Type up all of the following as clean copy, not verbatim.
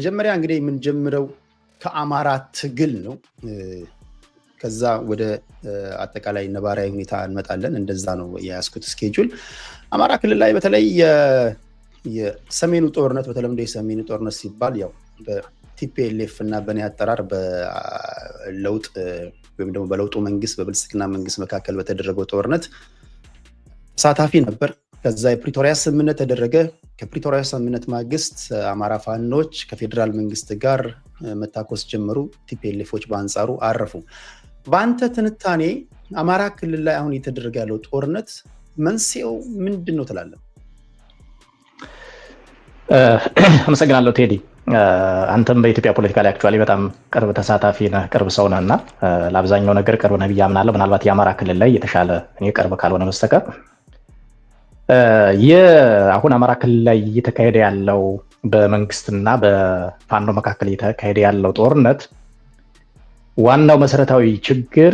መጀመሪያ እንግዲህ የምንጀምረው ከአማራ ትግል ነው። ከዛ ወደ አጠቃላይ ነባራዊ ሁኔታ እንመጣለን። እንደዛ ነው የያዝኩት ስኬጁል። አማራ ክልል ላይ በተለይ የሰሜኑ ጦርነት በተለምዶ የሰሜኑ ጦርነት ሲባል ያው በቲፒኤልኤፍ እና በኔ አጠራር በለውጥ ወይም ደግሞ በለውጡ መንግስት በብልጽግና መንግስት መካከል በተደረገው ጦርነት ተሳታፊ ነበር። ከዛ የፕሪቶሪያ ስምምነት ተደረገ። ከፕሪቶሪያ ስምምነት ማግስት አማራ ፋኖች ከፌዴራል መንግስት ጋር መታኮስ ጀመሩ። ቲፒኤልኤፎች በአንጻሩ አረፉ። በአንተ ትንታኔ አማራ ክልል ላይ አሁን እየተደረገ ያለው ጦርነት መንስኤው ምንድን ነው ትላለህ? አመሰግናለሁ ቴዲ። አንተም በኢትዮጵያ ፖለቲካ ላይ አክቹዋሊ በጣም ቅርብ ተሳታፊ ነህ፣ ቅርብ ሰው ነህ እና ለአብዛኛው ነገር ቅርብ ነህ ብዬ አምናለሁ። ምናልባት የአማራ ክልል ላይ የተሻለ እኔ ቅርብ ካልሆነ በስተቀር አሁን አማራ ክልል ላይ እየተካሄደ ያለው በመንግስትና በፋኖ መካከል እየተካሄደ ያለው ጦርነት ዋናው መሰረታዊ ችግር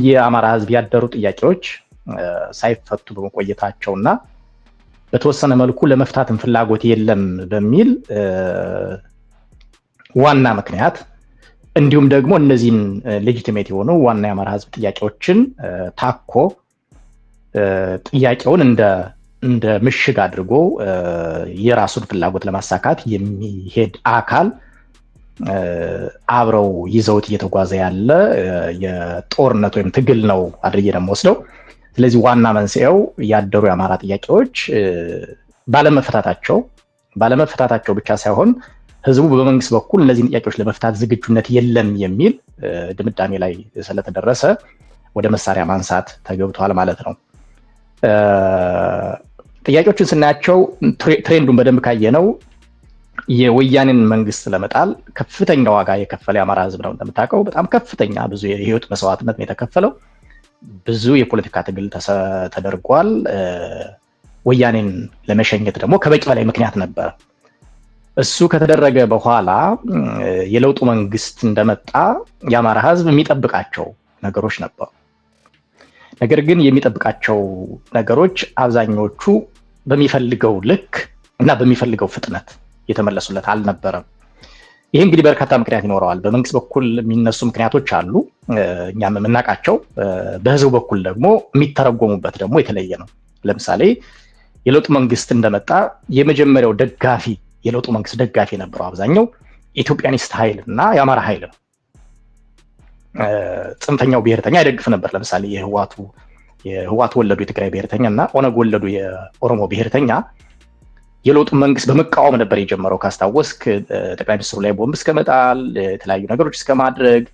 የአማራ ህዝብ ያደሩ ጥያቄዎች ሳይፈቱ በመቆየታቸውና በተወሰነ መልኩ ለመፍታትም ፍላጎት የለም በሚል ዋና ምክንያት፣ እንዲሁም ደግሞ እነዚህን ሌጂቲሜት የሆኑ ዋና የአማራ ህዝብ ጥያቄዎችን ታኮ ጥያቄውን እንደ ምሽግ አድርጎ የራሱን ፍላጎት ለማሳካት የሚሄድ አካል አብረው ይዘውት እየተጓዘ ያለ የጦርነት ወይም ትግል ነው አድርጌ ነው የምወስደው። ስለዚህ ዋና መንስኤው ያደሩ የአማራ ጥያቄዎች ባለመፈታታቸው ብቻ ሳይሆን ህዝቡ በመንግስት በኩል እነዚህን ጥያቄዎች ለመፍታት ዝግጁነት የለም የሚል ድምዳሜ ላይ ስለተደረሰ ወደ መሳሪያ ማንሳት ተገብቷል ማለት ነው። ጥያቄዎችን ስናያቸው ትሬንዱን በደንብ ካየነው የወያኔን መንግስት ለመጣል ከፍተኛ ዋጋ የከፈለ የአማራ ህዝብ ነው። እንደምታውቀው በጣም ከፍተኛ ብዙ የህይወት መስዋዕትነት ነው የተከፈለው። ብዙ የፖለቲካ ትግል ተደርጓል። ወያኔን ለመሸኘት ደግሞ ከበቂ በላይ ምክንያት ነበረ። እሱ ከተደረገ በኋላ የለውጡ መንግስት እንደመጣ የአማራ ህዝብ የሚጠብቃቸው ነገሮች ነበሩ። ነገር ግን የሚጠብቃቸው ነገሮች አብዛኞቹ በሚፈልገው ልክ እና በሚፈልገው ፍጥነት የተመለሱለት አልነበረም። ይህ እንግዲህ በርካታ ምክንያት ይኖረዋል። በመንግስት በኩል የሚነሱ ምክንያቶች አሉ፣ እኛም የምናውቃቸው። በህዝቡ በኩል ደግሞ የሚተረጎሙበት ደግሞ የተለየ ነው። ለምሳሌ የለውጡ መንግስት እንደመጣ የመጀመሪያው ደጋፊ የለውጡ መንግስት ደጋፊ የነበረው አብዛኛው ኢትዮጵያኒስት ኃይል እና የአማራ ኃይል ነው። ጽንፈኛው ብሔርተኛ ይደግፍ ነበር። ለምሳሌ የህዋት ወለዱ የትግራይ ብሔርተኛ እና ኦነግ ወለዱ የኦሮሞ ብሔርተኛ የለውጡ መንግስት በመቃወም ነበር የጀመረው። ካስታወስክ ጠቅላይ ሚኒስትሩ ላይ ቦምብ እስከመጣል፣ የተለያዩ ነገሮች እስከማድረግ፣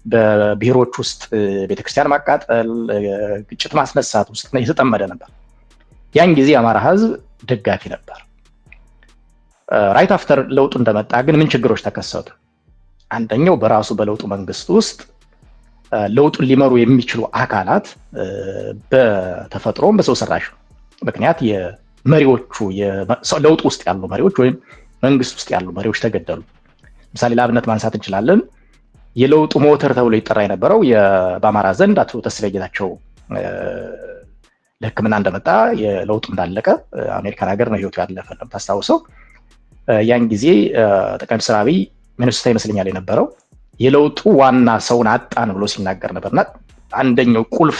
በብሔሮች ውስጥ ቤተክርስቲያን ማቃጠል፣ ግጭት ማስነሳት ውስጥ የተጠመደ ነበር። ያን ጊዜ የአማራ ህዝብ ደጋፊ ነበር። ራይት አፍተር ለውጡ እንደመጣ ግን ምን ችግሮች ተከሰቱ? አንደኛው በራሱ በለውጡ መንግስት ውስጥ ለውጡን ሊመሩ የሚችሉ አካላት በተፈጥሮም በሰው ሰራሽ ምክንያት የመሪዎቹ ለውጥ ውስጥ ያሉ መሪዎች ወይም መንግስት ውስጥ ያሉ መሪዎች ተገደሉ። ምሳሌ ለአብነት ማንሳት እንችላለን። የለውጡ ሞተር ተብሎ ይጠራ የነበረው በአማራ ዘንድ አቶ ተስፋዬ ጌታቸው ለሕክምና እንደመጣ የለውጡ እንዳለቀ አሜሪካን ሀገር ነው ህይወቱ ያለፈ ነው ታስታውሰው። ያን ጊዜ ጠቅላይ ሚኒስትር አብይ ሚኒስትር ይመስለኛል የነበረው የለውጡ ዋና ሰውን አጣን ብሎ ሲናገር ነበርና አንደኛው ቁልፍ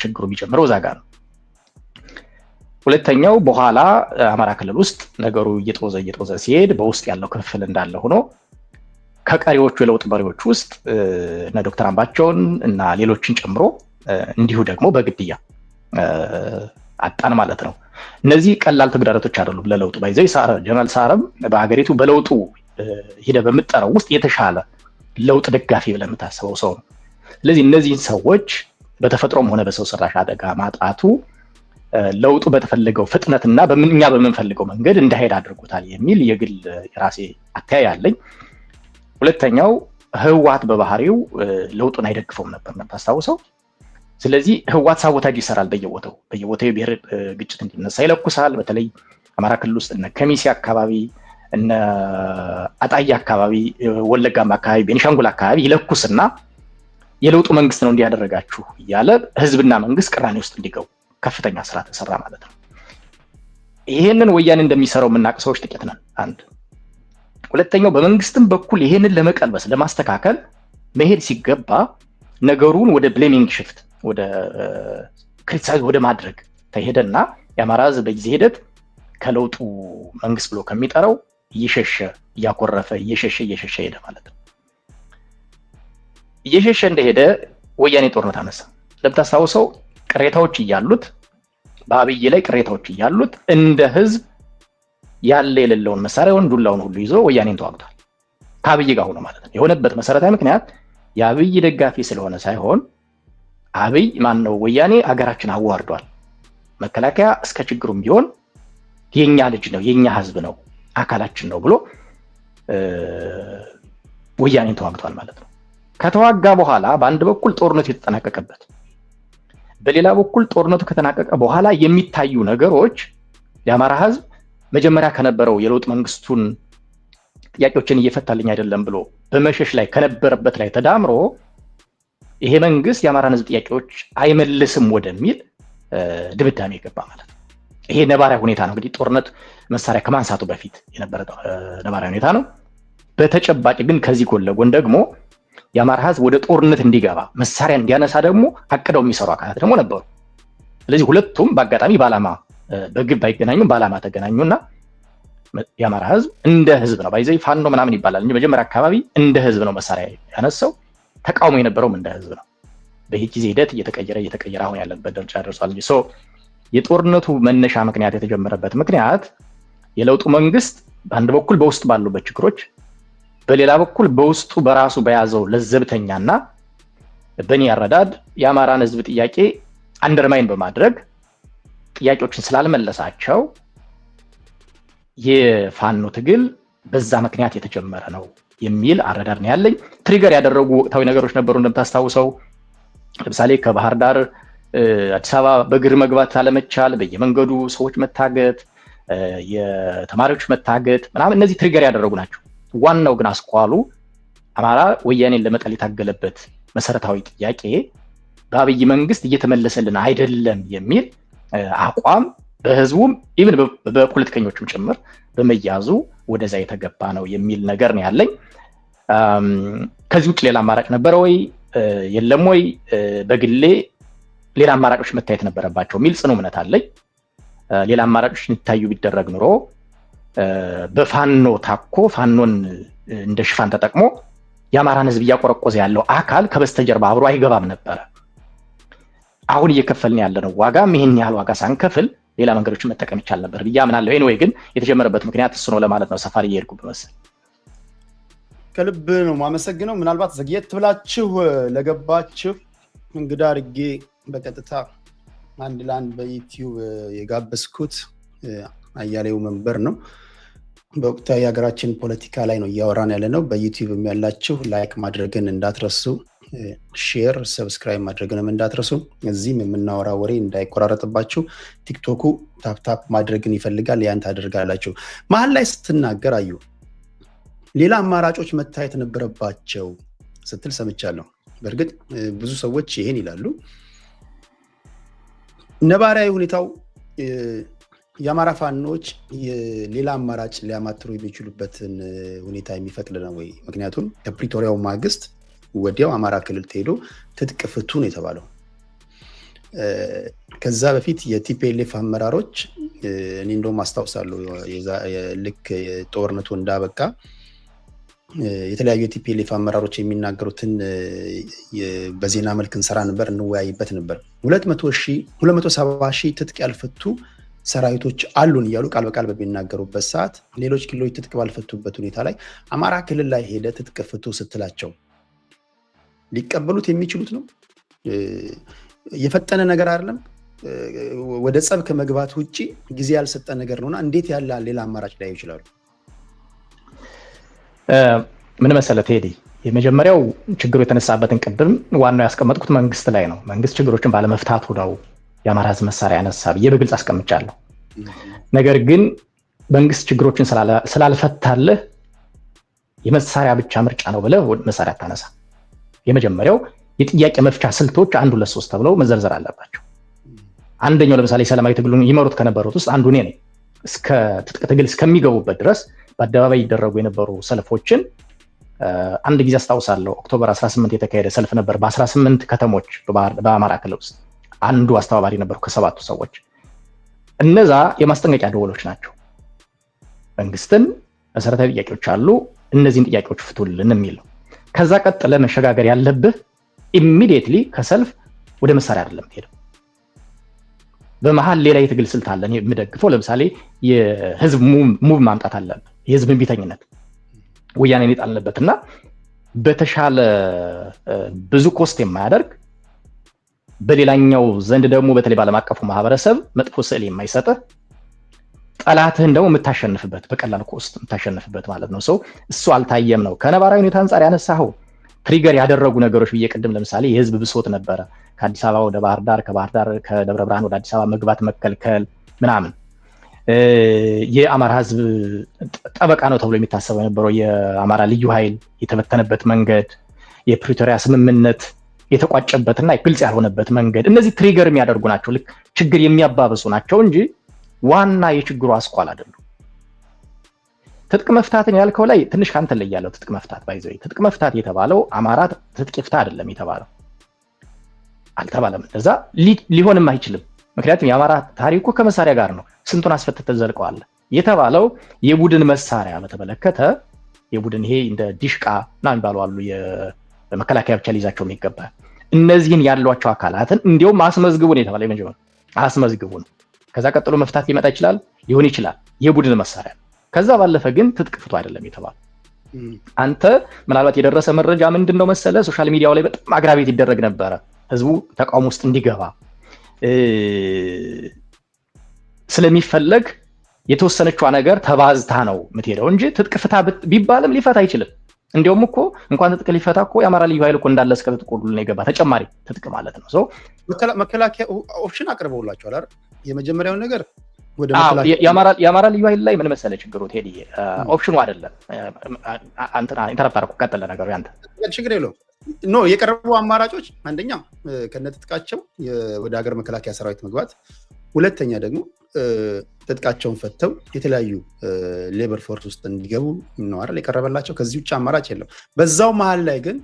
ችግሩ የሚጀምረው እዛ ጋር ነው። ሁለተኛው በኋላ አማራ ክልል ውስጥ ነገሩ እየተወዘ ሲሄድ በውስጥ ያለው ክፍል እንዳለ ሆኖ ከቀሪዎቹ የለውጥ መሪዎች ውስጥ እነ ዶክተር አምባቸውን እና ሌሎችን ጨምሮ እንዲሁ ደግሞ በግድያ አጣን ማለት ነው። እነዚህ ቀላል ተግዳሮቶች አይደሉም ለለውጡ። ባይዘይ ጀነራል ሳረም በሀገሪቱ በለውጡ ሂደ በምጠራው ውስጥ የተሻለ ለውጥ ደጋፊ ብለህ የምታስበው ሰው ነው። ስለዚህ እነዚህን ሰዎች በተፈጥሮም ሆነ በሰው ሰራሽ አደጋ ማጣቱ ለውጡ በተፈለገው ፍጥነትና እኛ በምንፈልገው መንገድ እንዳይሄድ አድርጎታል የሚል የግል የራሴ አተያይ አለኝ። ሁለተኛው ህዋት በባህሪው ለውጡን አይደግፈውም ነበር ታስታውሰው። ስለዚህ ህዋት ሳቦታጅ ይሰራል በየቦታው የብሔር ግጭት እንዲነሳ ይለኩሳል። በተለይ አማራ ክልል ውስጥ እነ ከሚሴ አካባቢ፣ እነ አጣዬ አካባቢ፣ ወለጋም አካባቢ፣ ቤኒሻንጉል አካባቢ ይለኩስና የለውጡ መንግስት ነው እንዲያደረጋችሁ እያለ ህዝብና መንግስት ቅራኔ ውስጥ እንዲገቡ ከፍተኛ ስራ ተሰራ ማለት ነው። ይሄንን ወያኔ እንደሚሰራው የምናውቅ ሰዎች ጥቂት ነን። አንድ ሁለተኛው በመንግስትም በኩል ይሄንን ለመቀልበስ ለማስተካከል መሄድ ሲገባ ነገሩን ወደ ብሌሚንግ ሽፍት ወደ ክሪቲሳይዝ ወደ ማድረግ ተሄደና የአማራ ህዝብ በጊዜ ሂደት ከለውጡ መንግስት ብሎ ከሚጠራው እየሸሸ እያኮረፈ እየሸሸ ሄደ ማለት ነው። እየሸሸ እንደሄደ ወያኔ ጦርነት አነሳ። ለምታስታውሰው ቅሬታዎች እያሉት በአብይ ላይ ቅሬታዎች እያሉት እንደ ህዝብ ያለ የሌለውን መሳሪያውን ዱላውን ሁሉ ይዞ ወያኔን ተዋግቷል ከአብይ ጋር ሆኖ ማለት ነው። የሆነበት መሰረታዊ ምክንያት የአብይ ደጋፊ ስለሆነ ሳይሆን አብይ ማነው ወያኔ አገራችን አዋርዷል፣ መከላከያ እስከ ችግሩም ቢሆን የኛ ልጅ ነው የኛ ህዝብ ነው አካላችን ነው ብሎ ወያኔን ተዋግቷል ማለት ነው። ከተዋጋ በኋላ በአንድ በኩል ጦርነቱ የተጠናቀቀበት፣ በሌላ በኩል ጦርነቱ ከተጠናቀቀ በኋላ የሚታዩ ነገሮች የአማራ ህዝብ መጀመሪያ ከነበረው የለውጥ መንግስቱን ጥያቄዎችን እየፈታልኝ አይደለም ብሎ በመሸሽ ላይ ከነበረበት ላይ ተዳምሮ ይሄ መንግስት የአማራን ህዝብ ጥያቄዎች አይመልስም ወደሚል ድምዳሜ ገባ ማለት ነው። ይሄ ነባራዊ ሁኔታ ነው። እንግዲህ ጦርነት መሳሪያ ከማንሳቱ በፊት የነበረ ነባራዊ ሁኔታ ነው። በተጨባጭ ግን ከዚህ ጎን ለጎን ደግሞ የአማራ ህዝብ ወደ ጦርነት እንዲገባ መሳሪያ እንዲያነሳ ደግሞ አቅደው የሚሰሩ አካላት ደግሞ ነበሩ። ስለዚህ ሁለቱም በአጋጣሚ በዓላማ በግብ ባይገናኙም በዓላማ ተገናኙና የአማራ ህዝብ እንደ ህዝብ ነው ባይዘይ ፋኖ ምናምን ይባላል እንጂ መጀመሪያ አካባቢ እንደ ህዝብ ነው መሳሪያ ያነሳው። ተቃውሞ የነበረውም እንደ ህዝብ ነው። በጊዜ ሂደት እየተቀየረ አሁን ያለበት ደረጃ ደርሷል እንጂ የጦርነቱ መነሻ ምክንያት የተጀመረበት ምክንያት የለውጡ መንግስት በአንድ በኩል በውስጥ ባሉበት ችግሮች፣ በሌላ በኩል በውስጡ በራሱ በያዘው ለዘብተኛና በእኔ አረዳድ የአማራን ህዝብ ጥያቄ አንደርማይን በማድረግ ጥያቄዎችን ስላልመለሳቸው የፋኖ ትግል በዛ ምክንያት የተጀመረ ነው የሚል አረዳድ ነው ያለኝ። ትሪገር ያደረጉ ወቅታዊ ነገሮች ነበሩ እንደምታስታውሰው። ለምሳሌ ከባህር ዳር አዲስ አበባ በእግር መግባት አለመቻል፣ በየመንገዱ ሰዎች መታገት፣ የተማሪዎች መታገት ምናምን እነዚህ ትሪገር ያደረጉ ናቸው። ዋናው ግን አስኳሉ አማራ ወያኔን ለመጣል የታገለበት መሰረታዊ ጥያቄ በአብይ መንግስት እየተመለሰልን አይደለም የሚል አቋም በህዝቡም ኢቭን በፖለቲከኞቹም ጭምር በመያዙ ወደዛ የተገባ ነው የሚል ነገር ነው ያለኝ። ከዚህ ውጭ ሌላ አማራጭ ነበረ ወይ የለም ወይ? በግሌ ሌላ አማራጮች መታየት ነበረባቸው የሚል ጽኑ እምነት አለኝ። ሌላ አማራጮች እንታዩ ቢደረግ ኑሮ በፋኖ ታኮ ፋኖን እንደ ሽፋን ተጠቅሞ የአማራን ህዝብ እያቆረቆዘ ያለው አካል ከበስተጀርባ አብሮ አይገባም ነበረ። አሁን እየከፈልን ያለነው ዋጋም ይሄን ያህል ዋጋ ሳንከፍል ሌላ መንገዶችን መጠቀም ይቻል ነበር ብዬ አምናለሁ። ኤኒዌይ ግን የተጀመረበት ምክንያት እሱ ነው ለማለት ነው። ሰፋሪ እየሄድኩ በመሰል ከልብ ነው ማመሰግነው። ምናልባት ዘግየት ብላችሁ ለገባችሁ እንግዳ አድርጌ በቀጥታ አንድ ለአንድ በዩቲዩብ የጋበዝኩት አያሌው መንበር ነው። በወቅታዊ የሀገራችን ፖለቲካ ላይ ነው እያወራን ያለ ነው። በዩቲዩብ ያላችሁ ላይክ ማድረግን እንዳትረሱ፣ ሼር ሰብስክራይብ ማድረግንም እንዳትረሱ። እዚህም የምናወራ ወሬ እንዳይቆራረጥባችሁ ቲክቶኩ ታፕታፕ ማድረግን ይፈልጋል፣ ያን ታደርጋላችሁ። መሀል ላይ ስትናገር አዩ ሌላ አማራጮች መታየት ነበረባቸው ስትል ሰምቻለሁ። በእርግጥ ብዙ ሰዎች ይሄን ይላሉ። ነባራዊ ሁኔታው የአማራ ፋኖች ሌላ አማራጭ ሊያማትሩ የሚችሉበትን ሁኔታ የሚፈቅድ ነው ወይ? ምክንያቱም ከፕሪቶሪያው ማግስት ወዲያው አማራ ክልል ተሄዶ ትጥቅ ፍቱ ነው የተባለው። ከዛ በፊት የቲፒኤልኤፍ አመራሮች እኔ እንደውም አስታውሳለሁ ልክ ጦርነቱ እንዳበቃ የተለያዩ የቲፒኤልኤፍ አመራሮች የሚናገሩትን በዜና መልክ እንሰራ ነበር፣ እንወያይበት ነበር። 270 ሺህ ትጥቅ ያልፈቱ ሰራዊቶች አሉን እያሉ ቃል በቃል በሚናገሩበት ሰዓት ሌሎች ክልሎች ትጥቅ ባልፈቱበት ሁኔታ ላይ አማራ ክልል ላይ ሄደ ትጥቅ ፍቱ ስትላቸው ሊቀበሉት የሚችሉት ነው? የፈጠነ ነገር አይደለም። ወደ ጸብ ከመግባት ውጪ ጊዜ ያልሰጠ ነገር ነውና እንዴት ያለ ሌላ አማራጭ ላይ ይችላሉ? ምን መሰለህ ቴዲ፣ የመጀመሪያው ችግሩ የተነሳበትን ቅድም ዋናው ያስቀመጥኩት መንግስት ላይ ነው። መንግስት ችግሮችን ባለመፍታቱ ነው የአማራ ህዝብ መሳሪያ ያነሳ ብዬ በግልጽ አስቀምጫለሁ። ነገር ግን መንግስት ችግሮችን ስላልፈታልህ የመሳሪያ ብቻ ምርጫ ነው ብለህ መሳሪያ አታነሳ። የመጀመሪያው የጥያቄ መፍቻ ስልቶች 1 2 3 ተብለው መዘርዘር አለባቸው። አንደኛው ለምሳሌ ሰላማዊ ትግሉን ይመሩት ከነበሩት ውስጥ አንዱ እኔ ነኝ። እስከ ትጥቅ ትግል እስከሚገቡበት ድረስ በአደባባይ ይደረጉ የነበሩ ሰልፎችን አንድ ጊዜ አስታውሳለሁ። ኦክቶበር 18 የተካሄደ ሰልፍ ነበር በ18 ከተሞች በአማራ ክልል ውስጥ። አንዱ አስተባባሪ ነበሩ ከ7ቱ ሰዎች። እነዛ የማስጠንቀቂያ ደወሎች ናቸው። መንግስትን መሰረታዊ ጥያቄዎች አሉ፣ እነዚህን ጥያቄዎች ፍቱልን የሚል ነው። ከዛ ቀጥለ መሸጋገር ያለብህ ኢሚዲየትሊ ከሰልፍ ወደ መሳሪያ አይደለም ሄደው በመሃል ሌላ የትግል ስልት አለን የምደግፈው። ለምሳሌ የህዝብ ሙቭ ማምጣት አለብን። የህዝብ ቢተኝነት ወያኔን የጣልንበትና በተሻለ ብዙ ኮስት የማያደርግ በሌላኛው ዘንድ ደግሞ በተለይ ባለም አቀፉ ማህበረሰብ መጥፎ ስዕል የማይሰጥህ ጠላትህን ደግሞ የምታሸንፍበት በቀላል ኮስት የምታሸንፍበት ማለት ነው። ሰው እሱ አልታየም ነው። ከነባራዊ ሁኔታ አንጻር ያነሳኸው ትሪገር ያደረጉ ነገሮች ብዬ ቅድም ለምሳሌ የህዝብ ብሶት ነበረ። ከአዲስ አበባ ወደ ባህር ዳር፣ ከባህር ዳር ከደብረ ብርሃን ወደ አዲስ አበባ መግባት መከልከል ምናምን። የአማራ ህዝብ ጠበቃ ነው ተብሎ የሚታሰበው የነበረው የአማራ ልዩ ኃይል የተበተነበት መንገድ፣ የፕሪቶሪያ ስምምነት የተቋጨበትና ግልጽ ያልሆነበት መንገድ፣ እነዚህ ትሪገር የሚያደርጉ ናቸው። ልክ ችግር የሚያባብሱ ናቸው እንጂ ዋና የችግሩ አስኳል አይደሉም። ትጥቅ መፍታትን ያልከው ላይ ትንሽ ካንተ ላይ ያለው ትጥቅ መፍታት ባይዘይ ትጥቅ መፍታት የተባለው አማራ ትጥቅ ይፍታ አይደለም የተባለው። አልተባለም። እንደዛ ሊሆንም አይችልም። ምክንያቱም የአማራ ታሪኩ ከመሳሪያ ጋር ነው። ስንቱን አስፈትተን ዘልቀዋል የተባለው የቡድን መሳሪያ በተመለከተ የቡድን ይሄ እንደ ዲሽቃ ምናምን የሚባሉ አሉ፣ የመከላከያ ብቻ ሊይዛቸው የሚገባ እነዚህን ያሏቸው አካላትን እንዲያውም አስመዝግቡን የተባለ የመጀመሪያ አስመዝግቡን። ከዛ ቀጥሎ መፍታት ሊመጣ ይችላል ሊሆን ይችላል። የቡድን መሳሪያ ከዛ ባለፈ ግን ትጥቅ ፍቱ አይደለም የተባለው። አንተ ምናልባት የደረሰ መረጃ ምንድነው መሰለ፣ ሶሻል ሚዲያው ላይ በጣም አግራቤት ይደረግ ነበረ ህዝቡ ተቃውሞ ውስጥ እንዲገባ ስለሚፈለግ የተወሰነችዋ ነገር ተባዝታ ነው የምትሄደው እንጂ ትጥቅ ፍታ ቢባልም ሊፈታ አይችልም። እንዲያውም እኮ እንኳን ትጥቅ ሊፈታ እኮ የአማራ ልዩ ኃይል እኮ እንዳለ እስከ ትጥቅ ሁሉ ነው የገባ ተጨማሪ ትጥቅ ማለት ነው። ሶ መከላከያ ኦፕሽን አቅርበውላቸዋል አይደል? የመጀመሪያው ነገር ወደ የአማራ ልዩ ኃይል ላይ ምን መሰለ ችግሩ ቴዲ፣ ኦፕሽኑ አይደለም። አንተና ኢንተራፕት አደረኩ፣ ቀጥለ ነገሩ ያንተ ችግር የለውም። ኖ የቀረቡ አማራጮች አንደኛ ከነትጥቃቸው ወደ ሀገር መከላከያ ሰራዊት መግባት፣ ሁለተኛ ደግሞ ትጥቃቸውን ፈተው የተለያዩ ሌበር ፎርስ ውስጥ እንዲገቡ ነው አይደል የቀረበላቸው። ከዚህ ውጭ አማራጭ የለም። በዛው መሀል ላይ ግን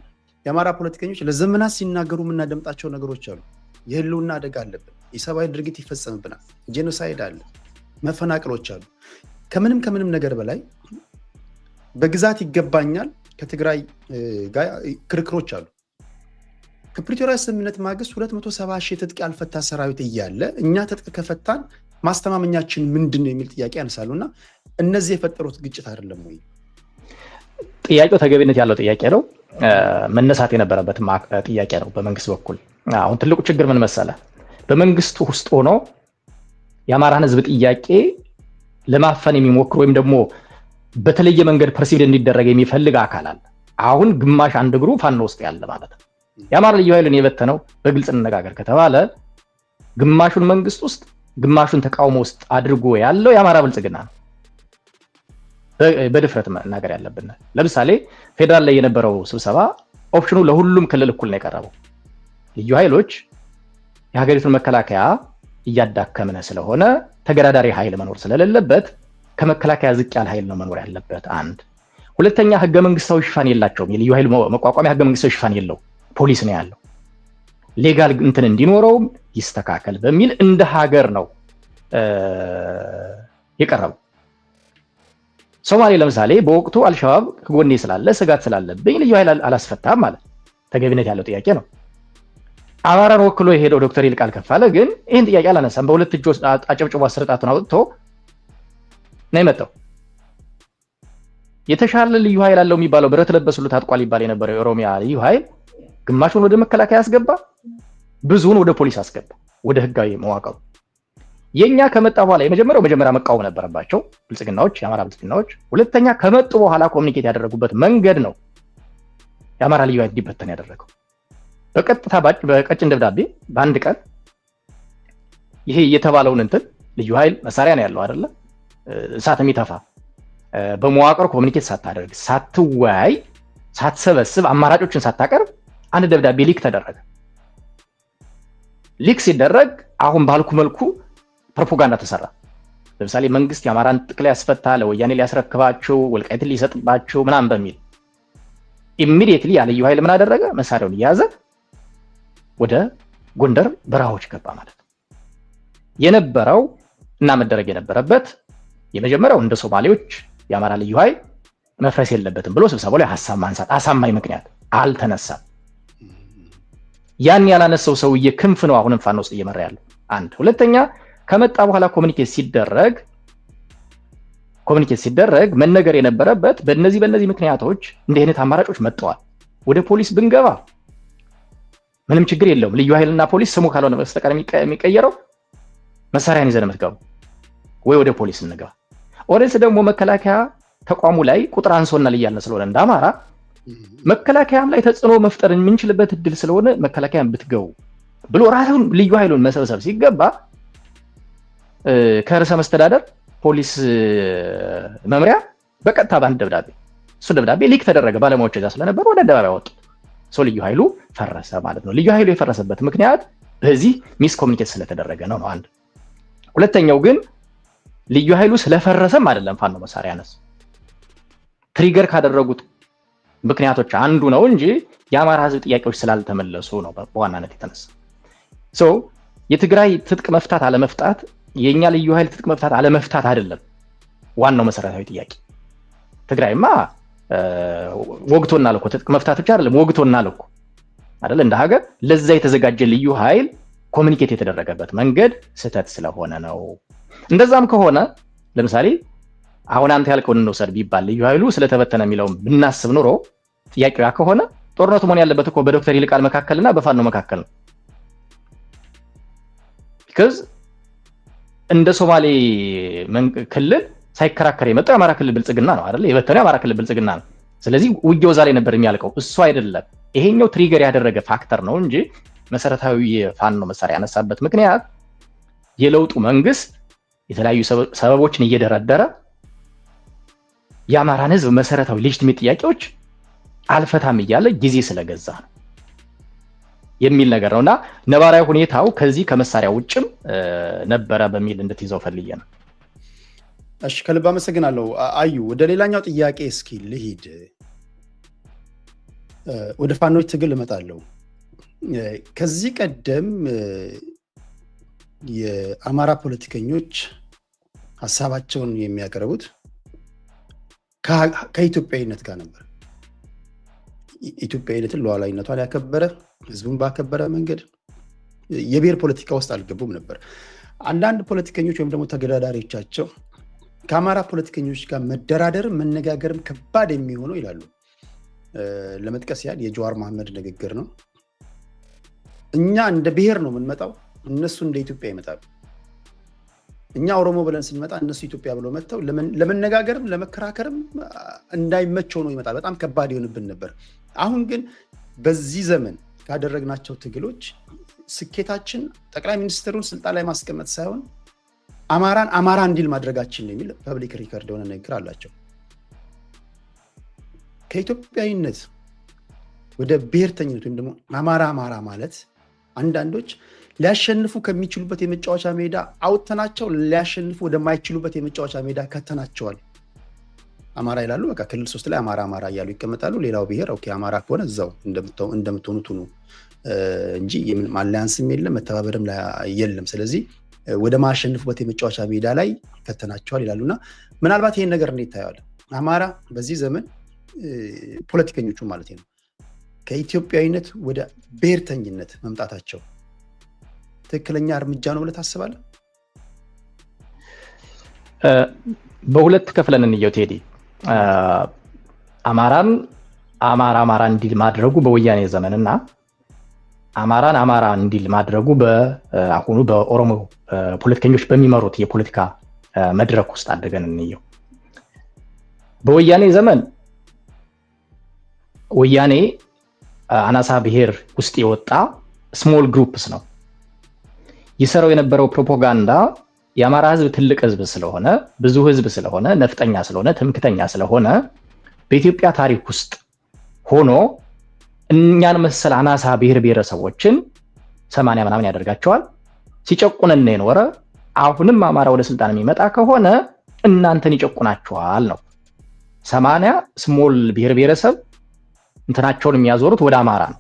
የአማራ ፖለቲከኞች ለዘመናት ሲናገሩ የምናደምጣቸው ነገሮች አሉ። የህልውና አደጋ አለብን፣ የሰብአዊ ድርጊት ይፈጸምብናል፣ ጄኖሳይድ አለ፣ መፈናቀሎች አሉ። ከምንም ነገር በላይ በግዛት ይገባኛል ከትግራይ ጋር ክርክሮች አሉ። ከፕሪቶሪያ ስምምነት ማግስት 270 ሺህ ትጥቅ ያልፈታ ሰራዊት እያለ እኛ ትጥቅ ከፈታን ማስተማመኛችን ምንድን ነው የሚል ጥያቄ ያነሳሉ። እና እነዚህ የፈጠሩት ግጭት አይደለም ወይ? ጥያቄው ተገቢነት ያለው ጥያቄ ነው፣ መነሳት የነበረበት ጥያቄ ነው በመንግስት በኩል። አሁን ትልቁ ችግር ምን መሰለ፣ በመንግስቱ ውስጥ ሆኖ የአማራን ህዝብ ጥያቄ ለማፈን የሚሞክር ወይም ደግሞ በተለየ መንገድ ፐርሲቭድ እንዲደረግ የሚፈልግ አካል አለ። አሁን ግማሽ አንድ እግሩ ፋኖ ውስጥ ያለ ማለት ነው። የአማራ ልዩ ኃይልን የበተነው በግልጽ እንነጋገር ከተባለ ግማሹን መንግስት ውስጥ ግማሹን ተቃውሞ ውስጥ አድርጎ ያለው የአማራ ብልጽግና ነው። በድፍረት መናገር ያለብን ለምሳሌ ፌደራል ላይ የነበረው ስብሰባ ኦፕሽኑ ለሁሉም ክልል እኩል ነው የቀረበው። ልዩ ኃይሎች የሀገሪቱን መከላከያ እያዳከመነ ስለሆነ ተገዳዳሪ ኃይል መኖር ስለሌለበት ከመከላከያ ዝቅ ያለ ኃይል ነው መኖር ያለበት። አንድ ሁለተኛ ህገ መንግስታዊ ሽፋን የላቸውም። የልዩ ኃይል መቋቋሚያ ህገ መንግስታዊ ሽፋን የለው፣ ፖሊስ ነው ያለው። ሌጋል እንትን እንዲኖረው ይስተካከል በሚል እንደ ሀገር ነው የቀረበው። ሶማሌ ለምሳሌ በወቅቱ አልሸባብ ከጎኔ ስላለ ስጋት ስላለብኝ ልዩ ኃይል አላስፈታም ማለት ተገቢነት ያለው ጥያቄ ነው። አማራን ወክሎ የሄደው ዶክተር ይልቃል ከፋለ ግን ይህን ጥያቄ አላነሳም። በሁለት እጆች አጨብጭቦ አስርጣቱን አውጥቶ ነው የመጣው። የተሻለ ልዩ ኃይል አለው የሚባለው ብረት ለበስ ሁሉ ታጥቋል ይባል የነበረው የኦሮሚያ ልዩ ኃይል ግማሹን ወደ መከላከያ አስገባ፣ ብዙውን ወደ ፖሊስ አስገባ፣ ወደ ህጋዊ መዋቅሩ። የኛ ከመጣ በኋላ መጀመሪያ መቃወም ነበረባቸው ብልጽግናዎች፣ የአማራ ብልጽግናዎች። ሁለተኛ ከመጡ በኋላ ኮሚኒኬት ያደረጉበት መንገድ ነው የአማራ ልዩ ኃይል እንዲበተን ያደረገው። በቀጥታ በቀጭን ደብዳቤ በአንድ ቀን ይሄ የተባለውን እንትን ልዩ ኃይል መሳሪያ ነው ያለው አይደለ፣ እሳት የሚተፋ በመዋቅር ኮሚኒኬት ሳታደርግ ሳትወያይ ሳትሰበስብ አማራጮችን ሳታቀርብ አንድ ደብዳቤ ሊክ ተደረገ። ሊክ ሲደረግ አሁን ባልኩ መልኩ ፕሮፓጋንዳ ተሰራ። ለምሳሌ መንግስት የአማራን ጥቅል ያስፈታ ለወያኔ ሊያስረክባቸው ወልቃይትን ሊሰጥባቸው ምናምን በሚል ኢሚዲየትሊ ያለዩ ኃይል ምን አደረገ? መሳሪያውን እየያዘ ወደ ጎንደር በረሃዎች ገባ ማለት ነው። የነበረው እና መደረግ የነበረበት የመጀመሪያው እንደ ሶማሌዎች የአማራ ልዩ ኃይል መፍረስ የለበትም ብሎ ስብሰባው ላይ ሀሳብ ማንሳት፣ አሳማኝ ምክንያት አልተነሳም። ያን ያላነሳው ሰውዬ ክንፍ ነው አሁንም ፋኖ ውስጥ እየመራ ያለው። አንድ ሁለተኛ ከመጣ በኋላ ኮሚኒኬት ሲደረግ መነገር የነበረበት በእነዚህ ምክንያቶች እንዲህ አይነት አማራጮች መጥተዋል። ወደ ፖሊስ ብንገባ ምንም ችግር የለውም። ልዩ ኃይልና ፖሊስ ስሙ ካልሆነ በስተቀር የሚቀየረው መሳሪያን ይዘን የምትገቡ ወይ ወደ ፖሊስ እንገባ። ኦሬንስ ደግሞ መከላከያ ተቋሙ ላይ ቁጥር አንሶናል እያልን ስለሆነ እንደ አማራ መከላከያም ላይ ተጽዕኖ መፍጠር የምንችልበት እድል ስለሆነ መከላከያን ብትገቡ ብሎ ራሱን ልዩ ኃይሉን መሰብሰብ ሲገባ ከርዕሰ መስተዳደር ፖሊስ መምሪያ በቀጥታ በአንድ ደብዳቤ እሱ ደብዳቤ ሊክ ተደረገ። ባለሙያዎች እዛ ስለነበሩ ወደ አደባባይ ወጡ። ሰው ልዩ ኃይሉ ፈረሰ ማለት ነው። ልዩ ኃይሉ የፈረሰበት ምክንያት በዚህ ሚስ ኮሚኒኬት ስለተደረገ ነው። አንድ ሁለተኛው ግን ልዩ ኃይሉ ስለፈረሰም አይደለም ፋኖ መሳሪያ ያነሳ ትሪገር ካደረጉት ምክንያቶች አንዱ ነው እንጂ የአማራ ህዝብ ጥያቄዎች ስላልተመለሱ ነው በዋናነት የተነሳ። የትግራይ ትጥቅ መፍታት አለመፍታት የኛ ልዩ ኃይል ትጥቅ መፍታት አለመፍታት አይደለም ዋናው መሰረታዊ ጥያቄ። ትግራይማ ወግቶናል እኮ ትጥቅ መፍታት ብቻ አይደለም ወግቶናል እኮ አይደል? እንደ ሀገር ለዛ የተዘጋጀ ልዩ ኃይል ኮሚኒኬት የተደረገበት መንገድ ስህተት ስለሆነ ነው። እንደዛም ከሆነ ለምሳሌ አሁን አንተ ያልከውን እንውሰድ ቢባል ልዩ ኃይሉ ስለተበተነ የሚለውን ብናስብ ኖሮ ጥያቄው ያ ከሆነ ጦርነቱ መሆን ያለበት እኮ በዶክተር ይልቃል መካከልና በፋኖ መካከል ነው። ቢካዝ እንደ ሶማሌ ክልል ሳይከራከር የመጣው የአማራ ክልል ብልጽግና ነው አይደል? የበተነው የአማራ ክልል ብልጽግና ነው። ስለዚህ ውጊያው ዛሬ ነበር የሚያልቀው እሱ አይደለም። ይሄኛው ትሪገር ያደረገ ፋክተር ነው እንጂ መሰረታዊ የፋኖ መሳሪያ ያነሳበት ምክንያት የለውጡ መንግስት የተለያዩ ሰበቦችን እየደረደረ የአማራን ህዝብ መሰረታዊ ሌጂቲሜት ጥያቄዎች አልፈታም እያለ ጊዜ ስለገዛ ነው የሚል ነገር ነውና ነባራዊ ሁኔታው ከዚህ ከመሳሪያ ውጭም ነበረ በሚል እንድትይዘው ፈልዬ ነው። እሺ ከልብ አመሰግናለሁ አዩ። ወደ ሌላኛው ጥያቄ እስኪ ልሂድ። ወደ ፋኖች ትግል እመጣለሁ። ከዚህ ቀደም የአማራ ፖለቲከኞች ሀሳባቸውን የሚያቀርቡት ከኢትዮጵያዊነት ጋር ነበር። ኢትዮጵያዊነትን ሉዓላዊነቷን ያከበረ ህዝቡን ባከበረ መንገድ የብሔር ፖለቲካ ውስጥ አልገቡም ነበር። አንዳንድ ፖለቲከኞች ወይም ደግሞ ተገዳዳሪዎቻቸው ከአማራ ፖለቲከኞች ጋር መደራደርም መነጋገርም ከባድ የሚሆነው ይላሉ። ለመጥቀስ ያህል የጀዋር መሐመድ ንግግር ነው። እኛ እንደ ብሔር ነው የምንመጣው፣ እነሱ እንደ ኢትዮጵያ ይመጣሉ። እኛ ኦሮሞ ብለን ስንመጣ እነሱ ኢትዮጵያ ብለው መጥተው ለመነጋገርም ለመከራከርም እንዳይመቸው ነው ይመጣል። በጣም ከባድ ይሆንብን ነበር። አሁን ግን በዚህ ዘመን ካደረግናቸው ትግሎች ስኬታችን ጠቅላይ ሚኒስትሩን ስልጣን ላይ ማስቀመጥ ሳይሆን አማራን አማራ እንዲል ማድረጋችን ነው የሚል ፐብሊክ ሪከርድ የሆነ ንግግር አላቸው። ከኢትዮጵያዊነት ወደ ብሔርተኝነት ወይም ደግሞ አማራ ማለት አንዳንዶች ሊያሸንፉ ከሚችሉበት የመጫወቻ ሜዳ አውጥተናቸው ሊያሸንፉ ወደማይችሉበት የመጫወቻ ሜዳ ከተናቸዋል። አማራ ይላሉ፣ በቃ ክልል 3 ላይ አማራ እያሉ ይቀመጣሉ። ሌላው ብሔር ኦኬ አማራ ከሆነ እዛው እንደምትሆኑት ሁኑ እንጂ አሊያንስም የለም መተባበርም የለም። ስለዚህ ወደ ማያሸንፉበት የመጫወቻ ሜዳ ላይ ከተናቸዋል ይላሉና ምናልባት ይሄን ነገር እንዴት ታየዋለህ? አማራ በዚህ ዘመን ፖለቲከኞቹ ማለት ነው ከኢትዮጵያዊነት ወደ ብሔርተኝነት መምጣታቸው ትክክለኛ እርምጃ ነው ብለህ ታስባለህ? በሁለት ከፍለን እንየው ቴዲ። አማራን አማራ እንዲል ማድረጉ በወያኔ ዘመንና አማራን አማራ እንዲል ማድረጉ በአሁኑ በኦሮሞ ፖለቲከኞች በሚመሩት የፖለቲካ መድረክ ውስጥ አድርገን እንየው። በወያኔ ዘመን ወያኔ አናሳ ብሔር ውስጥ የወጣ ስሞል ግሩፕስ ነው ይሰራው የነበረው ፕሮፓጋንዳ። የአማራ ህዝብ ትልቅ ህዝብ ስለሆነ፣ ብዙ ህዝብ ስለሆነ፣ ነፍጠኛ ስለሆነ፣ ትምክተኛ ስለሆነ በኢትዮጵያ ታሪክ ውስጥ ሆኖ እኛን መሰል አናሳ ብሔረሰቦችን 80 ምናምን ያደርጋቸዋል። ሲጨቁነን የኖረ አሁንም አማራ ወደ ስልጣን የሚመጣ ከሆነ እናንተን ይጨቁናችኋል ነው። 80 ስሞል ብሔር ብሔረሰብ እንትናቸውን የሚያዞሩት ወደ አማራ ነው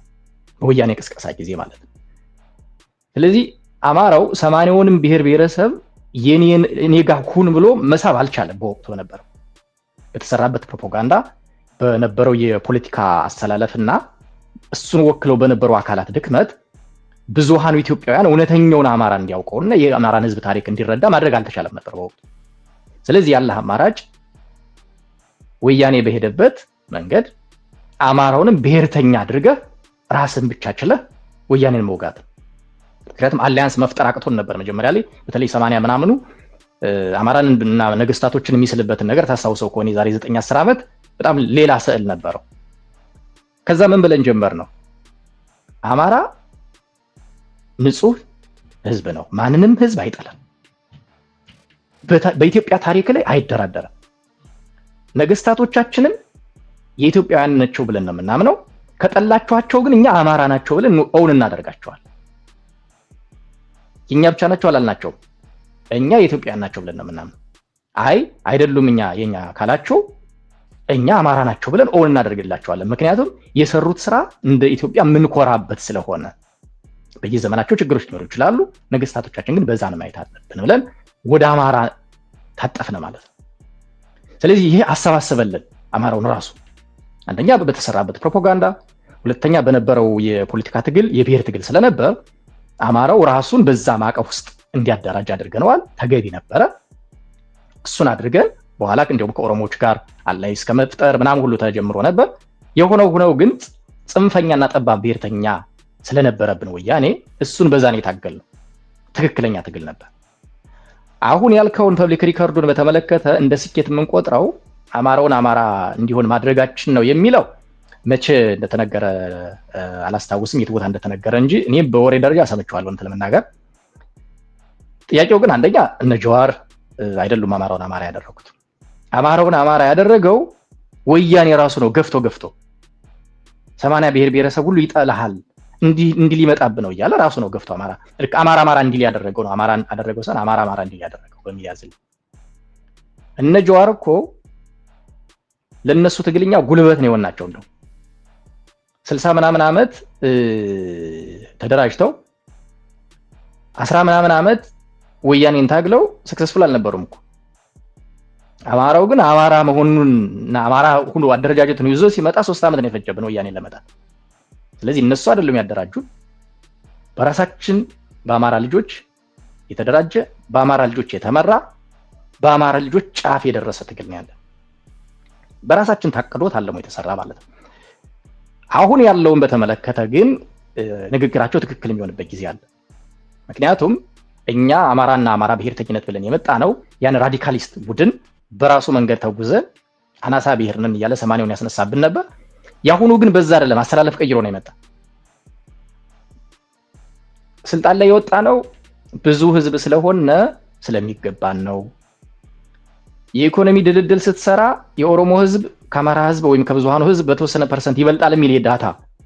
በወያኔ ቅስቀሳ ጊዜ ማለት ነው። ስለዚህ አማራው 80ውንም ብሔር ብሔረሰብ እኔ ጋር ሁን ብሎ መሳብ አልቻለም። በወቅቱ ነበር በተሰራበት ፕሮፓጋንዳ በነበረው የፖለቲካ አስተላለፍና እሱን ወክለው በነበሩ አካላት ድክመት ብዙሃኑ ኢትዮጵያውያን እውነተኛውን አማራ እንዲያውቀውና የአማራን ህዝብ ታሪክ እንዲረዳ ማድረግ አልተቻለም ነበር በወቅቱ። ስለዚህ ያለ አማራጭ ወያኔ በሄደበት መንገድ አማራውንም ብሔርተኛ አድርገህ ራስን ብቻ ችለህ ወያኔን መውጋት። ምክንያቱም አሊያንስ መፍጠር አቅቶን ነበር መጀመሪያ ላይ በተለይ 80 ምናምኑ አማራን እና ነገስታቶችን የሚስልበትን ነገር ታስታውሰው ከሆነ ዛሬ 9-10 ዓመት በጣም ሌላ ስዕል ነበረው። ከዛ ምን ብለን ጀመር ነው አማራ ንጹህ ህዝብ ነው፣ ማንንም ህዝብ አይጠላም፣ በኢትዮጵያ ታሪክ ላይ አይደራደርም፣ ነገስታቶቻችንም የኢትዮጵያውያን ናቸው ብለን ነው የምናምነው፣ ከጠላችኋቸው ግን እኛ አማራ ናቸው ብለን ኦውን እናደርጋቸዋል። የኛ ብቻ ናቸው አላልናቸው፣ እኛ የኢትዮጵያውያን ናቸው ብለን ነው የምናምነው። አይ አይደሉም የኛ ካላችሁ እኛ አማራ ናቸው ብለን ኦውን እናደርግላቸዋለን። ምክንያቱም የሰሩት ስራ እንደ ኢትዮጵያ የምንኮራበት ስለሆነ በየዘመናቸው ችግሮች ሊኖሩ ይችላሉ፣ ነገስታቶቻችን ግን በዛ ነው ማየት አለብን ብለን ወደ አማራ ታጠፍነ ማለት ነው። ስለዚህ ይሄ አሰባሰበልን አማራውን ራሱ አንደኛ በተሰራበት ፕሮፓጋንዳ፣ ሁለተኛ በነበረው የፖለቲካ ትግል የብሔር ትግል ስለነበር አማራው ራሱን በዛ ማዕቀፍ ውስጥ እንዲያደራጅ አድርገነዋል። ተገቢ ነበረ። እሱን አድርገን በኋላ እንዲያውም ከኦሮሞዎች ጋር አላይ እስከ መፍጠር ምናምን ሁሉ ተጀምሮ ነበር። የሆነው ግን ጽንፈኛና ጠባብ ብሔርተኛ ስለነበረብን ወያኔ እሱን በዛ ነው የታገልነው። ትክክለኛ ትግል ነበር። አሁን ያልከውን ፐብሊክ ሪከርዱን በተመለከተ እንደ ስኬት የምንቆጥረው አማራውን አማራ እንዲሆን ማድረጋችን ነው የሚለው መቼ እንደተነገረ አላስታውስም፣ የት ቦታ እንደተነገረ እንጂ እኔም በወሬ ደረጃ ሰምቼዋለሁ እንትን ለመናገር። ጥያቄው ግን አንደኛ እነ ጀዋር አይደሉም አማራውን አማራ ያደረጉት። አማራውን አማራ ያደረገው ወያኔ ራሱ ነው። ገፍቶ 80 ብሔር ብሔረሰብ ሁሉ ይጠላሃል እንዲህ ሊመጣብ ነው እያለ ራሱ ነው ገፍቶ አማራ እንዲል ያደረገው ነው። አማራን አደረገው ሰን አማራ እንዲል ያደረገው በሚያዝል እነ ጀዋር እኮ ለነሱ ትግልኛ ጉልበት ነው የሆናቸው። እንደው 60 ምናምን ዓመት ተደራጅተው 10 ምናምን ዓመት ወያኔን ታግለው ሰክሰስፉል አልነበሩም እኮ። አማራው ግን አማራ መሆኑንና አማራ ሁሉ አደረጃጀቱን ይዞ ሲመጣ 3 ዓመት ነው የፈጀብን ወያኔን ለመጣል። ስለዚህ እነሱ አይደሉም ያደራጁ፣ በራሳችን በአማራ ልጆች የተደራጀ በአማራ ልጆች የተመራ በአማራ ልጆች ጫፍ የደረሰ ትግል ነው ያለ። በራሳችን ታቅዶ ታለሞ የተሰራ ማለት ነው። አሁን ያለውን በተመለከተ ግን ንግግራቸው ትክክል የሚሆንበት ጊዜ አለ። ምክንያቱም እኛ አማራና አማራ ብሔርተኝነት ብለን የመጣ ነው ያን ራዲካሊስት ቡድን በራሱ መንገድ ተጉዘ አናሳ ብሔርነን እያለ 80ውን ያስነሳብን ነበር። ያሁኑ ግን በዛ አይደለም፣ አስተላለፍ ቀይሮ ነው የመጣ። ስልጣን ላይ የወጣ ነው ብዙ ህዝብ ስለሆነ ስለሚገባን ነው። የኢኮኖሚ ድልድል ስትሰራ የኦሮሞ ህዝብ ከአማራ ህዝብ ወይም ከብዙሃኑ ህዝብ በተወሰነ ፐርሰንት ይበልጣል የሚል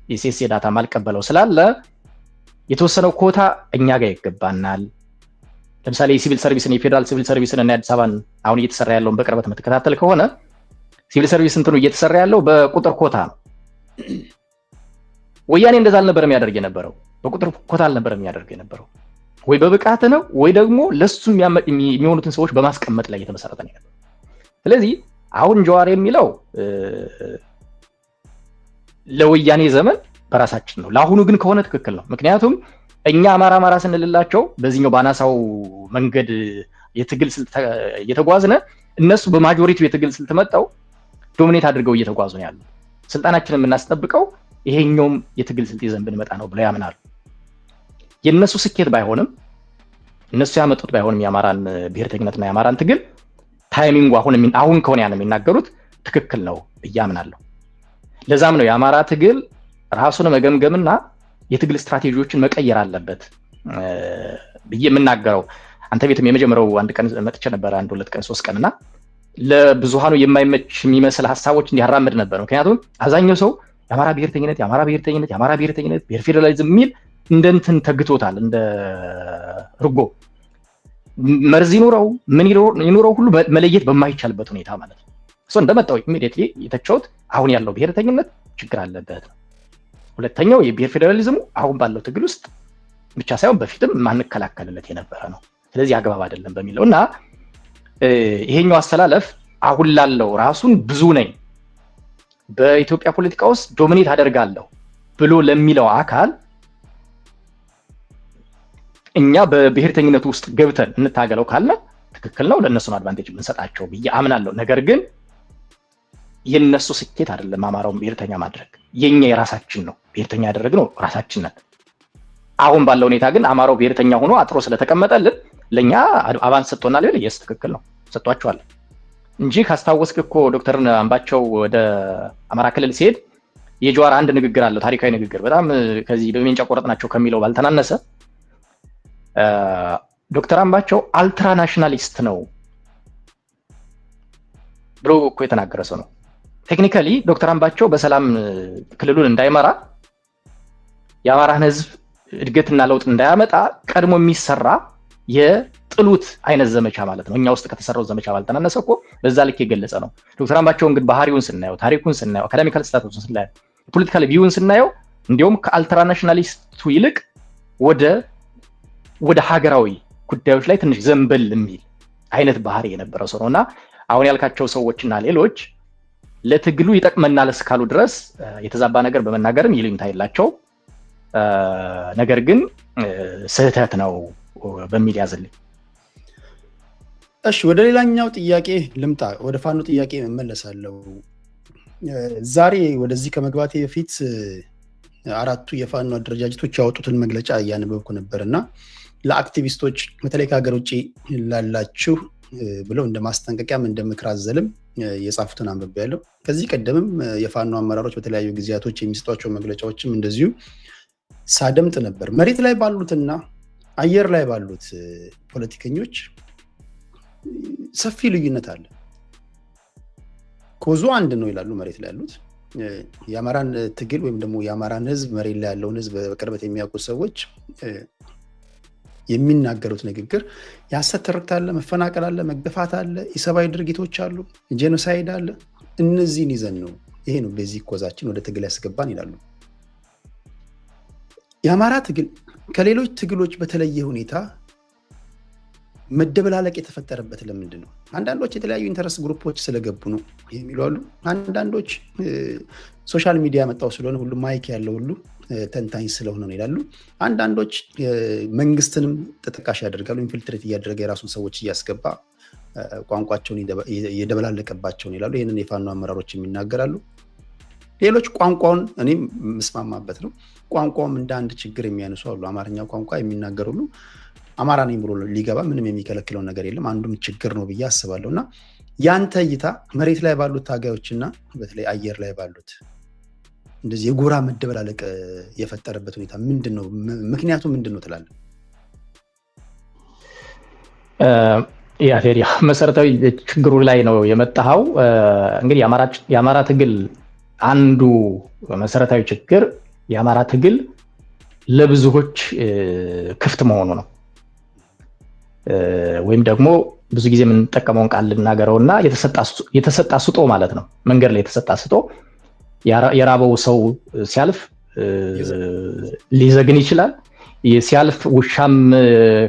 የሴስ ዳታ ማልቀበለው ስላለ የተወሰነው ኮታ እኛ ጋር ይገባናል። ለምሳሌ የሲቪል ሰርቪስን የፌደራል ሲቪል ሰርቪስን እና አዲስ አበባን አሁን እየተሰራ ያለውን በቅርበት የምትከታተል ከሆነ ሲቪል ሰርቪስ እንትኑ እየተሰራ ያለው በቁጥር ኮታ ነው። ወያኔ እንደዛ አልነበረም የሚያደርግ የነበረው፣ በቁጥር ኮታ አልነበረም የሚያደርግ የነበረው። ወይ በብቃት ነው ወይ ደግሞ ለሱ የሚሆኑትን ሰዎች በማስቀመጥ ላይ የተመሰረተ ነው። ስለዚህ አሁን ጀዋር የሚለው ለወያኔ ዘመን በራሳችን ነው፣ ለአሁኑ ግን ከሆነ ትክክል ነው። ምክንያቱም እኛ አማራ ስንልላቸው በዚህኛው ባናሳው መንገድ የትግል ስልት እየተጓዝነ እነሱ በማጆሪቲው የትግል ስልት መጣው ዶሚኔት አድርገው እየተጓዙ ነው ያሉት። ስልጣናችንን የምናስጠብቀው ይሄኛውም የትግል ስልት ይዘን ብንመጣ ነው ብለው ያምናሉ። የነሱ ስኬት ባይሆንም እነሱ ያመጡት ባይሆንም የአማራን ብሔርተኝነትና የአማራን ትግል ታይሚንጉ አሁን ከሆነ ያን የሚናገሩት ትክክል ነው ብዬ አምናለሁ። ለዛም ነው የአማራ ትግል ራሱን መገምገምና የትግል ስትራቴጂዎችን መቀየር አለበት ብዬ የምናገረው። አንተ ቤትም የመጀመሪያው አንድ ቀን መጥቼ ነበር፣ 1 2 ቀን 3 ቀንና ለብዙሃኑ የማይመች የሚመስል ሐሳቦች እንዲያራምድ ነበር። ምክንያቱም አብዛኛው ሰው የአማራ ብሔርተኝነት ብሔር ፌደራሊዝም የሚል እንደንትን ተግቶታል እንደ ርጎ። መርዝ ይኑረው ምን ይኑረው ሁሉ መለየት በማይቻልበት ሁኔታ ማለት ነው። እንደመጣው ኢሚዲየትሊ የተቸውት አሁን ያለው ብሔርተኝነት ችግር አለበት ነው። ሁለተኛው የብሔር ፌዴራሊዝሙ አሁን ባለው ትግል ውስጥ ብቻ ሳይሆን በፊትም ማንከላከልለት የነበረ ነው። ስለዚህ አግባብ አይደለም በሚለው እና ይሄኛው አስተላለፍ አሁን ላለው ራሱን ብዙ ነኝ በኢትዮጵያ ፖለቲካ ውስጥ ዶሚኔት አደርጋለሁ ብሎ ለሚለው አካል እኛ በብሔርተኝነቱ ውስጥ ገብተን እንታገለው ካለ ትክክል ነው፣ ለነሱ አድቫንቴጅ እንሰጣቸው ብዬ አምናለሁ። ነገር ግን የነሱ ስኬት አይደለም አማራውን ብሔርተኛ ማድረግ፣ የኛ የራሳችን ነው። ብሔርተኛ ያደረግነው ራሳችን ነን። አሁን ባለው ሁኔታ ግን አማራው ብሔርተኛ ሆኖ አጥሮ ስለተቀመጠልን ለኛ አቫንስ ሰጥቶናል ቢል የስ ትክክል ነው፣ ሰጥቷቸዋል እንጂ ካስታወስክ እኮ ዶክተር አምባቸው ወደ አማራ ክልል ሲሄድ የጀዋር አንድ ንግግር አለው፣ ታሪካዊ ንግግር በጣም ከዚህ በሜንጫ ቆረጥናቸው ከሚለው ባልተናነሰ ዶክተር አምባቸው አልትራ ናሽናሊስት ነው ብሎ እኮ የተናገረ ሰው ነው። ቴክኒካሊ ዶክተር አምባቸው በሰላም ክልሉን እንዳይመራ የአማራን ህዝብ እድገትና ለውጥ እንዳያመጣ ቀድሞ የሚሰራ የጥሉት አይነት ዘመቻ ማለት ነው። እኛ ውስጥ ከተሰራው ዘመቻ ባልተናነሰ እኮ በዛ ልክ የገለጸ ነው። ዶክተር አምባቸውን ግን ባህሪውን ስናየው፣ ታሪኩን ስናየው፣ አካዳሚካል ስታቱስን ስናየው፣ ፖለቲካል ቪውን ስናየው እንዲሁም ከአልትራ ናሽናሊስቱ ይልቅ ወደ ሀገራዊ ጉዳዮች ላይ ትንሽ ዘንበል የሚል አይነት ባህሪ የነበረው ሰው ነውና አሁን ያልካቸው ሰዎችና ሌሎች ለትግሉ ይጠቅመናል እስካሉ ድረስ የተዛባ ነገር በመናገርም ይሉኝታ የላቸው። ነገር ግን ስህተት ነው በሚል ያዝልኝ። እሺ ወደ ሌላኛው ጥያቄ ልምጣ። ወደ ፋኖ ጥያቄ መመለሳለሁ። ዛሬ ወደዚህ ከመግባቴ በፊት አራቱ የፋኖ አደረጃጀቶች ያወጡትን መግለጫ እያነበብኩ ነበርና ለአክቲቪስቶች በተለይ ከሀገር ውጭ ላላችሁ ብለው እንደ ማስጠንቀቂያም እንደ ምክር አዘልም የጻፉትን አንብቤያለሁ። ከዚህ ቀደምም የፋኖ አመራሮች በተለያዩ ጊዜያቶች የሚሰጧቸው መግለጫዎችም እንደዚሁ ሳደምጥ ነበር። መሬት ላይ ባሉትና አየር ላይ ባሉት ፖለቲከኞች ሰፊ ልዩነት አለ። ኮዙ አንድ ነው ይላሉ መሬት ላይ ያሉት። የአማራን ትግል ወይም ደግሞ የአማራን ህዝብ መሬት ላይ ያለውን ህዝብ በቅርበት የሚያውቁ ሰዎች የሚናገሩት ንግግር የሐሰት ትርክት አለ፣ መፈናቀል አለ፣ መገፋት አለ፣ የሰብአዊ ድርጊቶች አሉ፣ ጄኖሳይድ አለ። እነዚህን ይዘን ነው ይሄ ነው ቤዚክ ኮዛችን ወደ ትግል ያስገባን ይላሉ። የአማራ ትግል ከሌሎች ትግሎች በተለየ ሁኔታ መደበላለቅ የተፈጠረበት ለምንድን ነው? አንዳንዶች የተለያዩ ኢንተረስት ግሩፖች ስለገቡ ነው የሚሉ አሉ። አንዳንዶች ሶሻል ሚዲያ መጣው ስለሆነ ሁሉ ማይክ ያለው ሁሉ ተንታኝ ስለሆነ ነው ይላሉ። አንዳንዶች መንግስትንም ተጠቃሽ ያደርጋሉ። ኢንፊልትሬት እያደረገ የራሱን ሰዎች እያስገባ ቋንቋቸውን እየደበላለቀባቸውን ይላሉ። ይህንን የፋኖ አመራሮች የሚናገራሉ። ሌሎች ቋንቋውን እኔም ምስማማበት ነው፣ ቋንቋውም እንደ አንድ ችግር የሚያነሱ አሉ። አማርኛ ቋንቋ የሚናገሩ ሁሉ አማራ ነኝ ብሎ ሊገባ ምንም የሚከለክለው ነገር የለም። አንዱም ችግር ነው ብዬ አስባለሁ። እና ያንተ እይታ መሬት ላይ ባሉት ታጋዮችና በተለይ አየር ላይ ባሉት እንደዚህ የጎራ መደበላለቅ የፈጠረበት ሁኔታ ምንድን ነው? ምክንያቱ ምንድን ነው ትላለህ? ቴዲ መሰረታዊ ችግሩ ላይ ነው የመጣኸው። እንግዲህ የአማራ ትግል አንዱ መሰረታዊ ችግር የአማራ ትግል ለብዙዎች ክፍት መሆኑ ነው። ወይም ደግሞ ብዙ ጊዜ የምንጠቀመውን ቃል ልናገረውና የተሰጣ ስጦ ማለት ነው። መንገድ ላይ የተሰጣ ስጦ የራበው ሰው ሲያልፍ ሊዘግን ይችላል። ሲያልፍ ውሻም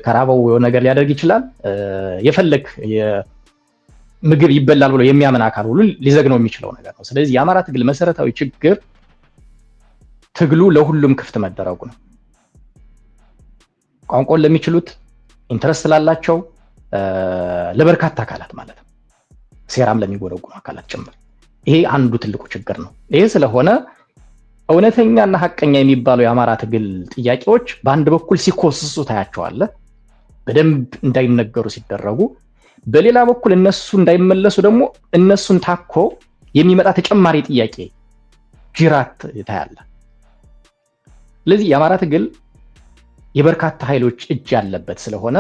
ከራበው የሆነ ነገር ሊያደርግ ይችላል። የፈለግ ምግብ ይበላል ብሎ የሚያምን አካል ሁሉ ሊዘግነው የሚችለው ነገር ነው። ስለዚህ የአማራ ትግል መሰረታዊ ችግር ትግሉ ለሁሉም ክፍት መደረጉ ነው። ቋንቋውን ለሚችሉት፣ ኢንተረስት ላላቸው፣ ለበርካታ አካላት ማለት ነው፣ ሴራም ለሚጎረጉሩ አካላት ጭምር። ይሄ አንዱ ትልቁ ችግር ነው። ይሄ ስለሆነ እውነተኛና ሐቀኛ የሚባሉ የአማራ ትግል ጥያቄዎች በአንድ በኩል ሲኮስሱ ታያቸዋለህ፣ በደንብ እንዳይነገሩ ሲደረጉ፣ በሌላ በኩል እነሱ እንዳይመለሱ ደግሞ እነሱን ታኮ የሚመጣ ተጨማሪ ጥያቄ ጅራት ታያለህ። ስለዚህ የአማራ ትግል የበርካታ ኃይሎች እጅ ያለበት ስለሆነ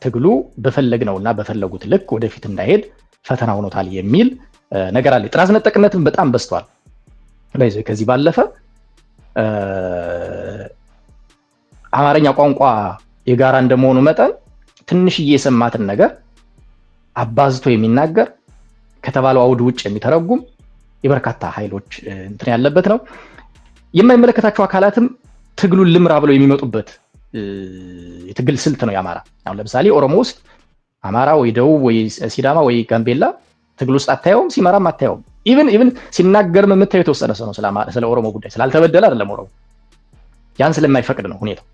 ትግሉ በፈለግነውና በፈለጉት ልክ ወደፊት እንዳይሄድ ፈተና ሆኖታል የሚል ነገር አለ። ጥራዝ ነጠቅነትም በጣም በዝቷል። ከዚህ ባለፈ አማርኛ ቋንቋ የጋራ እንደመሆኑ መጠን ትንሽዬ የሰማትን ነገር አባዝቶ የሚናገር ከተባለው አውድ ውጭ የሚተረጉም የበርካታ ኃይሎች እንትን ያለበት ነው። የማይመለከታቸው አካላትም ትግሉን ልምራ ብለው የሚመጡበት የትግል ስልት ነው የአማራ። አሁን ለምሳሌ ኦሮሞ ውስጥ አማራ ወይ ደቡብ ወይ ሲዳማ ወይ ጋምቤላ ትግል ውስጥ አታየውም፣ ሲመራም አታየውም። ኢቭን ሲናገርም የምታየው የተወሰነ ሰው ነው ስለ ኦሮሞ ጉዳይ ስላልተበደለ አይደለም ኦሮሞ ያን ስለማይፈቅድ ነው ሁኔታው።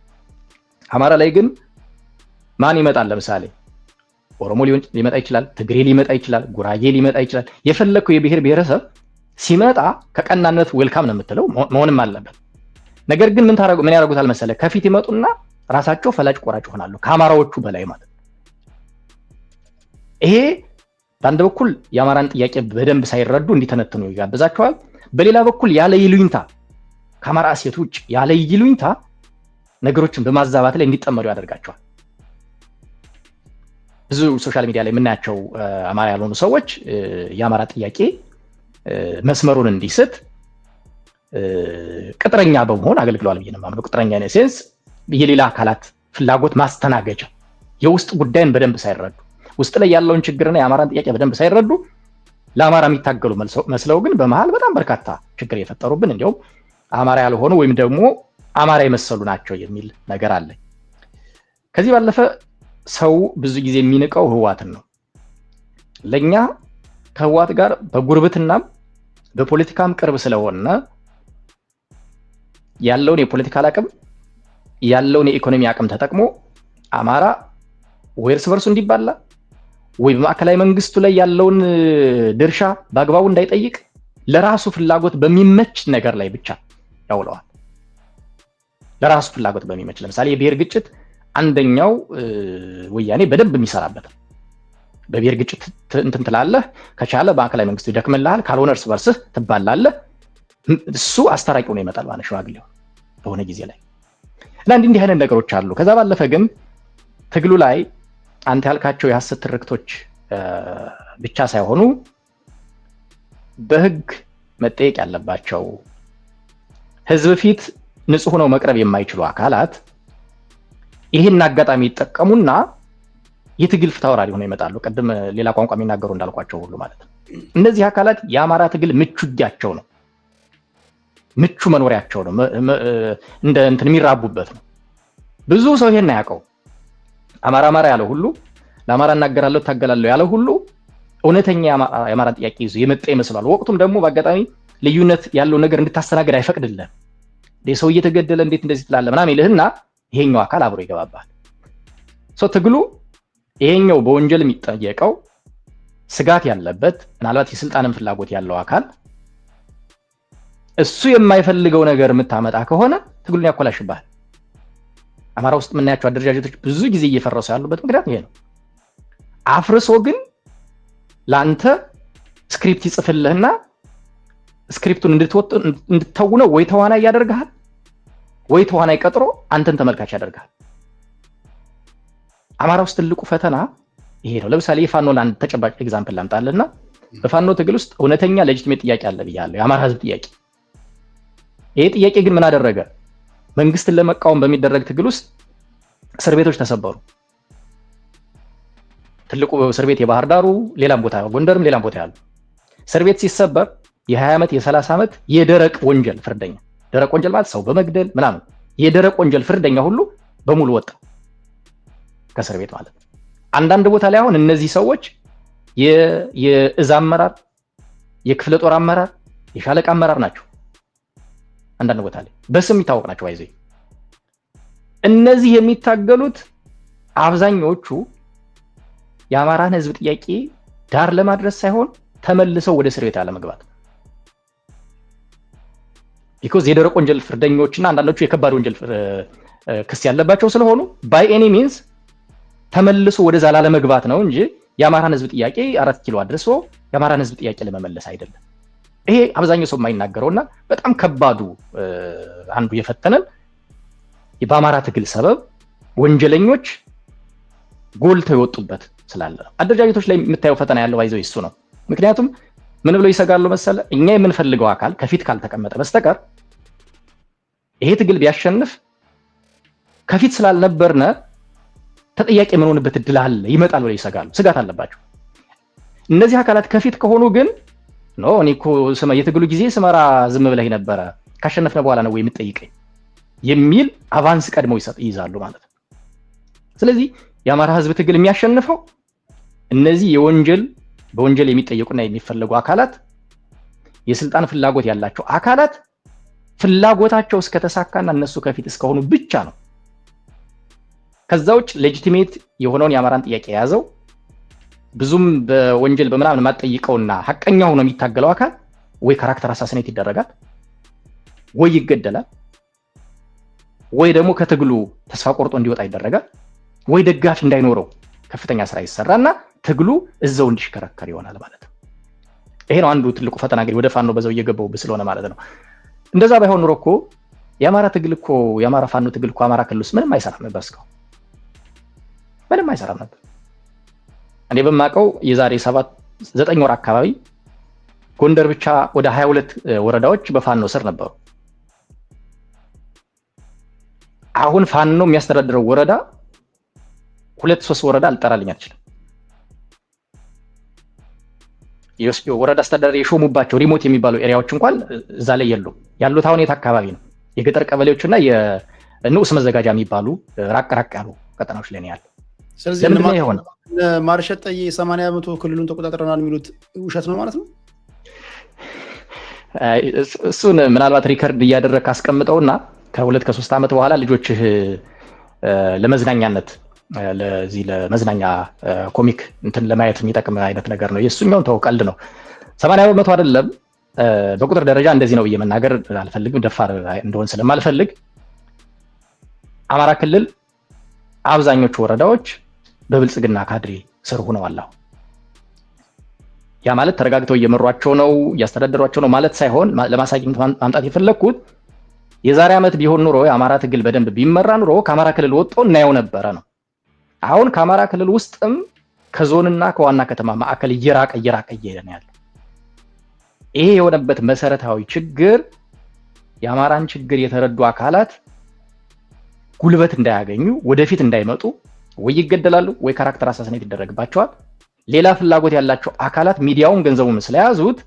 አማራ ላይ ግን ማን ይመጣል? ለምሳሌ ኦሮሞ ሊመጣ ይችላል፣ ትግሬ ሊመጣ ይችላል፣ ጉራጌ ሊመጣ ይችላል። የፈለከው የብሔር ብሔረሰብ ሲመጣ ከቀናነት ዌልካም ነው የምትለው መሆንም አለበት። ነገር ግን ምን ያደርጉታል መሰለ? ከፊት ይመጡና ራሳቸው ፈላጭ ቆራጭ ይሆናሉ ከአማራዎቹ በላይ ማለት። ይሄ በአንድ በኩል የአማራን ጥያቄ በደንብ ሳይረዱ እንዲተነትኑ ይጋብዛቸዋል። በሌላ በኩል ያለ ይሉኝታ ከአማራ እሴት ውጭ ያለ ይሉኝታ ነገሮችን በማዛባት ላይ እንዲጠመዱ ያደርጋቸዋል። ብዙ ሶሻል ሚዲያ ላይ የምናያቸው አማራ ያልሆኑ ሰዎች የአማራ ጥያቄ መስመሩን እንዲስት ቅጥረኛ በመሆን አገልግለዋል ብዬ ነው የማምነው። ቅጥረኛ ነው ሴንስ የሌላ አካላት ፍላጎት ማስተናገጃ፣ የውስጥ ጉዳይን በደንብ ሳይረዱ ውስጥ ላይ ያለውን ችግርና የአማራን ጥያቄ በደንብ ሳይረዱ ለአማራ የሚታገሉ መስለው ግን በመሃል በጣም በርካታ ችግር የፈጠሩብን እንዲያውም አማራ ያልሆኑ ወይም ደግሞ አማራ የመሰሉ ናቸው የሚል ነገር አለ። ከዚህ ባለፈ ሰው ብዙ ጊዜ የሚንቀው ህወሓትን ነው። ለኛ ከህወሓት ጋር በጉርብትናም በፖለቲካም ቅርብ ስለሆነ ያለውን የፖለቲካል አቅም ያለውን የኢኮኖሚ አቅም ተጠቅሞ አማራ ወይ እርስ በርሱ እንዲባላ ወይ በማዕከላዊ መንግስቱ ላይ ያለውን ድርሻ በአግባቡ እንዳይጠይቅ ለራሱ ፍላጎት በሚመች ነገር ላይ ብቻ ያውለዋል። ለራሱ ፍላጎት በሚመች ለምሳሌ የብሔር ግጭት አንደኛው ወያኔ በደንብ የሚሰራበት በብሔር ግጭት እንትን ትላለህ፣ ከቻለ በማዕከላዊ መንግስቱ ይደክምልሃል፣ ካልሆነ እርስ በርስህ ትባላለህ። እሱ አስታራቂ ሆኖ ይመጣል ማለት ሽማግሌው በሆነ ጊዜ ላይ እና እንዲህ አይነት ነገሮች አሉ። ከዛ ባለፈ ግን ትግሉ ላይ አንተ ያልካቸው የሐሰት ትርክቶች ብቻ ሳይሆኑ በህግ መጠየቅ ያለባቸው ህዝብ ፊት ንጹህ ሆነው መቅረብ የማይችሉ አካላት ይህን አጋጣሚ ይጠቀሙና የትግል ፍታወራሪ ሆነው ይመጣሉ። ቅድም ሌላ ቋንቋ የሚናገሩ እንዳልኳቸው ሁሉ ማለት ነው። እነዚህ አካላት የአማራ ትግል ምቹ እጃቸው ነው፣ ምቹ መኖሪያቸው ነው፣ እንደ እንትን የሚራቡበት ነው። ብዙ ሰው ይሄን ያውቀው አማራ ያለው ሁሉ ለአማራ እናገራለሁ ታገላለሁ ያለው ሁሉ እውነተኛ የአማራ ጥያቄ ይዞ የመጣ ይመስላል። ወቅቱም ደግሞ በአጋጣሚ ልዩነት ያለው ነገር እንድታስተናግድ አይፈቅድልህም። ሰው እየተገደለ እንዴት እንደዚህ ትላለህ ምናምን ይልህና ይሄኛው አካል አብሮ ይገባባል። ትግሉ ይሄኛው በወንጀል የሚጠየቀው ስጋት ያለበት ምናልባት የስልጣንን ፍላጎት ያለው አካል እሱ የማይፈልገው ነገር የምታመጣ ከሆነ ትግሉን ያኮላሽባል። አማራ ውስጥ የምናያቸው አደረጃጀቶች ብዙ ጊዜ እየፈረሱ ያሉበት ምክንያት ይሄ ነው። አፍርሶ ግን ለአንተ ስክሪፕት ይጽፍልህና ስክሪፕቱን እንድትተውነው ወይ ተዋናይ ያደርግሃል ወይ ተዋናይ ቀጥሮ አንተን ተመልካች ያደርግሃል። አማራ ውስጥ ትልቁ ፈተና ይሄ ነው። ለምሳሌ የፋኖን አንድ ተጨባጭ ኤግዛምፕል ላምጣልና በፋኖ ትግል ውስጥ እውነተኛ ሌጂቲሜት ጥያቄ አለ ብያለሁ፣ የአማራ ህዝብ ጥያቄ። ይሄ ጥያቄ ግን ምን አደረገ? መንግስትን ለመቃወም በሚደረግ ትግል ውስጥ እስር ቤቶች ተሰበሩ። ትልቁ እስር ቤት የባህር ዳሩ፣ ሌላም ቦታ ጎንደርም ሌላም ቦታ ያሉ እስር ቤት ሲሰበር የ20 ዓመት የ30 ዓመት የደረቅ ወንጀል ፍርደኛ፣ ደረቅ ወንጀል ማለት ሰው በመግደል ምናምን የደረቅ ወንጀል ፍርደኛ ሁሉ በሙሉ ወጣ ከእስር ቤት ማለት ነው። አንዳንድ ቦታ ላይ አሁን እነዚህ ሰዎች የእዝ አመራር፣ የክፍለ ጦር አመራር፣ የሻለቃ አመራር ናቸው። አንዳንድ ቦታ ላይ በስም ይታወቅ ናቸው። አይዘይ እነዚህ የሚታገሉት አብዛኞቹ የአማራን ህዝብ ጥያቄ ዳር ለማድረስ ሳይሆን ተመልሰው ወደ እስር ቤት አለመግባት። ቢኮዝ የደረቅ ወንጀል ፍርደኞችና አንዳንዶቹ የከባድ ወንጀል ክስ ያለባቸው ስለሆኑ ባይ ኤኒ ሚንስ ተመልሶ ወደዛ ላለመግባት ነው እንጂ የአማራን ህዝብ ጥያቄ 4 ኪሎ አድርሶ የአማራን ህዝብ ጥያቄ ለመመለስ አይደለም። ይሄ አብዛኛው ሰው የማይናገረውና በጣም ከባዱ አንዱ የፈተነን በአማራ ትግል ሰበብ ወንጀለኞች ጎልተው የወጡበት ስላለ አደረጃጀቶች ላይ የምታየው ፈተና ያለው አይዘው እሱ ነው። ምክንያቱም ምን ብለው ይሰጋሉ መሰለ? እኛ የምንፈልገው አካል ከፊት ካልተቀመጠ በስተቀር ይሄ ትግል ቢያሸንፍ ከፊት ስላልነበርነ ተጠያቂ የምንሆንበት እድል አለ፣ ይመጣል ብለው ይሰጋሉ፣ ስጋት አለባቸው። እነዚህ አካላት ከፊት ከሆኑ ግን እኔ እኮ የትግሉ ጊዜ ስመራ ዝም ብለህ ነበረ፣ ካሸነፍነ በኋላ ነው የምትጠይቀኝ የሚል አቫንስ ቀድመው ይይዛሉ ማለት ነው። ስለዚህ የአማራ ህዝብ ትግል የሚያሸንፈው እነዚህ በወንጀል የሚጠየቁና የሚፈለጉ አካላት፣ የስልጣን ፍላጎት ያላቸው አካላት ፍላጎታቸው እስከተሳካና እነሱ ከፊት እስከሆኑ ብቻ ነው። ከዛ ውጭ ሌጂቲሜት የሆነውን የአማራን ጥያቄ የያዘው ብዙም በወንጀል በምናምን የማጠይቀውና ሐቀኛ ሆኖ የሚታገለው አካል ወይ ካራክተር አሳሲኔት ይደረጋል፣ ወይ ይገደላል፣ ወይ ደግሞ ከትግሉ ተስፋ ቆርጦ እንዲወጣ ይደረጋል፣ ወይ ደጋፊ እንዳይኖረው ከፍተኛ ስራ ይሰራና ትግሉ እዛው እንዲሽከረከር ይሆናል ማለት ነው። ይሄ ነው አንዱ ትልቁ ፈተና እንግዲህ ወደ ፋኖ በዛው እየገባው ስለሆነ ማለት ነው። እንደዛ ባይሆን ኑሮ እኮ የአማራ ፋኖ ትግል እኮ አማራ ክልል ውስጥ ምንም አይሰራም ነበር፣ እስካሁን ምንም አይሰራም ነበር። እኔ በማውቀው የዛሬ 7-9 ወር አካባቢ ጎንደር ብቻ ወደ 22 ወረዳዎች በፋኖ ስር ነበሩ። አሁን ፋኖ የሚያስተዳድረው ወረዳ 2-3 ወረዳ አልጠራልኝ አልችልም። ወረዳ አስተዳዳሪ የሾሙባቸው ሪሞት የሚባሉ ኤሪያዎች እንኳን እዛ ላይ የሉም። ያሉት አሁን የት አካባቢ ነው? የገጠር ቀበሌዎችና የንዑስ መዘጋጃ የሚባሉ ራቅ ያሉ ቀጠናዎች ላይ ነው ያለው። ስለዚህ ማርሸት ጠዬ 80% ክልሉን ተቆጣጥረናል የሚሉት ውሸት ነው ማለት ነው። እሱን ምናልባት ሪከርድ እያደረግ ካስቀምጠውና ከ2-3 ዓመት በኋላ ልጆችህ ለመዝናኛነት ለመዝናኛ ኮሚክ እንትን ለማየት የሚጠቅም አይነት ነገር ነው። የሱኛውን ተው፣ ቀልድ ነው። 80% አይደለም። በቁጥር ደረጃ እንደዚህ ነው ብዬ መናገር አልፈልግም፣ ደፋር እንደሆን ስለማልፈልግ። አማራ ክልል አብዛኞቹ ወረዳዎች በብልጽግና ካድሬ ስር ሆነዋል። ያ ማለት ተረጋግተው እየመሯቸው ነው፣ እያስተዳደሯቸው ነው ማለት ሳይሆን ለማሳየት ማምጣት የፈለኩት የዛሬ ዓመት ቢሆን ኑሮ የአማራ ትግል በደንብ ቢመራ ኑሮ ከአማራ ክልል ወጥቶ እናየው ነበረ ነው። አሁን ከአማራ ክልል ውስጥም ከዞንና ከዋና ከተማ ማዕከል እየራቀ እየሄደ ነው ያለው። ይሄ የሆነበት መሰረታዊ ችግር የአማራን ችግር የተረዱ አካላት ጉልበት እንዳያገኙ፣ ወደፊት እንዳይመጡ፣ ወይ ይገደላሉ ወይ ካራክተር አሳሲኔት ይደረግባቸዋል። ሌላ ፍላጎት ያላቸው አካላት ሚዲያውን ገንዘቡን ስለያዙት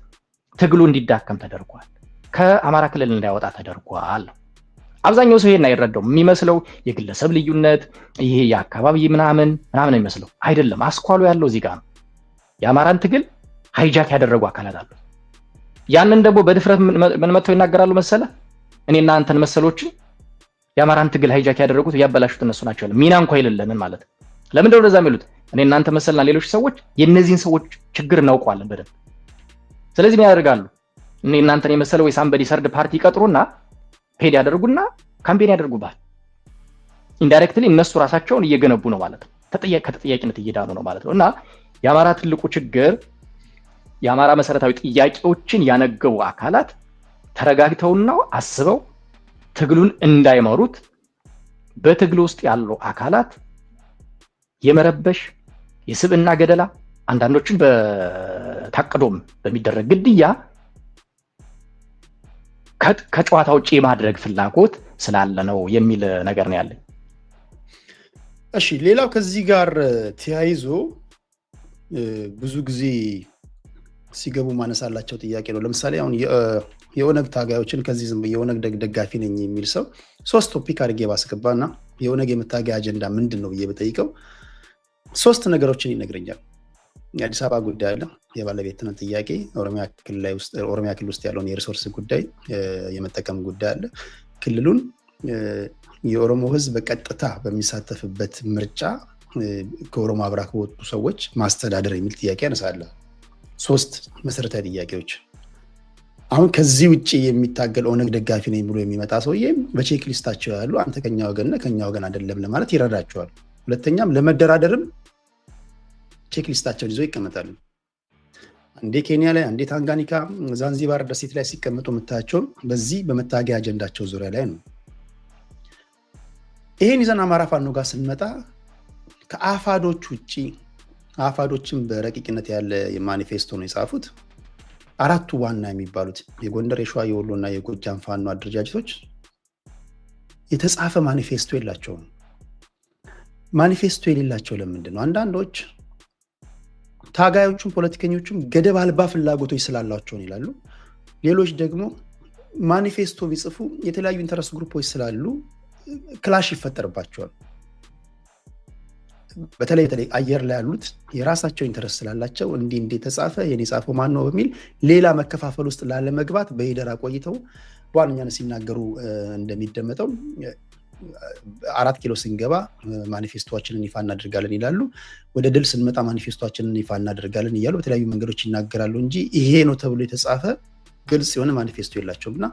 ትግሉ እንዲዳከም ተደርጓል። ከአማራ ክልል እንዳይወጣ ተደርጓል። አብዛኛው ሰው ይሄን አይረዳውም። የሚመስለው የግለሰብ ልዩነት ይሄ የአካባቢ ምናምን የሚመስለው አይደለም። አስኳሉ ያለው እዚህ ጋር ነው። የአማራን ትግል ሃይጃክ ያደረጉ አካላት አሉ። ያንን ደግሞ በድፍረት ምን መጥተው ይናገራሉ መሰለ? እኔና አንተን መሰሎችን የአማራን ትግል ሃይጃክ ያደረጉት ያበላሹት እነሱ ናቸው። ሚና እንኳን የሌለንን ማለት ነው። ለምን እንደው እንደዛ የሚሉት? እኔና አንተ መሰልና ሌሎች ሰዎች የነዚህን ሰዎች ችግር እናውቀዋለን በደንብ። ስለዚህ ምን ያደርጋሉ? እኔና አንተን የመሰለ ወይ ሳምበዲ ሰርድ ፓርቲ ይቀጥሩና ፔድ ያደርጉና ካምፔን ያደርጉባል። ኢንዳይሬክትሊ እነሱ ራሳቸውን እየገነቡ ነው ማለት ነው። ከተጠያቂነት እየዳኑ ነው ማለት ነው። እና የአማራ ትልቁ ችግር የአማራ መሰረታዊ ጥያቄዎችን ያነገቡ አካላት ተረጋግተውና አስበው ትግሉን እንዳይመሩት በትግሉ ውስጥ ያሉ አካላት የመረበሽ የስብዕና ገደላ፣ አንዳንዶችን በታቅዶም በሚደረግ ግድያ ከጨዋታ ውጭ የማድረግ ፍላጎት ስላለ ነው የሚል ነገር ነው ያለኝ። እሺ፣ ሌላው ከዚህ ጋር ተያይዞ ብዙ ጊዜ ሲገቡ ማነሳላቸው ጥያቄ ነው። ለምሳሌ አሁን የኦነግ ታጋዮችን ከዚህ ዝም የኦነግ ደጋፊ ነኝ የሚል ሰው 3 ቶፒክ አድርጌ ባስገባና የኦነግ የመታገያ አጀንዳ ምንድን ነው ብዬ በጠይቀው 3 ነገሮችን ይነግረኛል። የአዲስ አበባ ጉዳይ አለ፣ የባለቤትነት ጥያቄ፣ ኦሮሚያ ክልል ውስጥ ያለውን የሪሶርስ ጉዳይ፣ የመጠቀም ጉዳይ አለ፣ ክልሉን የኦሮሞ ሕዝብ በቀጥታ በሚሳተፍበት ምርጫ ከኦሮሞ አብራክ በወጡ ሰዎች ማስተዳደር የሚል ጥያቄ ያነሳለ። 3 መሰረታዊ ጥያቄዎች። አሁን ከዚህ ውጭ የሚታገል ኦነግ ደጋፊ ነኝ ብሎ የሚመጣ ሰውዬም በቼክ ሊስታቸው ያሉ አንተ ከኛ ወገን ነህ ከኛ ወገን አይደለም ለማለት ይረዳቸዋል። ሁለተኛም ለመደራደርም ቼክ ሊስታቸውን ይዞ ይቀመጣሉ። አንዴ ኬንያ ላይ፣ አንዴ ታንጋኒካ፣ ዛንዚባር ደሴት ላይ ሲቀመጡ የምታያቸው በዚህ በመታገያ አጀንዳቸው ዙሪያ ላይ ነው። ይሄን ይዘን አማራ ፋኖ ጋር ስንመጣ ከአፋዶች ውጭ አፋዶችን በረቂቅነት ያለ የማኒፌስቶ ነው የጻፉት 4ቱ ዋና የሚባሉት የጎንደር፣ የሸዋ፣ የወሎ እና የጎጃም ፋኖ አደረጃጀቶች የተጻፈ ማኒፌስቶ የላቸውም። ማኒፌስቶ የሌላቸው ለምንድን ነው? አንዳንዶች ታጋዮቹም ፖለቲከኞቹም ገደብ አልባ ፍላጎቶች ስላላቸው ይላሉ። ሌሎች ደግሞ ማኒፌስቶ ቢጽፉ የተለያዩ ኢንተረስት ግሩፖች ስላሉ ክላሽ ይፈጠርባቸዋል። በተለይ አየር ላይ ያሉት የራሳቸው ኢንተረስት ስላላቸው እንዲህ ተጻፈ የኔ ጻፈው ማን ነው በሚል ሌላ መከፋፈል ውስጥ ላለመግባት በሂደር አቆይተው በዋነኛነት ሲናገሩ እንደሚደመጠው 4 ኪሎ ስንገባ ማኒፌስቶአችንን ይፋ እናደርጋለን ይላሉ። ወደ ድል ስንመጣ ማኒፌስቶአችንን ይፋ እናደርጋለን እያሉ በተለያዩ መንገዶች ይናገራሉ እንጂ ይሄ ነው ተብሎ የተጻፈ ግልጽ የሆነ ማኒፌስቶ የላቸውም። እና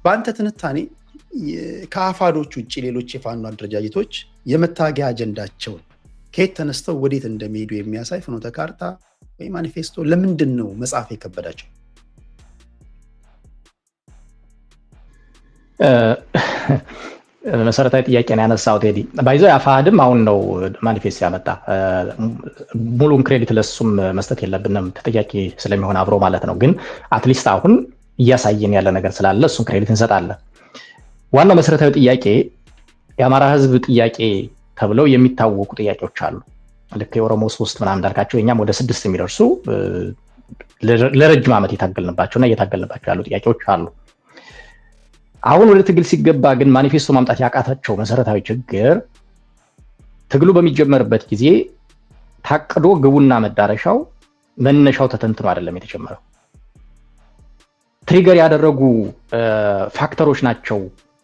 በአንተ ትንታኔ ከአፋዶች ውጭ ሌሎች የፋኖ አደረጃጀቶች የመታገያ አጀንዳቸውን ከየት ተነስተው ወዴት እንደሚሄዱ የሚያሳይ ፍኖተ ካርታ ወይ ማኒፌስቶ ለምንድን ነው መጻፍ የከበዳቸው? መሰረታዊ ጥያቄ ነው ያነሳው ቴዲ። ባይዞ አፋሕድም አሁን ነው ማኒፌስቶ ያመጣ። ሙሉን ክሬዲት ለሱም መስጠት የለብንም ተጠያቂ ስለሚሆን አብሮ ማለት ነው። ግን አትሊስት አሁን እያሳየን ያለ ነገር ስላለ እሱን ክሬዲት እንሰጣለን። ዋናው መሰረታዊ ጥያቄ የአማራ ህዝብ ጥያቄ ተብለው የሚታወቁ ጥያቄዎች አሉ። ልክ የኦሮሞ 3 ምናምን እንዳልካቸው የኛም ወደ 6 የሚደርሱ ለረጅም ዓመት የታገልንባቸውና እየታገልንባቸው ያሉ ጥያቄዎች አሉ። አሁን ወደ ትግል ሲገባ ግን ማኒፌስቶ ማምጣት ያቃታቸው መሰረታዊ ችግር ትግሉ በሚጀመርበት ጊዜ ታቅዶ ግቡና መዳረሻው መነሻው ተተንትኖ አይደለም የተጀመረው። ትሪገር ያደረጉ ፋክተሮች ናቸው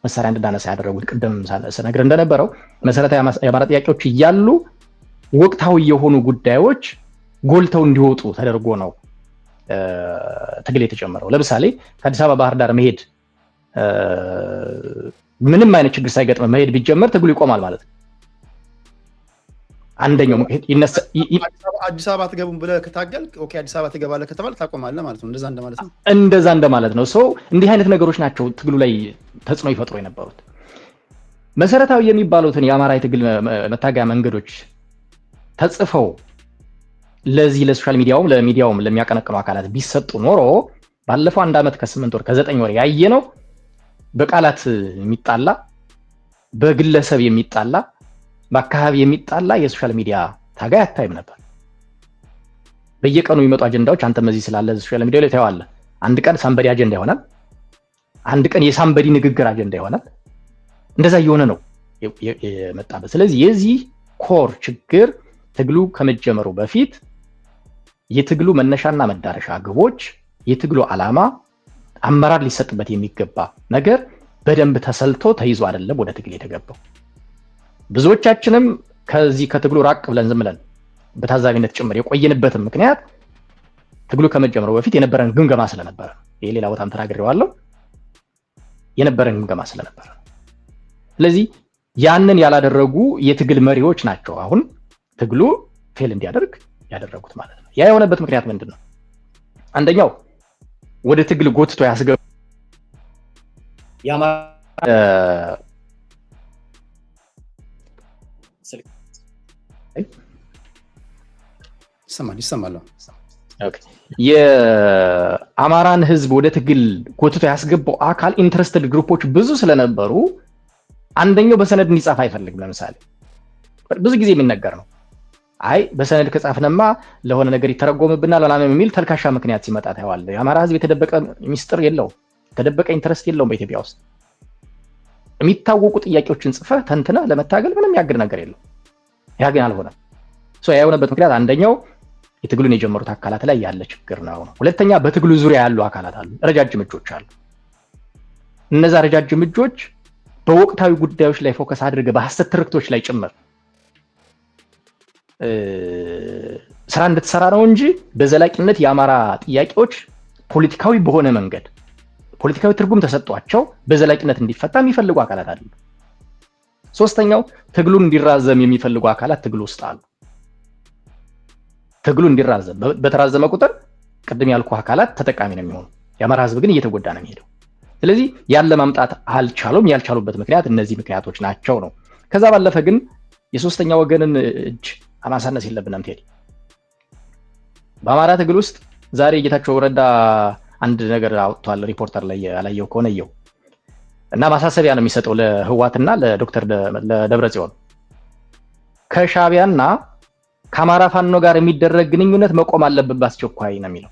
መሳሪያ እንድናነሳ ያደረጉት። ቅድም ስነግር እንደነበረው መሰረታዊ የአማራ ጥያቄዎች እያሉ ወቅታዊ የሆኑ ጉዳዮች ጎልተው እንዲወጡ ተደርጎ ነው ትግል የተጀመረው። ለምሳሌ ከአዲስ አበባ ባህር ዳር መሄድ ምንም አይነት ችግር ሳይገጥም መሄድ ቢጀመር ትግሉ ይቆማል ማለት ነው። አንደኛው አዲስ አበባ አትገቡም ብለህ ከታገልክ ኦኬ አዲስ አበባ ትገባለህ ከተባለ ታቆማለህ ማለት ነው። እንደዛ እንደማለት ነው። ሰው እንዲህ አይነት ነገሮች ናቸው ትግሉ ላይ ተጽዕኖ ይፈጥሩ የነበሩት። መሰረታዊ የሚባሉትን የአማራ የትግል መታገያ መንገዶች ተጽፈው ለዚህ ለሶሻል ሚዲያውም ለሚያቀነቅኑ አካላት ቢሰጡ ኖሮ ባለፈው 1 ዓመት ከ8 ወር ከ9 ወር ያየነው በቃላት የሚጣላ በግለሰብ የሚጣላ በአካባቢ የሚጣላ የሶሻል ሚዲያ ታጋይ አታይም ነበር። በየቀኑ የሚመጡ አጀንዳዎች አንተም እዚህ ስላለ ሶሻል ሚዲያ ላይ ታያዋለህ። አንድ ቀን ሳምበዲ አጀንዳ ይሆናል፣ አንድ ቀን የሳምበዲ ንግግር አጀንዳ ይሆናል። እንደዛ እየሆነ ነው የመጣበት። ስለዚህ የዚህ ኮር ችግር ትግሉ ከመጀመሩ በፊት የትግሉ መነሻና መዳረሻ ግቦች፣ የትግሉ ዓላማ፣ አመራር ሊሰጥበት የሚገባ ነገር በደንብ ተሰልቶ ተይዞ አይደለም ወደ ትግል የተገባው። ብዙዎቻችንም ከዚህ ከትግሉ ራቅ ብለን ዝም ብለን በታዛቢነት ጭምር የቆየንበትም ምክንያት ትግሉ ከመጀመሩ በፊት የነበረን ግምገማ ስለነበረ፣ የሌላ ቦታም ተናግሬዋለሁ፣ የነበረን ግምገማ ስለነበረ። ስለዚህ ያንን ያላደረጉ የትግል መሪዎች ናቸው አሁን ትግሉ ፌል እንዲያደርግ ያደረጉት ማለት ነው። ያ የሆነበት ምክንያት ምንድን ነው? አንደኛው ወደ ትግል ጎትቶ ያስገቡ ይሰማል። የአማራን ህዝብ ወደ ትግል ጎትቶ ያስገባው አካል ኢንትረስትድ ግሩፖች ብዙ ስለነበሩ አንደኛው በሰነድ እንዲጻፍ አይፈልግም። ለምሳሌ ብዙ ጊዜ የሚነገር ነው፣ አይ በሰነድ ከጻፍነማ ለሆነ ነገር ይተረጎምብናል ምናምን የሚል ተልካሻ ምክንያት ሲመጣ ታየዋለህ። የአማራ ህዝብ የተደበቀ ሚስጥር የለውም፣ የተደበቀ ኢንትረስት የለውም። በኢትዮጵያ ውስጥ የሚታወቁ ጥያቄዎችን ጽፈህ ተንትነህ ለመታገል ምንም ያግድ ነገር የለው። ያ ግን አልሆነም። ያ የሆነበት ምክንያት አንደኛው የትግሉን የጀመሩት አካላት ላይ ያለ ችግር ነው። ሁለተኛ በትግሉ ዙሪያ ያሉ አካላት አሉ፣ ረጃጅም እጆች አሉ። እነዛ ረጃጅም እጆች በወቅታዊ ጉዳዮች ላይ ፎከስ አድርገህ በሐሰት ትርክቶች ላይ ጭምር ስራ እንድትሰራ ነው እንጂ በዘላቂነት የአማራ ጥያቄዎች ፖለቲካዊ በሆነ መንገድ ፖለቲካዊ ትርጉም ተሰጥቷቸው በዘላቂነት እንዲፈታ የሚፈልጉ አካላት አሉ። ሶስተኛው ትግሉን እንዲራዘም የሚፈልጉ አካላት ትግሉ ውስጥ አሉ። ትግሉ እንዲራዘም በተራዘመ ቁጥር ቅድም ያልኩ አካላት ተጠቃሚ ነው የሚሆኑ፣ የአማራ ህዝብ ግን እየተጎዳ ነው የሚሄደው። ስለዚህ ያለ ማምጣት አልቻሉም። ያልቻሉበት ምክንያት እነዚህ ምክንያቶች ናቸው ነው። ከዛ ባለፈ ግን የሶስተኛ ወገንን እጅ ማሳነስ የለብንም። ቴዲ በአማራ ትግል ውስጥ ዛሬ ጌታቸው ረዳ አንድ ነገር አውጥቷል። ሪፖርተር ላይ ያላየው ከሆነ ይው እና ማሳሰቢያ ነው የሚሰጠው ለህዋትና ለዶክተር ለደብረጽዮን። ከሻዕቢያና ከአማራ ፋኖ ጋር የሚደረግ ግንኙነት መቆም አለበት በአስቸኳይ ነው የሚለው።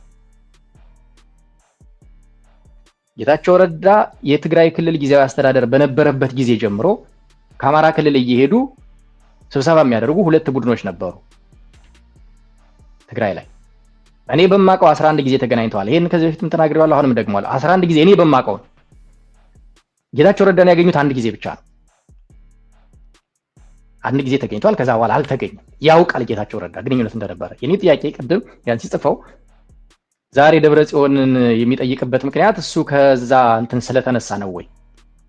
ጌታቸው ረዳ የትግራይ ክልል ጊዜያዊ አስተዳደር በነበረበት ጊዜ ጀምሮ ከአማራ ክልል እየሄዱ ስብሰባ የሚያደርጉ 2 ቡድኖች ነበሩ ትግራይ ላይ። እኔ በማቀው 11 ጊዜ ተገናኝተዋል። ይሄን ከዚህ በፊትም ተናግሬዋለሁ፣ አሁንም ደግሞዋለሁ። 11 ጊዜ እኔ በማቀው። ጌታቸው ረዳን ያገኙት 1 ጊዜ ብቻ ነው። 1 ጊዜ ተገኝቷል። ከዛ በኋላ አልተገኘም። ያውቃል ጌታቸው ረዳ ግንኙነት እንደነበረ። የኔ ጥያቄ ቅድም ያን ሲጽፈው ዛሬ ደብረጽዮንን የሚጠይቅበት ምክንያት እሱ ከዛ እንትን ስለተነሳ ነው ወይ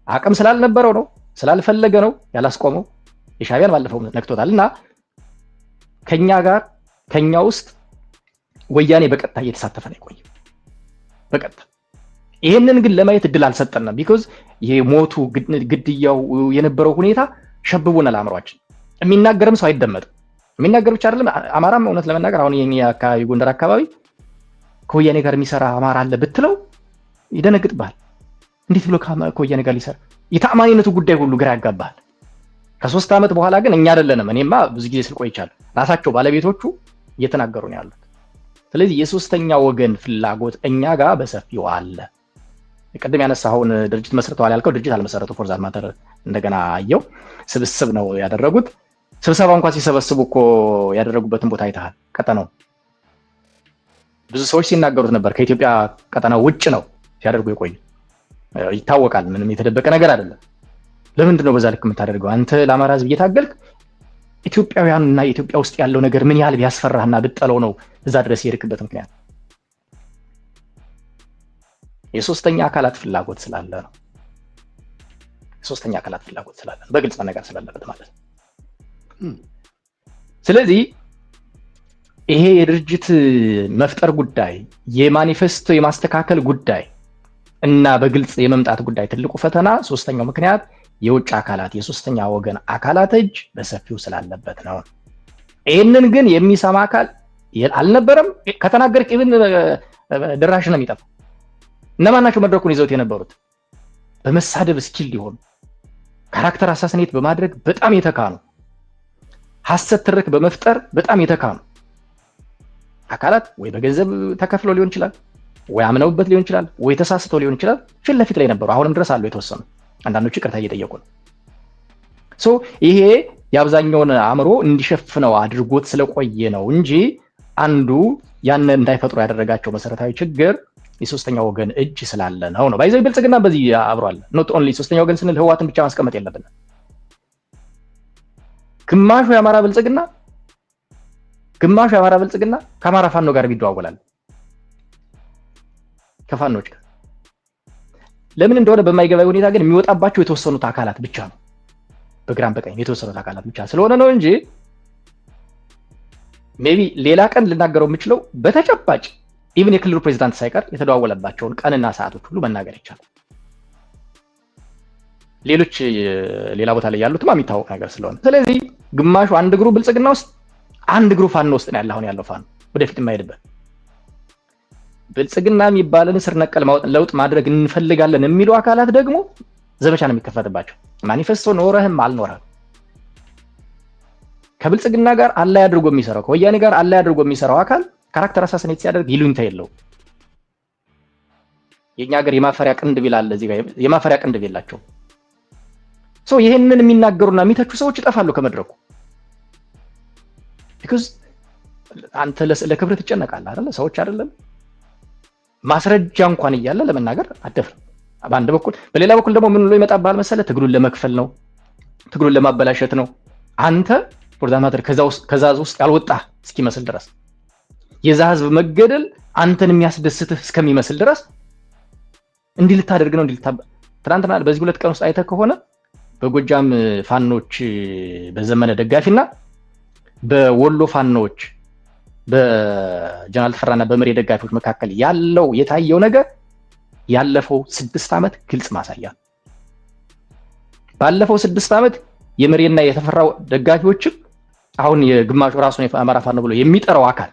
አቅም ስላልነበረው ነው ስላልፈለገ ነው ያላስቆመው? የሻዕቢያን ባለፈው ነክቶታል። እና ከኛ ውስጥ ወያኔ በቀጥታ እየተሳተፈ ነው የቆየው በቀጥታ። ይሄንን ግን ለማየት እድል አልሰጠንም። ቢኮዝ የሞቱ ግድያው የነበረው ሁኔታ ሸብቦናል አእምሯችን። የሚናገርም ሰው አይደመጥም። የሚናገር ብቻ አይደለም አማራም እውነት ለመናገር አሁን የኛ አካባቢ ጎንደር አካባቢ ከወያኔ ጋር የሚሰራ አማራ አለ ብትለው ይደነግጥብሃል። እንዴት ብሎ ከወያኔ ጋር ሊሰራ? የተአማኒነቱ ጉዳይ ሁሉ ግራ ያጋባሃል። ከ3 ዓመት በኋላ ግን እኛ አይደለንም፣ እኔማ ብዙ ጊዜ ስል ቆይቻለሁ፣ ራሳቸው ባለቤቶቹ እየተናገሩ ነው ያሉት። ስለዚህ የሶስተኛ ወገን ፍላጎት እኛ ጋር በሰፊው አለ። ቅድም ያነሳኸውን ድርጅት መስርተዋል ያልከው ድርጅት አልመሰረቱ ፎር ዛት ማተር እንደገና አየው ስብስብ ነው ያደረጉት። ስብሰባ እንኳን ሲሰበስቡ እኮ ያደረጉበትን ቦታ አይተሃል። ቀጠናው ብዙ ሰዎች ሲናገሩት ነበር። ከኢትዮጵያ ቀጠናው ውጭ ነው ሲያደርጉ የቆዩ ይታወቃል። ምንም የተደበቀ ነገር አይደለም። ለምንድን ነው በዛ ልክ የምታደርገው? አንተ ለአማራ ሕዝብ እየታገልክ ኢትዮጵያውያንና ኢትዮጵያ ውስጥ ያለው ነገር ምን ያህል ቢያስፈራህና ብትጠለው ነው እዛ ድረስ የሄድክበት ምክንያት? የሶስተኛ አካላት ፍላጎት ስላለ ነው። የሶስተኛ አካላት ፍላጎት ስላለ ነው፣ በግልጽ መነገር ስላለበት ማለት ነው። ስለዚህ ይሄ የድርጅት መፍጠር ጉዳይ፣ የማኒፌስቶ የማስተካከል ጉዳይ እና በግልጽ የመምጣት ጉዳይ ትልቁ ፈተና፣ ሶስተኛው ምክንያት የውጭ አካላት የሶስተኛ ወገን አካላት እጅ በሰፊው ስላለበት ነው። ይህንን ግን የሚሰማ አካል አልነበረም። ከተናገርክ ኢቭን ድራሽ ነው የሚጠፋው። እነማን ናቸው መድረኩን ይዘውት የነበሩት? በመሳደብ ስኪል ሊሆኑ ካራክተር አሳስኔት በማድረግ በጣም የተካኑ፣ ሐሰት ትርክ በመፍጠር በጣም የተካኑ አካላት ወይ በገንዘብ ተከፍሎ ሊሆን ይችላል፣ ወይ አምነውበት ሊሆን ይችላል፣ ወይ ተሳስተው ሊሆን ይችላል። ፊት ለፊት ላይ ነበሩ። አሁንም ድረስ አሉ የተወሰኑ። አንዳንዶቹ ይቅርታ እየጠየቁ ነው። ይሄ የአብዛኛውን አእምሮ እንዲሸፍነው አድርጎት ስለቆየ ነው እንጂ አንዱ ያን እንዳይፈጥሩ ያደረጋቸው መሰረታዊ ችግር የሶስተኛ ወገን እጅ ስላለ ነው። ባይዘው ብልጽግና በዚህ አብሯል። ኖት ኦንሊ ሶስተኛ ወገን ስንል ህዋትን ብቻ ማስቀመጥ የለብንም። ግማሹ የአማራ ብልጽግና ከአማራ ፋኖ ጋር ይደዋወላል፣ ከፋኖች ጋር። ለምን እንደሆነ በማይገባው ሁኔታ ግን የሚወጣባቸው የተወሰኑት አካላት ብቻ ነው፣ በግራም በቀኝ የተወሰኑት አካላት ብቻ ስለሆነ ነው እንጂ ሜቢ ሌላ ቀን ልናገረው የምችለው በተጨባጭ ኢቭን የክልሉ ፕሬዚዳንት ሳይቀር የተደዋወለባቸውን ቀንና ሰዓቶች ሁሉ መናገር ይቻላል። ሌሎች ሌላ ቦታ ላይ ያሉትማ የሚታወቅ ነገር ስለሆነ፣ ስለዚህ ግማሹ አንድ እግሩ ብልጽግና ውስጥ አንድ እግሩ ፋኖ ውስጥ ነው ያለው ፋኖ ወደፊት የማይሄድበት። ብልጽግና የሚባልን ስር ነቀል ለውጥ ማድረግ እንፈልጋለን የሚሉ አካላት ደግሞ ዘመቻ ነው የሚከፈትባቸው። ማኒፌስቶ ኖረህም አልኖረህም ከብልጽግና ጋር አላይ አድርጎ የሚሰራው ከወያኔ ጋር አላይ አድርጎ የሚሰራው አካል ካራክተር አሳስኔት ሲያደርግ ይሉኝታ የለው። የኛ ሀገር የማፈሪያ ቅንድብ ይላል፣ እዚህ ጋር የማፈሪያ ቅንድብ የላቸው። ይሄንን የሚናገሩና የሚተቹ ሰዎች ይጠፋሉ ከመድረኩ። ቢኮዝ አንተ ለክብር ትጨነቃለህ አይደል? ሰዎች አይደለም ማስረጃ እንኳን እያለ ለመናገር አትደፍርም በአንድ በኩል። በሌላ በኩል ደግሞ ምን ብሎ ይመጣብሃል መሰለህ? ትግሉን ለመክፈል ነው፣ ትግሉን ለማበላሸት ነው። አንተ ፎር ዛት ማተር ከዛ ውስጥ ያልወጣህ እስኪመስል ድረስ የዛ ህዝብ መገደል አንተን የሚያስደስትህ እስከሚመስል ድረስ እንዲህ ልታደርግ ነው። ትናንትና በዚህ 2 ቀን ውስጥ አይተህ ከሆነ በጎጃም ፋኖች በዘመነ ደጋፊና በወሎ ፋኖች በጀነራል ተፈራና በመሪ ደጋፊዎች መካከል ያለው የታየው ነገር ያለፈው 6 ዓመት ግልጽ ማሳያ። ባለፈው 6 ዓመት የመሪና የተፈራው ደጋፊዎችም አሁን የግማሹ ራሱን የአማራ ፋኖ ብሎ የሚጠራው አካል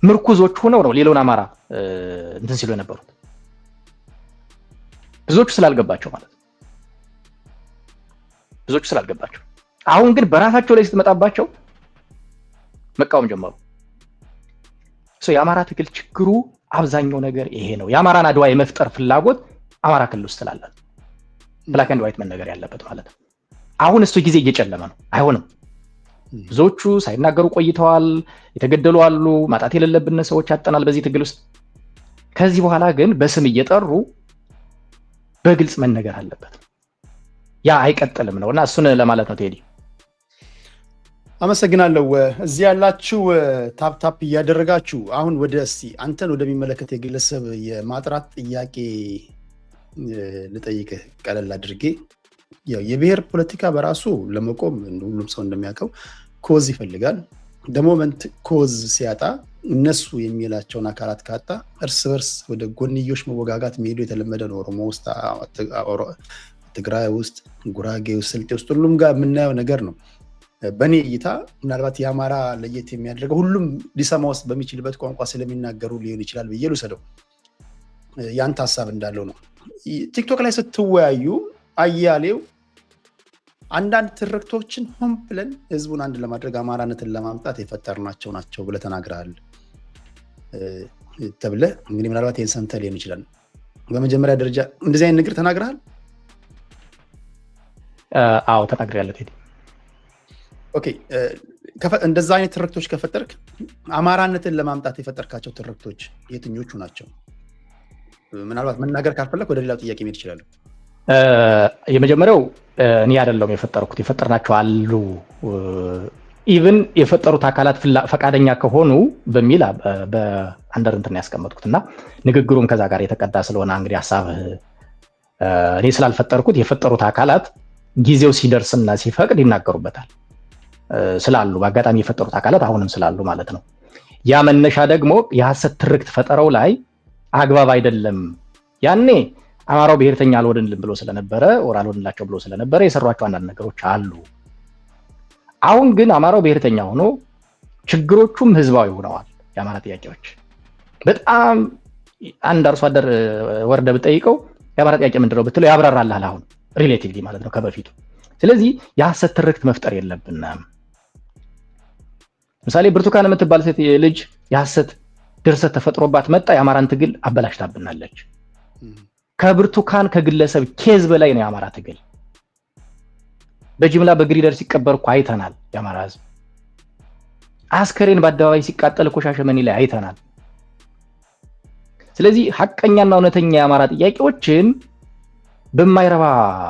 ምርኩዞች ሆነው ነው ሌላውን አማራ እንትን ሲሉ የነበሩት። ብዙዎቹ ስላልገባቸው ማለት ነው። ብዙዎቹ ስላልገባቸው አሁን ግን በራሳቸው ላይ ስትመጣባቸው መቃወም ጀመሩ። የአማራ ትግል ችግሩ አብዛኛው ነገር ይሄ ነው። የአማራን አድዋ የመፍጠር ፍላጎት አማራ ክልል ውስጥ ስላለ ብላክ ኤንድ ዋይት መነገር ያለበት ማለት ነው። አሁን እሱ ጊዜ እየጨለመ ነው፣ አይሆንም። ብዙዎቹ ሳይናገሩ ቆይተዋል። የተገደሉ አሉ። ማጣት የሌለብን ሰዎች አጠናል በዚህ ትግል ውስጥ። ከዚህ በኋላ ግን በስም እየጠሩ በግልጽ መነገር አለበት። ያ አይቀጥልም ነው እና እሱን ለማለት ነው። ቴዲ አመሰግናለሁ። እዚህ ያላችሁ ታፕ እያደረጋችሁ አሁን ወደ እስቲ አንተን ወደሚመለከት የግለሰብ የማጥራት ጥያቄ ልጠይቅህ ቀለል አድርጌ። የብሔር ፖለቲካ በራሱ ለመቆም ሁሉም ሰው እንደሚያውቀው ኮዝ ይፈልጋል። ደሞመንት ኮዝ ሲያጣ እነሱ የሚላቸውን አካላት ካጣ እርስ በርስ ወደ ጎንዮሽ መወጋጋት መሄዱ የተለመደ ነው። ኦሮሞ ውስጥ፣ ትግራይ ውስጥ፣ ጉራጌ ውስጥ፣ ስልጤ ውስጥ ሁሉም ጋር የምናየው ነገር ነው። በእኔ እይታ ምናልባት የአማራ ለየት የሚያደርገው ሁሉም ሊሰማ ውስጥ በሚችልበት ቋንቋ ስለሚናገሩ ሊሆን ይችላል ብዬ ልውሰደው። ያንተ ሀሳብ እንዳለው ነው። ቲክቶክ ላይ ስትወያዩ አያሌው አንዳንድ ትርክቶችን ሆን ብለን ህዝቡን አንድ ለማድረግ አማራነትን ለማምጣት የፈጠርናቸው ናቸው ብለህ ተናግረሃል ተብለህ እንግዲህ ምናልባት ይህን ሰምተህ ሊሆን ይችላል። በመጀመሪያ ደረጃ እንደዚህ አይነት ንግር ተናግረሃል? አዎ ተናግሬያለሁ ቴዲ። ኦኬ፣ እንደዛ አይነት ትርክቶች ከፈጠርክ አማራነትን ለማምጣት የፈጠርካቸው ትርክቶች የትኞቹ ናቸው? ምናልባት መናገር ካልፈለክ ወደ ሌላው ጥያቄ መሄድ ይችላል። የመጀመሪያው እኔ አይደለሁም የፈጠርኩት፣ የፈጠርናቸው አሉ። ኢቭን የፈጠሩት አካላት ፈቃደኛ ከሆኑ በሚል በአንደር እንትን ያስቀመጥኩት እና ንግግሩም ከዛ ጋር የተቀዳ ስለሆነ እንግዲህ ሀሳብ እኔ ስላልፈጠርኩት የፈጠሩት አካላት ጊዜው ሲደርስና ሲፈቅድ ይናገሩበታል ስላሉ በአጋጣሚ የፈጠሩት አካላት አሁንም ስላሉ ማለት ነው። ያ መነሻ ደግሞ የሐሰት ትርክት ፈጠረው ላይ አግባብ አይደለም። ያኔ አማራው ብሔርተኛ አልወድንልም ብሎ ስለነበረ ወር አልወድንላቸው ብሎ ስለነበረ የሰሯቸው አንዳንድ ነገሮች አሉ። አሁን ግን አማራው ብሔርተኛ ሆኖ ችግሮቹም ህዝባዊ ሆነዋል። የአማራ ጥያቄዎች በጣም አንድ አርሶ አደር ወርደ ብጠይቀው የአማራ ጥያቄ ምንድነው ብትለው ያብራራልሃል። አሁን ሪሌቲቭሊ ማለት ነው ከበፊቱ። ስለዚህ የሐሰት ትርክት መፍጠር የለብንም። ምሳሌ ብርቱካን የምትባል ሴት ልጅ የሐሰት ድርሰት ተፈጥሮባት መጣ የአማራን ትግል አበላሽታብናለች። ከብርቱካን ከግለሰብ ኬዝ በላይ ነው የአማራ ትግል። በጅምላ በግሪደር ሲቀበር እኮ አይተናል። የአማራ ህዝብ አስከሬን በአደባባይ ሲቃጠል እኮ ሻሸመኔ ላይ አይተናል። ስለዚህ ሐቀኛና እውነተኛ የአማራ ጥያቄዎችን በማይረባ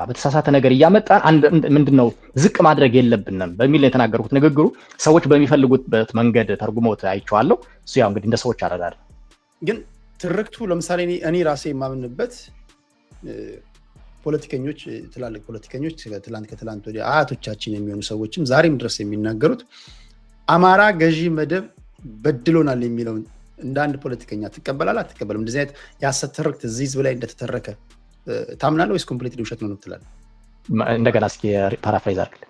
በተሳሳተ ነገር እያመጣን ምንድነው ዝቅ ማድረግ የለብንም በሚል የተናገርኩት ንግግሩ ሰዎች በሚፈልጉበት መንገድ ተርጉመውት አይቼዋለሁ። እሱ ያው እንግዲህ እንደ ሰዎች አረዳድ ግን ትርክቱ ለምሳሌ እኔ ራሴ የማምንበት ፖለቲከኞች ትላልቅ ፖለቲከኞች ከትላንት ወዲያ አያቶቻችን የሚሆኑ ሰዎችም ዛሬም ድረስ የሚናገሩት አማራ ገዢ መደብ በድሎናል የሚለውን እንደ አንድ ፖለቲከኛ ትቀበላለህ አትቀበልም? እንደዚህ አይነት የሐሰት ትርክት እዚህ ህዝብ ላይ እንደተተረከ ታምናለህ ወይስ ኮምፕሊትሊ ውሸት ነው ትላለህ? እንደገና እስኪ ፓራፍራይዝ አድርግ።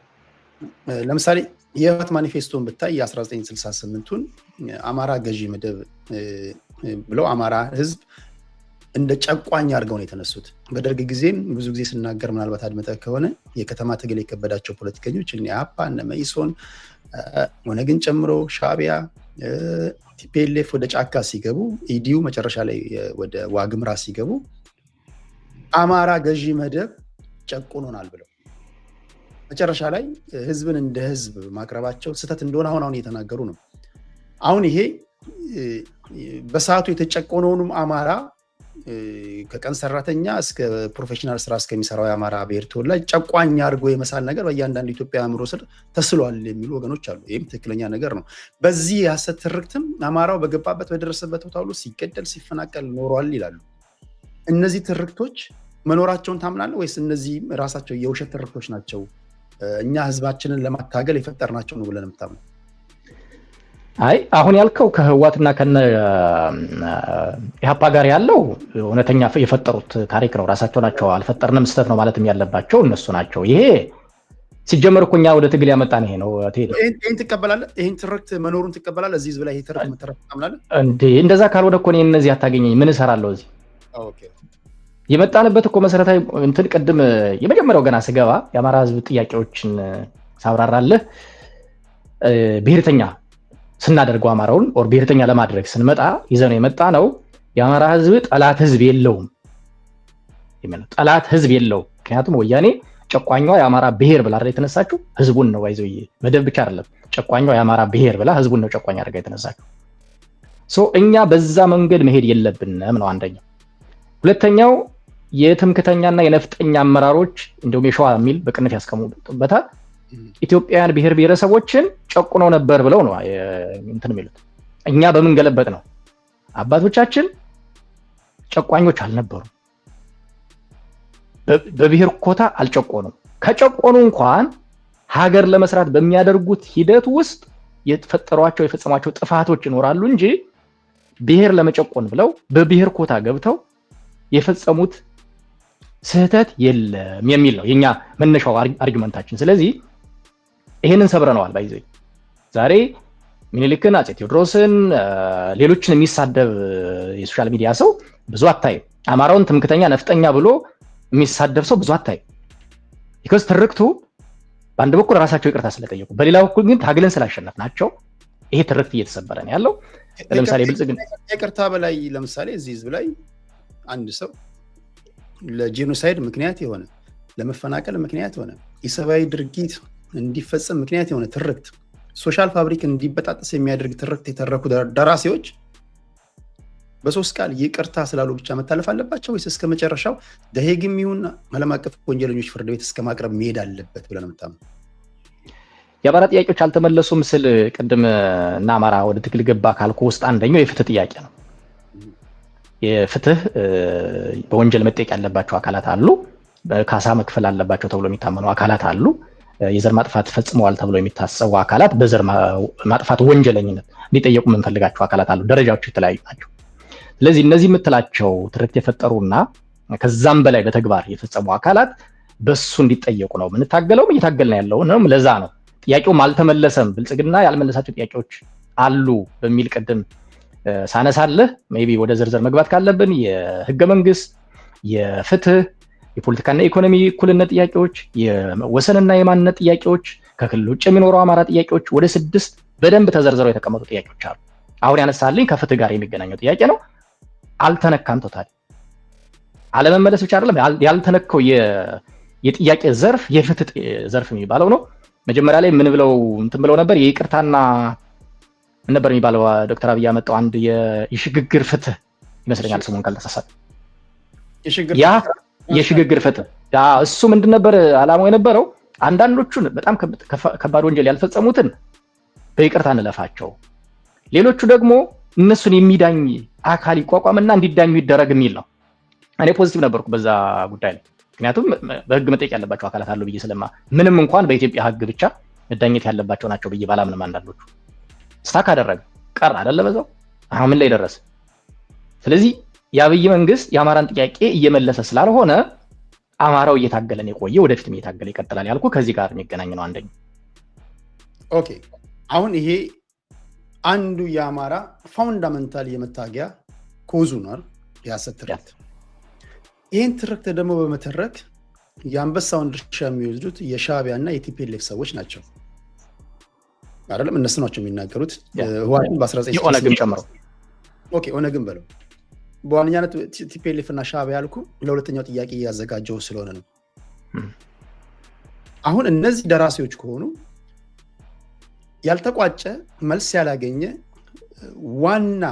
ለምሳሌ የህወሓት ማኒፌስቶን ብታይ የ1968ቱን አማራ ገዢ መደብ ብለው አማራ ህዝብ እንደ ጨቋኝ አድርገው ነው የተነሱት። በደርግ ጊዜም ብዙ ጊዜ ስናገር ምናልባት አድመጠህ ከሆነ የከተማ ትግል የከበዳቸው ፖለቲከኞች እነ ኢህአፓ እነ መኢሶን ኦነግን ጨምሮ ሻዕቢያ ቲፒኤልኤፍ ወደ ጫካ ሲገቡ ኢዲዩ መጨረሻ ላይ ወደ ዋግምራ ሲገቡ አማራ ገዢ መደብ ጨቁኖናል ብለው መጨረሻ ላይ ህዝብን እንደ ህዝብ ማቅረባቸው ስህተት እንደሆነ አሁን እየተናገሩ ነው። አሁን ይሄ በሰዓቱ የተጨቆነውንም አማራ ከቀን ሰራተኛ እስከ ፕሮፌሽናል ስራ እስከሚሰራው የአማራ ብሔር ተወላጅ ጨቋኝ አድርጎ የመሳል ነገር በእያንዳንዱ ኢትዮጵያ አእምሮ ስር ተስሏል የሚሉ ወገኖች አሉ። ይህም ትክክለኛ ነገር ነው። በዚህ የሐሰት ትርክትም አማራው በገባበት በደረሰበት ቦታ ሁሉ ሲገደል ሲፈናቀል ኖሯል ይላሉ። እነዚህ ትርክቶች መኖራቸውን ታምናለህ ወይስ እነዚህ ራሳቸው የውሸት ትርክቶች ናቸው እኛ ህዝባችንን ለማታገል የፈጠርናቸው ነው ብለን የምታምነው? አይ አሁን ያልከው ከህወሓትና ከነ ኢህአፓ ጋር ያለው እውነተኛ የፈጠሩት ታሪክ ነው። ራሳቸው ናቸው አልፈጠርንም ስህተት ነው ማለትም ያለባቸው እነሱ ናቸው። ይሄ ሲጀመር እኮ እኛ ወደ ትግል ያመጣን ይሄ ነው። ይሄን ትቀበላለህ? ይሄን ትርክት መኖሩን ትቀበላለህ? እዚህ ህዝብ ላይ ይሄ ትርክት መተረፍ ታምናለህ እንዴ? እንደዛ ካልሆነ እኮ እኔ እነዚህ አታገኘኝ ምን እሰራለሁ እዚህ? ኦኬ የመጣንበት እኮ መሰረታዊ እንትን ቅድም የመጀመሪያው ገና ስገባ የአማራ ህዝብ ጥያቄዎችን ሳብራራለህ ብሔርተኛ ስናደርገው አማራውን ኦር ብሔርተኛ ለማድረግ ስንመጣ ይዘነው የመጣ ነው የአማራ ህዝብ ጠላት ህዝብ የለውም የሚለው ጠላት ህዝብ የለውም። ምክንያቱም ወያኔ ጨቋኟ የአማራ ብሔር ብላ አይደል የተነሳችው ህዝቡን ነው ይዘው መደብ ብቻ አይደለም ጨቋኟ የአማራ ብሔር ብላ ህዝቡን ነው ጨቋኝ አድርጋ የተነሳችው። እኛ በዛ መንገድ መሄድ የለብንም ነው አንደኛው። ሁለተኛው የትምክተኛና የነፍጠኛ አመራሮች እንደውም የሸዋ የሚል በቅንፍ ያስቀምጡበታል ኢትዮጵያውያን ብሔር ብሔረሰቦችን ጨቁነው ነበር ብለው ነው እንትን የሚሉት። እኛ በምን ገለበጥ ነው አባቶቻችን ጨቋኞች አልነበሩም፣ በብሔር ኮታ አልጨቆኑም። ከጨቆኑ እንኳን ሀገር ለመስራት በሚያደርጉት ሂደት ውስጥ የተፈጠሯቸው የፈጸሟቸው ጥፋቶች ይኖራሉ እንጂ ብሔር ለመጨቆን ብለው በብሔር ኮታ ገብተው የፈጸሙት ስህተት የለም የሚል ነው የኛ መነሻው አርጊመንታችን። ስለዚህ ይሄንን ሰብረነዋል። ባይዘይ ዛሬ ሚኒሊክን፣ አፄ ቴዎድሮስን፣ ሌሎችን የሚሳደብ የሶሻል ሚዲያ ሰው ብዙ አታይም። አማራውን ትምክተኛ ነፍጠኛ ብሎ የሚሳደብ ሰው ብዙ አታይም። ቢኮዝ ትርክቱ በአንድ በኩል ራሳቸው ይቅርታ ስለጠየቁ፣ በሌላ በኩል ግን ታግለን ስላሸነፍናቸው ይሄ ትርክት እየተሰበረ ነው ያለው። ለምሳሌ ብልጽግና ይቅርታ በላይ ለምሳሌ እዚህ ህዝብ ላይ አንድ ሰው ለጄኖሳይድ ምክንያት የሆነ ለመፈናቀል ምክንያት የሆነ የሰብአዊ ድርጊት እንዲፈጸም ምክንያት የሆነ ትርክት ሶሻል ፋብሪክ እንዲበጣጠስ የሚያደርግ ትርክት የተረኩ ደራሲዎች በሶስት ቃል ይቅርታ ስላሉ ብቻ መታለፍ አለባቸው ወይስ እስከ መጨረሻው ደሄግም ይሁን ዓለም አቀፍ ወንጀለኞች ፍርድ ቤት እስከ ማቅረብ መሄድ አለበት ብለን የምታምነው? የአማራ ጥያቄዎች አልተመለሱም ስል ቅድም እና አማራ ወደ ትግል ገባ ካልኩ ውስጥ አንደኛው የፍትህ ጥያቄ ነው። የፍትህ በወንጀል መጠየቅ ያለባቸው አካላት አሉ፣ በካሳ መክፈል አለባቸው ተብሎ የሚታመኑ አካላት አሉ፣ የዘር ማጥፋት ፈጽመዋል ተብሎ የሚታሰቡ አካላት በዘር ማጥፋት ወንጀለኝነት እንዲጠየቁ የምንፈልጋቸው አካላት አሉ። ደረጃዎች የተለያዩ ናቸው። ስለዚህ እነዚህ የምትላቸው ትርክት የፈጠሩና ከዛም በላይ በተግባር የፈጸሙ አካላት በሱ እንዲጠየቁ ነው የምንታገለው፣ እየታገልን ያለው ነው። ለዛ ነው ጥያቄውም አልተመለሰም፣ ብልጽግና ያልመለሳቸው ጥያቄዎች አሉ በሚል ቅድም ሳነሳለህ ሜይ ቢ ወደ ዝርዝር መግባት ካለብን የህገ መንግስት፣ የፍትህ፣ የፖለቲካና ኢኮኖሚ እኩልነት ጥያቄዎች፣ የወሰንና የማንነት ጥያቄዎች፣ ከክልል ውጭ የሚኖረው አማራ ጥያቄዎች ወደ 6 በደንብ ተዘርዝረው የተቀመጡ ጥያቄዎች አሉ። አሁን ያነሳልኝ ከፍትህ ጋር የሚገናኘው ጥያቄ ነው። አልተነካም። ቶታሊ አለመመለስ ብቻ አይደለም ያልተነካው የጥያቄ ዘርፍ የፍትህ ዘርፍ የሚባለው ነው። መጀመሪያ ላይ ምን ብለው እንትን ብለው ነበር? የይቅርታና ምን ነበር የሚባለው? ዶክተር አብይ ያመጣው አንድ የሽግግር ፍትህ ይመስለኛል ስሙን ካልተሳሳተ፣ የሽግግር ፍትህ እሱ ምንድን ነበር አላማው የነበረው? አንዳንዶቹን በጣም ከባድ ወንጀል ያልፈጸሙትን በይቅርታ እንለፋቸው፣ ሌሎቹ ደግሞ እነሱን የሚዳኝ አካል ይቋቋምና እንዲዳኙ ይደረግ የሚል ነው። እኔ ፖዚቲቭ ነበርኩ በዛ ጉዳይ ላይ፣ ምክንያቱም በህግ መጠየቅ ያለባቸው አካላት አሉ ብዬ ስለማ ምንም እንኳን በኢትዮጵያ ህግ ብቻ መዳኘት ያለባቸው ናቸው ብዬ ባላምንም አንዳንዶቹ ስታክ አደረገ ቀር አይደለ በዛው አሁን ምን ላይ ደረሰ? ስለዚህ የአብይ መንግስት የአማራን ጥያቄ እየመለሰ ስላልሆነ አማራው እየታገለን የቆየ ወደፊትም እየታገለ ይቀጥላል ያልኩ ከዚህ ጋር የሚገናኝ ነው አንደኛው። ኦኬ አሁን ይሄ አንዱ የአማራ ፋውንዳመንታል የመታገያ ኮዙ ነው የሐሰት ትርክት። ይህን ትርክት ደግሞ በመተረክ የአንበሳውን ድርሻ የሚወስዱት የሻዕቢያ እና የቲፒኤልኤፍ ሰዎች ናቸው አይደለም? እነሱ ናቸው የሚናገሩት። ህወሓትን በ19 ኦነግን ጨምረው ኦነግን በለው በዋነኛነት ቲፒኤልኤፍ እና ሻዕቢያ ያልኩ ለሁለተኛው ጥያቄ እያዘጋጀው ስለሆነ ነው። አሁን እነዚህ ደራሲዎች ከሆኑ ያልተቋጨ መልስ ያላገኘ ዋና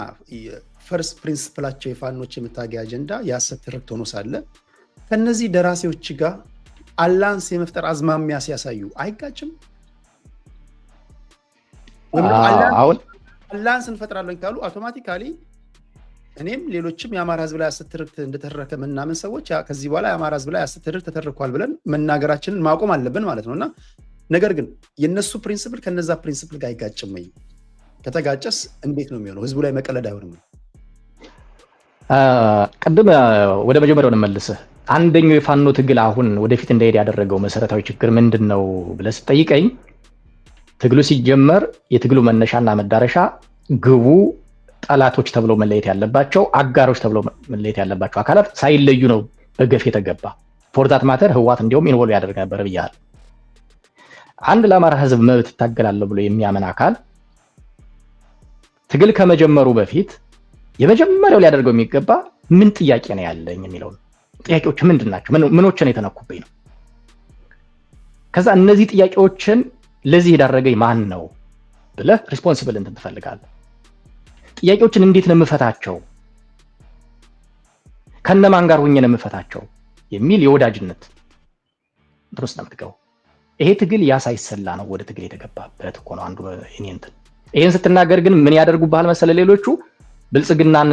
ፈርስት ፕሪንሲፕላቸው የፋኖች የመታገያ አጀንዳ የሐሰት ትርክት ሆኖ ሳለ ከነዚህ ደራሲዎች ጋር አላንስ የመፍጠር አዝማሚያ ሲያሳዩ አይጋጭም? አላንስ እንፈጥራለን ካሉ አውቶማቲካሊ እኔም ሌሎችም የአማራ ህዝብ ላይ ሐሰት ትርክት እንደተረከ ምናምን ሰዎች ከዚህ በኋላ የአማራ ህዝብ ላይ ሐሰት ትርክት ተተርኳል ብለን መናገራችንን ማቆም አለብን ማለት ነው። እና ነገር ግን የነሱ ፕሪንሲፕል ከነዛ ፕሪንሲፕል ጋር አይጋጭም ወይ? ከተጋጨስ እንዴት ነው የሚሆነው? ህዝቡ ላይ መቀለድ አይሆንም? ቅድም ወደ መጀመሪያው እንመልስህ። አንደኛው የፋኖ ትግል አሁን ወደፊት እንዳይሄድ ያደረገው መሰረታዊ ችግር ምንድን ነው ብለህ ስትጠይቀኝ፣ ትግሉ ሲጀመር የትግሉ መነሻና መዳረሻ ግቡ ጠላቶች ተብለው መለየት ያለባቸው፣ አጋሮች ተብለው መለየት ያለባቸው አካላት ሳይለዩ ነው በገፍ የተገባ። ፎር ዛት ማተር ህወሓት እንዲሁም ኢንቮልቭ ያደርግ ነበር ብያለሁ። አንድ ለአማራ ህዝብ መብት ይታገላለሁ ብሎ የሚያምን አካል ትግል ከመጀመሩ በፊት የመጀመሪያው ሊያደርገው የሚገባ ምን ጥያቄ ነው ያለኝ የሚለው ጥያቄዎች ምንድን ናቸው? ምኖችን የተነኩብኝ ነው? ከዛ እነዚህ ጥያቄዎችን ለዚህ የዳረገኝ ማን ነው ብለህ ሪስፖንሲብል እንትን ትፈልጋለህ። ጥያቄዎችን እንዴት ነው የምፈታቸው? ከነማን ጋር ሆኜ ነው የምፈታቸው የሚል የወዳጅነት እንትን ውስጥ ነው የምትገባው። ይሄ ትግል ያሳይሰላ ነው ወደ ትግል የተገባበት እኮ ነው አንዱ እኔ እንትን ይሄን ስትናገር ግን ምን ያደርጉብሃል መሰለ ሌሎቹ ብልጽግናን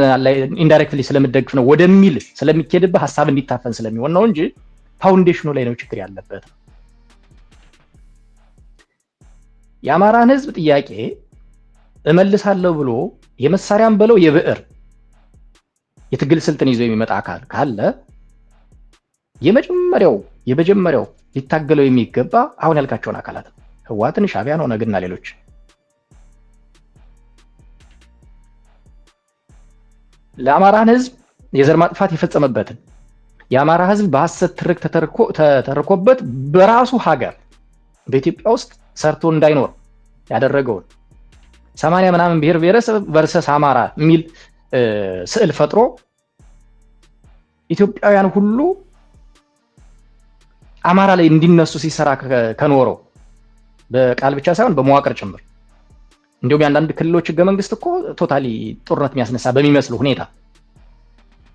ኢንዳይሬክትሊ ስለምደግፍ ነው ወደሚል ስለሚኬድብህ ሐሳብ እንዲታፈን ስለሚሆን ነው እንጂ ፋውንዴሽኑ ላይ ነው ችግር ያለበት። የአማራን ህዝብ ጥያቄ እመልሳለሁ ብሎ የመሳሪያም በለው የብዕር የትግል ስልትን ይዞ የሚመጣ አካል ካለ የመጀመሪያው ሊታገለው የሚገባ አሁን ያልካቸውን አካላት ህወሓትን፣ ሻዕቢያን፣ ኦነግና ሌሎች ለአማራን ህዝብ የዘር ማጥፋት የፈጸመበትን የአማራ ህዝብ በሐሰት ትርክ ተተርኮበት በራሱ ሀገር በኢትዮጵያ ውስጥ ሰርቶ እንዳይኖር ያደረገውን 80 ምናምን ብሔር ብሔረሰብ ቨርሰስ አማራ የሚል ስዕል ፈጥሮ ኢትዮጵያውያን ሁሉ አማራ ላይ እንዲነሱ ሲሰራ ከኖረው በቃል ብቻ ሳይሆን በመዋቅር ጭምር እንዲሁም ያንዳንድ ክልሎች ህገ መንግስት እኮ ቶታሊ ጦርነት የሚያስነሳ በሚመስል ሁኔታ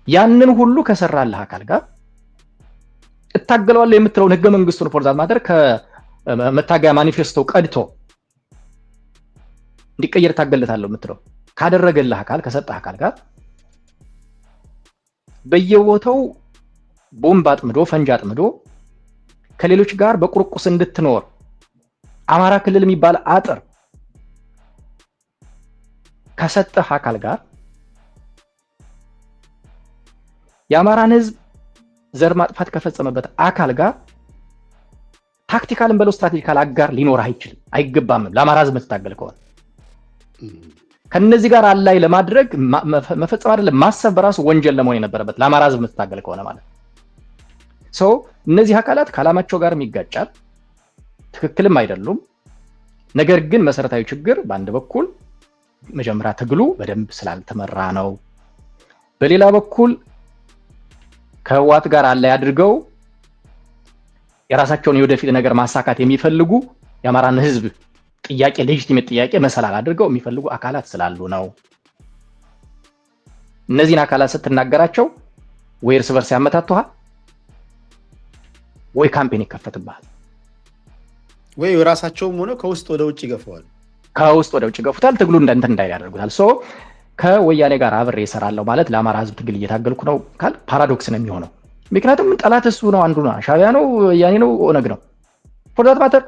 ያንን ሁሉ ከሰራልህ አካል ጋር እታገለዋለሁ የምትለውን ህገ መንግስቱን ፎርዛት ማድረግ ከመታገያ ማኒፌስቶ ቀድቶ እንዲቀየር ታገልታለሁ የምትለው ካደረገልህ አካል ከሰጠህ አካል ጋር በየቦታው ቦምብ አጥምዶ ፈንጅ አጥምዶ ከሌሎች ጋር በቁርቁስ እንድትኖር አማራ ክልል የሚባል አጥር ከሰጠህ አካል ጋር የአማራን ህዝብ ዘር ማጥፋት ከፈጸመበት አካል ጋር ታክቲካልን በለው ስትራቴጂካል አጋር ሊኖር አይችልም፣ አይገባም። ለአማራ ህዝብ የምትታገል ከሆነ ከነዚህ ጋር አላይ ለማድረግ መፈጸም አይደለም ማሰብ በራሱ ወንጀል ለመሆን የነበረበት ለአማራ ህዝብ የምትታገል ከሆነ ማለት ሶ እነዚህ አካላት ከዓላማቸው ጋር የሚጋጫል፣ ትክክልም አይደሉም። ነገር ግን መሰረታዊ ችግር በአንድ በኩል መጀመሪያ ትግሉ በደንብ ስላልተመራ ነው፣ በሌላ በኩል ከህወሓት ጋር አላይ አድርገው የራሳቸውን የወደፊት ነገር ማሳካት የሚፈልጉ የአማራን ህዝብ ጥያቄ ሌጂቲሜት ጥያቄ መሰላል አድርገው የሚፈልጉ አካላት ስላሉ ነው። እነዚህን አካላት ስትናገራቸው ወይ እርስ በርስ ያመታቱሃል ወይ ካምፔን ይከፈትብሃል ወይ ራሳቸውም ሆነ ከውስጥ ወደ ውጭ ይገፋዋል። ከውስጥ ወደ ውጭ ይገፉታል፣ ትግሉ እንትን እንዳይል ያደርጉታል። ሶ ከወያኔ ጋር አብሬ እሰራለሁ ማለት ለአማራ ህዝብ ትግል እየታገልኩ ነው ካል ፓራዶክስ ነው የሚሆነው። ምክንያቱም ጠላት እሱ ነው፣ አንዱ ነው፣ ሻዕቢያ ነው፣ ወያኔ ነው፣ ኦነግ ነው። ፎር ዛት ማተር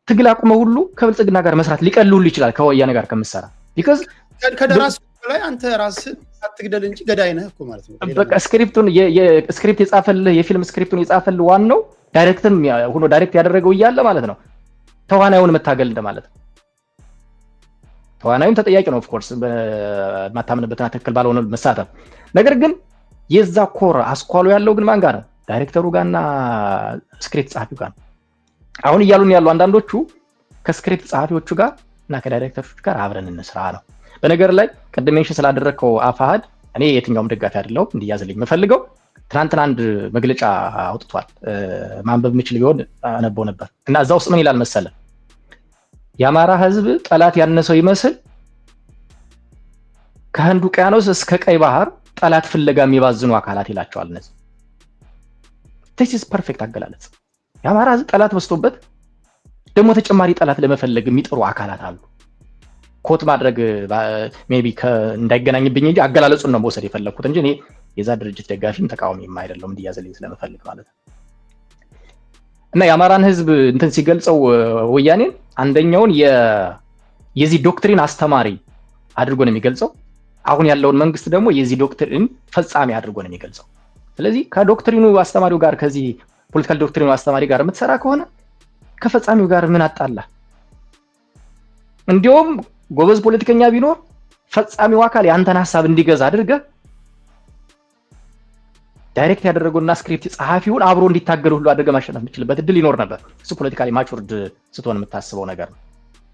ትግል አቁመ ሁሉ ከብልጽግና ጋር መስራት ሊቀልል ይችላል ከወያኔ ጋር ከምሰራ ቢካዝ ከደራስ ላይ አንተ ራስህ አትግደል እንጂ ገዳይ ነህ እኮ ማለት ነው። በቃ ስክሪፕት የጻፈልህ የፊልም ስክሪፕቱን የጻፈልህ ዋናው ዳይሬክትም ሆኖ ዳይሬክት ያደረገው እያለ ማለት ነው ተዋናዩን መታገል እንደማለት ነው። ተዋናዩም ተጠያቂ ነው ኦፍ ኮርስ በማታምንበትና ትክክል ባልሆነ መሳተፍ። ነገር ግን የዛ ኮር አስኳሉ ያለው ግን ማን ጋር ነው? ዳይሬክተሩ ጋርና ስክሪፕት ጸሐፊው ጋር። አሁን እያሉን ያሉ አንዳንዶቹ ከስክሪፕት ጸሐፊዎቹ ጋር እና ከዳይሬክተሮቹ ጋር አብረን እንስራ ነው። በነገር ላይ ቅድም ሜንሽን ስላደረግከው አፋሃድ እኔ የትኛውም ደጋፊ አይደለሁም፣ እንዲያዝልኝ የምፈልገው ትናንትና አንድ መግለጫ አውጥቷል። ማንበብ የምችል ቢሆን አነበው ነበር እና እዛ ውስጥ ምን ይላል መሰለ የአማራ ህዝብ ጠላት ያነሰው ይመስል ከህንድ ውቅያኖስ እስከ ቀይ ባህር ጠላት ፍለጋ የሚባዝኑ አካላት ይላቸዋል። እነዚህ this is perfect አገላለጽ። የአማራ ህዝብ ጠላት በስቶበት ደግሞ ተጨማሪ ጠላት ለመፈለግ የሚጥሩ አካላት አሉ። ኮት ማድረግ ሜቢ እንዳይገናኝብኝ እንጂ አገላለጹን ነው መውሰድ የፈለኩት እንጂ እኔ የዛ ድርጅት ደጋፊም ተቃዋሚም አይደለም እንዲያዝልኝ ስለምፈልግ ማለት ነው። እና የአማራን ህዝብ እንትን ሲገልጸው ወያኔን አንደኛውን የዚህ ዶክትሪን አስተማሪ አድርጎ ነው የሚገልጸው። አሁን ያለውን መንግስት ደግሞ የዚህ ዶክትሪን ፈጻሚ አድርጎ ነው የሚገልጸው። ስለዚህ ከዶክትሪኑ አስተማሪው ጋር ከዚህ ፖለቲካል ዶክትሪኑ አስተማሪ ጋር የምትሰራ ከሆነ ከፈጻሚው ጋር ምን አጣላ? እንዲሁም ጎበዝ ፖለቲከኛ ቢኖር ፈጻሚው አካል ያንተን ሐሳብ እንዲገዛ አድርገህ ዳይሬክት ያደረገውና ስክሪፕት ጸሐፊውን አብሮ እንዲታገሉ ሁሉ አድርገህ ማሸነፍ የምችልበት እድል ይኖር ነበር። እሱ ፖለቲካሊ ማቹርድ ስትሆን የምታስበው ነገር ነው፣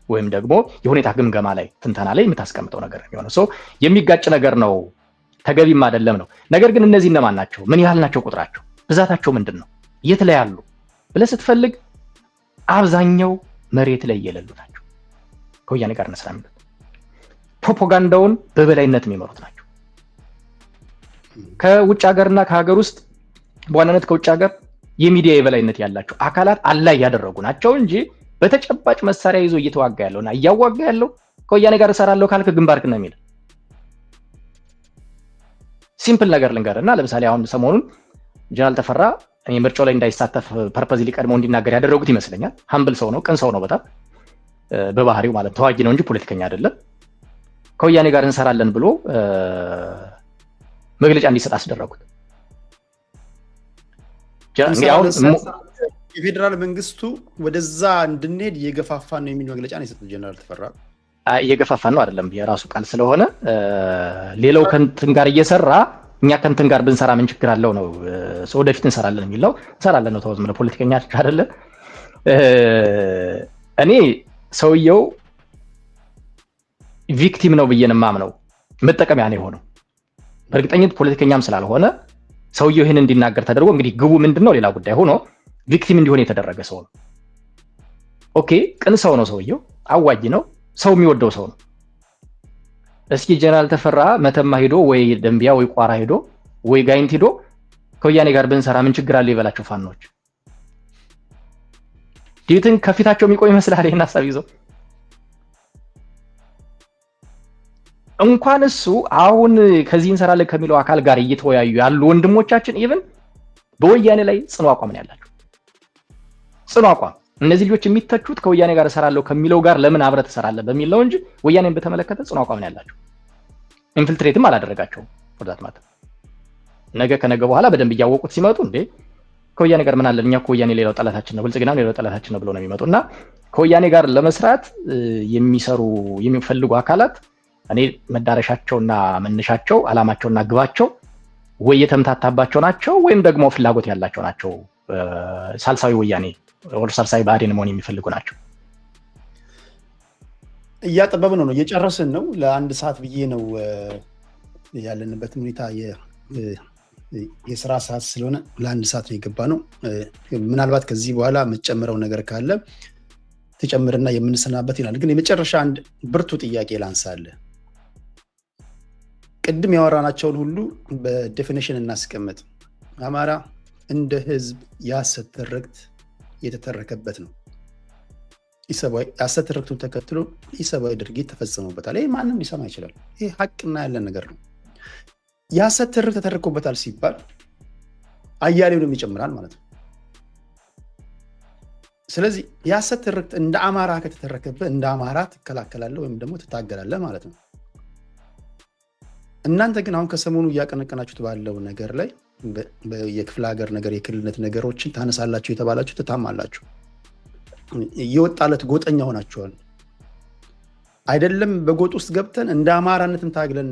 ወይም ደግሞ የሁኔታ ግምገማ ላይ ትንተና ላይ የምታስቀምጠው ነገር ነው የሚሆነው። ሰው የሚጋጭ ነገር ነው፣ ተገቢም አይደለም ነው። ነገር ግን እነዚህ እነማን ናቸው? ምን ያህል ናቸው? ቁጥራቸው፣ ብዛታቸው ምንድን ነው? የት ላይ ያሉ ብለህ ስትፈልግ አብዛኛው መሬት ላይ የሌሉ ናቸው። ከወያኔ ጋር እንስራ የሚሉት ፕሮፓጋንዳውን በበላይነት የሚመሩት ናቸው። ከውጭ ሀገርና ከሀገር ውስጥ በዋናነት ከውጭ ሀገር የሚዲያ የበላይነት ያላቸው አካላት አላይ ያደረጉ ናቸው እንጂ በተጨባጭ መሳሪያ ይዞ እየተዋጋ ያለውና እያዋጋ ያለው ከወያኔ ጋር እሰራለሁ ካልክ ግንባርክ ነው የሚል ሲምፕል ነገር ልንገርና፣ ለምሳሌ አሁን ሰሞኑን ጀነራል ተፈራ እኔ ምርጫው ላይ እንዳይሳተፍ ፐርፐዝሊ ቀድመው እንዲናገር ያደረጉት ይመስለኛል። ሀምብል ሰው ነው፣ ቅን ሰው ነው በጣም በባህሪው ማለት ተዋጊ ነው እንጂ ፖለቲከኛ አይደለም። ከወያኔ ጋር እንሰራለን ብሎ መግለጫ እንዲሰጥ አስደረጉት። የፌዴራል መንግስቱ ወደዛ እንድንሄድ እየገፋፋ ነው የሚል መግለጫ ነው የሰጡት ጀነራል ተፈራ። እየገፋፋ ነው አይደለም፣ የራሱ ቃል ስለሆነ ሌላው ከንትን ጋር እየሰራ እኛ ከንትን ጋር ብንሰራ ምን ችግር አለው ነው። ሰው ወደፊት እንሰራለን የሚለው እንሰራለን ነው። ተወዝም ፖለቲከኛ አይደለ። እኔ ሰውየው ቪክቲም ነው ብዬ ነው የማምነው። መጠቀሚያ ነው የሆነው። በእርግጠኝነት ፖለቲከኛም ስላልሆነ ሰውየው ይህን እንዲናገር ተደርጎ እንግዲህ ግቡ ምንድነው ሌላ ጉዳይ ሆኖ ቪክቲም እንዲሆን የተደረገ ሰው ነው። ኦኬ፣ ቅን ሰው ነው ሰውየው፣ አዋጅ ነው፣ ሰው የሚወደው ሰው ነው። እስኪ ጀነራል ተፈራ መተማ ሄዶ ወይ ደንቢያ ወይ ቋራ ሄዶ ወይ ጋይንት ሄዶ ከወያኔ ጋር ብንሰራ ምን ችግር አለ ይበላቸው ፋኖች። ዲዩትን ከፊታቸው የሚቆይ ይመስላል ይሄን ሐሳብ ይዘው እንኳን እሱ አሁን ከዚህ እንሰራለን ከሚለው አካል ጋር እየተወያዩ ያሉ ወንድሞቻችን ኢቭን በወያኔ ላይ ጽኑ አቋም ነው ያላቸው። ጽኑ አቋም። እነዚህ ልጆች የሚተቹት ከወያኔ ጋር እሰራለሁ ከሚለው ጋር ለምን አብረህ ትሰራለህ በሚል ነው እንጂ ወያኔን በተመለከተ ጽኑ አቋም ነው ያላቸው። ኢንፊልትሬትም አላደረጋቸውም። ወዳት ማለት ነገ ከነገ በኋላ በደንብ እያወቁት ሲመጡ እንዴ ከወያኔ ጋር ምን አለን እኛ ከወያኔ ሌላው ጠላታችን ነው፣ ብልጽግና ሌላው ጠላታችን ነው ብሎ ነው የሚመጡና ከወያኔ ጋር ለመስራት የሚሰሩ የሚፈልጉ አካላት እኔ መዳረሻቸውና መነሻቸው አላማቸውና ግባቸው ወይ የተምታታባቸው ናቸው ወይም ደግሞ ፍላጎት ያላቸው ናቸው። ሳልሳዊ ወያኔ ወር ሳልሳዊ ብአዴን መሆን የሚፈልጉ ናቸው። እያጠበብን ነው፣ እየጨረስን ነው። ለአንድ ሰዓት ብዬ ነው ያለንበት ሁኔታ የስራ ሰዓት ስለሆነ ለአንድ ሰዓት ነው የገባ ነው። ምናልባት ከዚህ በኋላ የምትጨምረው ነገር ካለ ትጨምርና የምንሰናበት ይላል። ግን የመጨረሻ አንድ ብርቱ ጥያቄ ላንሳለ። ቅድም ያወራናቸውን ሁሉ በዴፊኒሽን እናስቀምጥ። አማራ እንደ ህዝብ የሐሰት ትርክት የተተረከበት ነው። የሐሰት ትርክቱን ተከትሎ ኢሰብአዊ ድርጊት ተፈጽሞበታል። ይህ ማንም ሊሰማ ይችላል። ይህ ሀቅና ያለን ነገር ነው። የሐሰት ትርክት ተተርኮበታል ሲባል አያሌውንም ይጨምራል ማለት ነው። ስለዚህ የሐሰት ትርክት እንደ አማራ ከተተረከበ እንደ አማራ ትከላከላለህ ወይም ደግሞ ትታገላለህ ማለት ነው። እናንተ ግን አሁን ከሰሞኑ እያቀነቀናችሁት ባለው ነገር ላይ የክፍለ ሀገር ነገር የክልልነት ነገሮችን ታነሳላችሁ የተባላችሁ ትታማላችሁ። እየወጣለት ጎጠኛ ሆናችኋል። አይደለም በጎጥ ውስጥ ገብተን እንደ አማራነትም ታግለን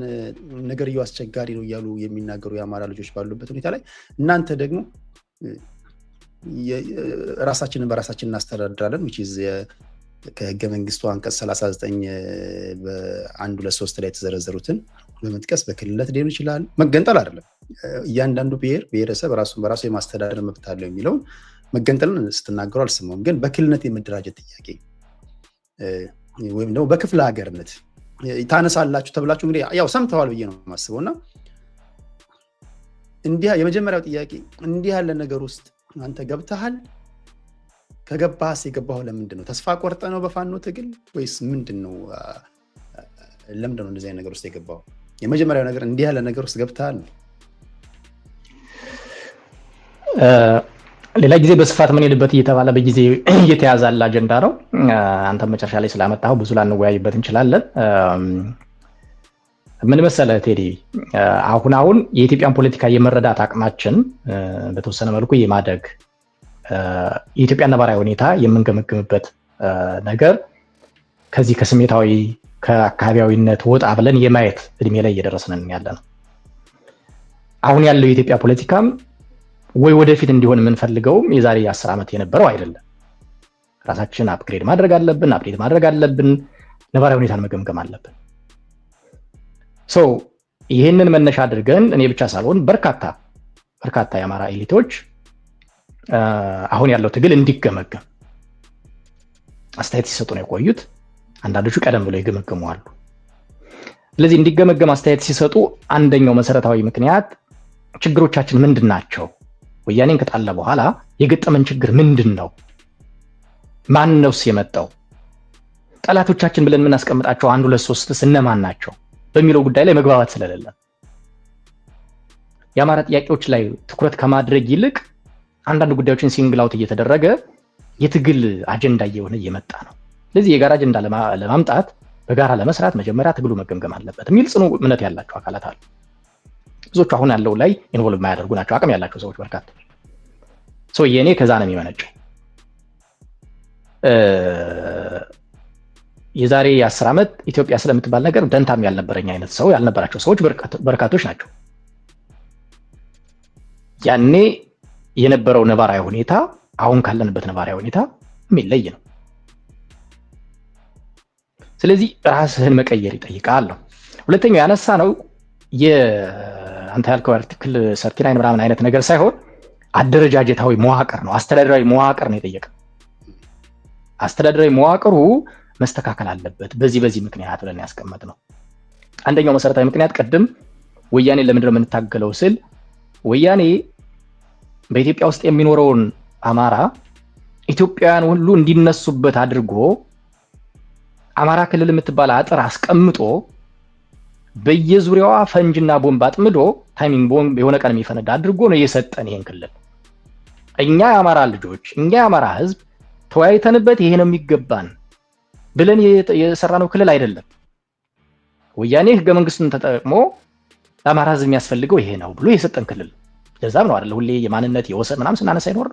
ነገርየው አስቸጋሪ ነው እያሉ የሚናገሩ የአማራ ልጆች ባሉበት ሁኔታ ላይ እናንተ ደግሞ ራሳችንን በራሳችን እናስተዳድራለን ከህገ መንግስቱ አንቀጽ 39 በ1 2 3 ላይ የተዘረዘሩትን በመጥቀስ በክልልነት ሊሆን ይችላል። መገንጠል አይደለም። እያንዳንዱ ብሔረሰብ ራሱን በራሱ የማስተዳደር መብት አለው የሚለውን መገንጠልን ስትናገሩ አልሰማሁም። ግን በክልልነት የመደራጀት ጥያቄ ወይም ደግሞ በክፍለ ሀገርነት ታነሳላችሁ ተብላችሁ እንግዲህ ያው ሰምተዋል ብዬ ነው የማስበው። እና የመጀመሪያው ጥያቄ እንዲህ ያለ ነገር ውስጥ አንተ ገብተሃል? ከገባህስ የገባኸው ለምንድን ነው? ተስፋ ቆርጠ ነው በፋኖ ትግል ወይስ ምንድን ነው? ለምንድን ነው እንደዚህ አይነት ነገር ውስጥ የገባኸው? የመጀመሪያው ነገር እንዲህ ያለ ነገር ውስጥ ገብተሃል? ሌላ ጊዜ በስፋት ምን ሄድበት እየተባለ በጊዜ እየተያዛለ አጀንዳ ነው። አንተ መጨረሻ ላይ ስላመጣኸው ብዙ ላንወያይበት እንችላለን። ምን መሰለህ ቴዲ፣ አሁን የኢትዮጵያን ፖለቲካ የመረዳት አቅማችን በተወሰነ መልኩ የማደግ የኢትዮጵያ ነባራዊ ሁኔታ የምንገመግምበት ነገር ከዚህ ከስሜታዊ ከአካባቢያዊነት ወጣ ብለን የማየት እድሜ ላይ እየደረስን ያለ ነው። አሁን ያለው የኢትዮጵያ ፖለቲካም ወይ ወደፊት እንዲሆን የምንፈልገውም የዛሬ 10 ዓመት የነበረው አይደለም። ራሳችን አፕግሬድ ማድረግ አለብን፣ አፕዴት ማድረግ አለብን፣ ነባራዊ ሁኔታን መገምገም አለብን። ይህንን መነሻ አድርገን እኔ ብቻ ሳልሆን በርካታ የአማራ ኤሊቶች አሁን ያለው ትግል እንዲገመገም አስተያየት ሲሰጡ ነው የቆዩት። አንዳንዶቹ ቀደም ብለው ይገመገሙ አሉ። ስለዚህ እንዲገመገም አስተያየት ሲሰጡ አንደኛው መሰረታዊ ምክንያት ችግሮቻችን ምንድን ናቸው? ወያኔን ከጣለ በኋላ የገጠመን ችግር ምንድን ነው? ማን ነውስ የመጣው? ጠላቶቻችን ብለን የምናስቀምጣቸው 1 2 3 እነማን ናቸው በሚለው ጉዳይ ላይ መግባባት ስለሌለ የአማራ ጥያቄዎች ላይ ትኩረት ከማድረግ ይልቅ አንዳንድ ጉዳዮችን ሲንግል አውት እየተደረገ የትግል አጀንዳ እየሆነ እየመጣ ነው። ስለዚህ የጋራ አጀንዳ ለማምጣት በጋራ ለመስራት መጀመሪያ ትግሉ መገምገም አለበት የሚል ጽኑ እምነት ያላቸው አካላት አሉ። ብዙዎቹ አሁን ያለው ላይ ኢንቮልቭ የማያደርጉ ናቸው፣ አቅም ያላቸው ሰዎች በርካታ። የኔ ከዛ ነው የሚመነጨው። የዛሬ 10 ዓመት ኢትዮጵያ ስለምትባል ነገር ደንታም ያልነበረኝ አይነት ሰው ያልነበራቸው ሰዎች በርካቶች ናቸው። ያኔ የነበረው ነባራዊ ሁኔታ አሁን ካለንበት ነባራዊ ሁኔታ የሚለይ ነው። ስለዚህ ራስህን መቀየር ይጠይቃል። ሁለተኛው ያነሳ ነው አንተ ያልከው አርቲክል 39 ምናምን አይነት ነገር ሳይሆን አደረጃጀታዊ መዋቅር ነው፣ አስተዳደራዊ መዋቅር ነው የጠየቀው። አስተዳደራዊ መዋቅሩ መስተካከል አለበት በዚህ ምክንያት ብለን ያስቀመጥነው። አንደኛው መሰረታዊ ምክንያት ቅድም ወያኔ ለምንድን ነው የምንታገለው ስል ወያኔ በኢትዮጵያ ውስጥ የሚኖረውን አማራ ኢትዮጵያውያን ሁሉ እንዲነሱበት አድርጎ አማራ ክልል የምትባል አጥር አስቀምጦ በየዙሪያዋ ፈንጅና ቦምብ አጥምዶ ታይሚንግ ቦምብ የሆነ ቀን የሚፈነዳ አድርጎ ነው የሰጠን ይሄን ክልል። እኛ የአማራ ልጆች፣ እኛ የአማራ ህዝብ ተወያይተንበት ይሄ ነው የሚገባን ብለን የሰራነው ክልል አይደለም። ወያኔ ህገ መንግስቱን ተጠቅሞ ለአማራ ህዝብ የሚያስፈልገው ይሄ ነው ብሎ የሰጠን ክልል። ለዛም ነው አይደል ሁሌ የማንነት የወሰን ምናምን ስናነሳ ይኖር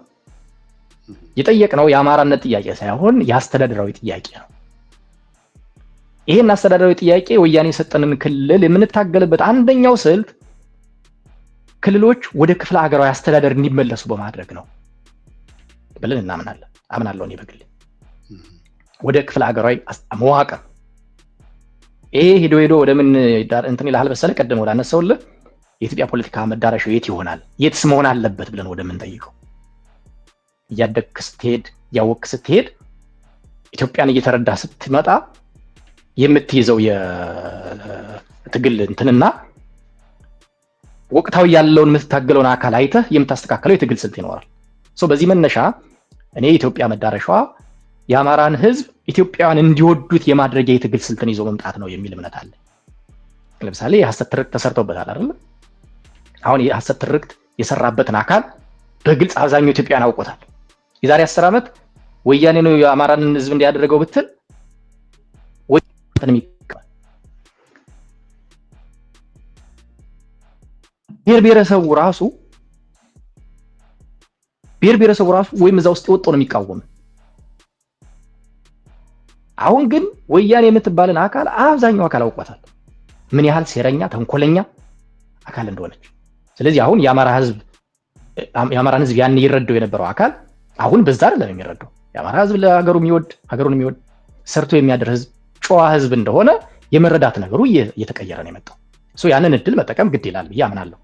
የጠየቅነው የአማራነት ጥያቄ ሳይሆን የአስተዳደራዊ ጥያቄ ነው። ይሄን አስተዳደራዊ ጥያቄ ወያኔ የሰጠንን ክልል የምንታገልበት አንደኛው ስልት ክልሎች ወደ ክፍለ ሀገራዊ አስተዳደር እንዲመለሱ በማድረግ ነው ብለን አምናለሁ እኔ በግሌ ወደ ክፍለ ሀገራዊ መዋቅር። ይሄ ሄዶ ወደ ምን እንትን ይላል መሰለህ ቀደም ወደ አነሳውልህ የኢትዮጵያ ፖለቲካ መዳረሻው የት ይሆናል የትስ መሆን አለበት ብለን ወደ ምን ጠይቀው እያደግክ ስትሄድ ያወቅክ ስትሄድ ኢትዮጵያን እየተረዳ ስትመጣ የምትይዘው የትግል እንትንና ወቅታዊ ያለውን የምትታገለውን አካል አይተህ የምታስተካክለው የትግል ስልት ይኖራል። በዚህ መነሻ እኔ ኢትዮጵያ መዳረሻዋ የአማራን ህዝብ ኢትዮጵያውያን እንዲወዱት የማድረጊያ የትግል ስልትን ይዞ መምጣት ነው የሚል እምነት አለ። ለምሳሌ የሐሰት ትርክት ተሰርቶበታል አይደል? አሁን የሐሰት ትርክት የሰራበትን አካል በግልጽ አብዛኛው ኢትዮጵያውያን አውቆታል። የዛሬ 10 ዓመት ወያኔ ነው የአማራን ህዝብ እንዲያደርገው ብትል ብሔር ብሔረሰቡ ራሱ ወይም እዛ ውስጥ የወጣው ነው የሚቃወም። አሁን ግን ወያኔ የምትባልን አካል አብዛኛው አካል አውቋታል ምን ያህል ሴረኛ ተንኮለኛ አካል እንደሆነች። ስለዚህ አሁን የአማራን ህዝብ ያን ይረዳው የነበረው አካል አሁን በዛ አይደለም የሚረዳው። የአማራ ህዝብ ለሀገሩ የሚወድ ሀገሩን የሚወድ ሰርቶ የሚያደር ህዝብ ጨዋ ህዝብ እንደሆነ የመረዳት ነገሩ እየተቀየረ ነው የመጣው። ያንን እድል መጠቀም ግድ ይላል ብዬ አምናለሁ።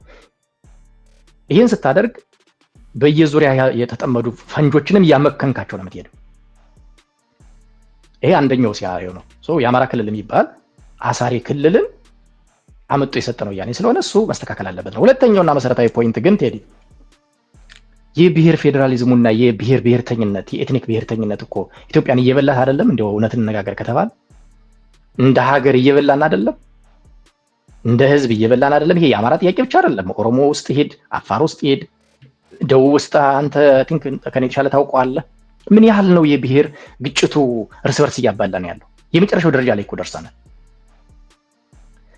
ይህን ስታደርግ በየዙሪያ የተጠመዱ ፈንጆችንም እያመከንካቸው ነው የምትሄደው። ይሄ አንደኛው ሲያየው ነው። የአማራ ክልል የሚባል አሳሪ ክልልን አመጡ የሰጠነው ወያኔ ስለሆነ እሱ መስተካከል አለበት ነው። ሁለተኛውና መሰረታዊ ፖይንት ግን ቴዲ የብሔር ፌዴራሊዝሙና የብሔር ብሔርተኝነት የኤትኒክ ብሔርተኝነት እኮ ኢትዮጵያን እየበላት አይደለም? እንደው እውነትን እንነጋገር ከተባለ እንደ ሀገር እየበላን አይደለም? እንደ ህዝብ እየበላን አይደለም? ይሄ የአማራ ጥያቄ ብቻ አይደለም። ኦሮሞ ውስጥ ሄድ፣ አፋር ውስጥ ሄድ፣ ደቡብ ውስጥ አንተ ቲንክ ከኔ የተሻለ ታውቀዋለህ። ምን ያህል ነው የብሔር ግጭቱ እርስ በርስ እያባላን ያለው? የመጨረሻው ደረጃ ላይ እኮ ደርሰናል።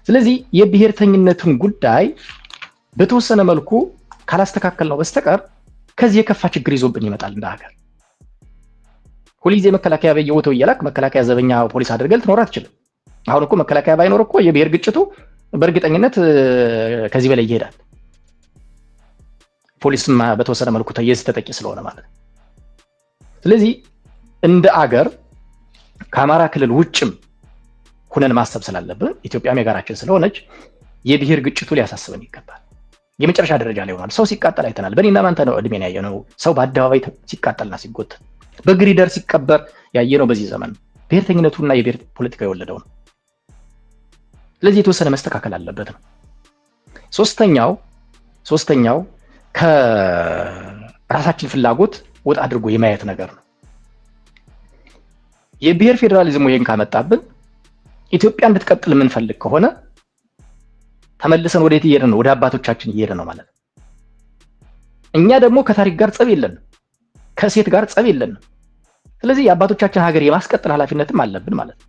ስለዚህ የብሔርተኝነቱን ጉዳይ በተወሰነ መልኩ ካላስተካከል ነው በስተቀር ከዚህ የከፋ ችግር ይዞብን ይመጣል እንደ ሀገር። ሁልጊዜ መከላከያ በየቦታው እየላክ መከላከያ ዘበኛ ፖሊስ አድርገህ ልትኖር አትችልም። አሁን እኮ መከላከያ ባይኖር እኮ የብሔር ግጭቱ በእርግጠኝነት ከዚህ በላይ ይሄዳል። ፖሊስም በተወሰነ መልኩ የዚህ ተጠቂ ስለሆነ ማለት ነው። ስለዚህ እንደ አገር ከአማራ ክልል ውጭም ሁነን ማሰብ ስላለብን ኢትዮጵያም የጋራችን ስለሆነች የብሔር ግጭቱ ሊያሳስበን ይገባል። የመጨረሻ ደረጃ ላይ ሆኗል። ሰው ሲቃጠል አይተናል። በእኔና ባንተ ነው እድሜን ያየነው። ሰው በአደባባይ ሲቃጠልና ሲጎተት በግሪደር ሲቀበር ያየነው በዚህ ዘመን ነው። ብሔርተኝነቱና የብሔር ፖለቲካ የወለደው ነው። ስለዚህ የተወሰነ መስተካከል አለበት ነው። ሶስተኛው ከራሳችን ፍላጎት ወጥ አድርጎ የማየት ነገር ነው። የብሔር ፌዴራሊዝሙ ይሄን ካመጣብን ኢትዮጵያ እንድትቀጥል የምንፈልግ ከሆነ ተመልሰን ወዴት እየሄድን ነው? ወደ አባቶቻችን እየሄድን ነው ማለት ነው። እኛ ደግሞ ከታሪክ ጋር ጸብ የለንም፣ ከሴት ጋር ጸብ የለንም። ስለዚህ የአባቶቻችን ሀገር የማስቀጠል ኃላፊነትም አለብን ማለት ነው።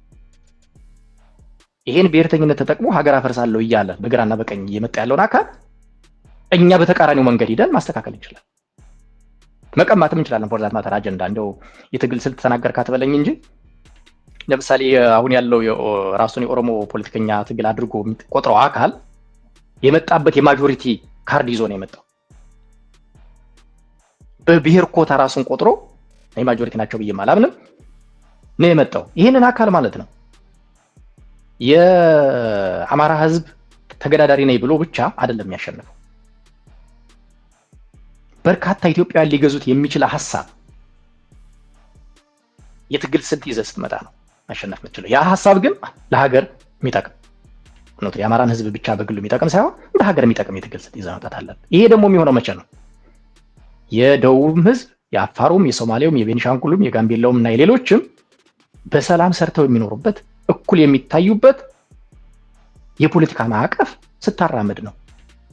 ይሄን ብሔርተኝነት ተጠቅሞ ሀገር አፈርሳለሁ እያለ በግራና በቀኝ እየመጣ ያለውን አካል እኛ በተቃራኒው መንገድ ሂደን ማስተካከል እንችላለን፣ መቀማትም እንችላለን። ፎር ዛት ማተር አጀንዳ እንደው የትግል ስልት ተናገር ካትበለኝ እንጂ ለምሳሌ አሁን ያለው ራሱን የኦሮሞ ፖለቲከኛ ትግል አድርጎ የሚቆጥረው አካል የመጣበት የማጆሪቲ ካርድ ይዞ ነው የመጣው። በብሔር ኮታ ራሱን ቆጥሮ የማጆሪቲ ናቸው ብዬ አላምንም ነው የመጣው። ይሄንን አካል ማለት ነው የአማራ ህዝብ ተገዳዳሪ ነኝ ብሎ ብቻ አይደለም የሚያሸንፈው። በርካታ ኢትዮጵያውያን ሊገዙት የሚችል ሐሳብ የትግል ስልት ይዘህ ስትመጣ ነው ማሸነፍ የምትችለው። ያ ሐሳብ ግን ለሀገር የሚጠቅም ነው። የአማራን ህዝብ ብቻ በግሉ የሚጠቅም ሳይሆን ለሀገር የሚጠቅም የትግል ስልት ይዘህ መምጣት አለብህ። ይሄ ደግሞ የሚሆነው መቼ ነው? የደቡብም ህዝብ፣ የአፋሩም፣ የሶማሌውም፣ የቤኒሻንጉልም፣ የጋምቤላውም እና የሌሎችም በሰላም ሰርተው የሚኖሩበት እኩል የሚታዩበት የፖለቲካ ማዕቀፍ ስታራምድ ነው።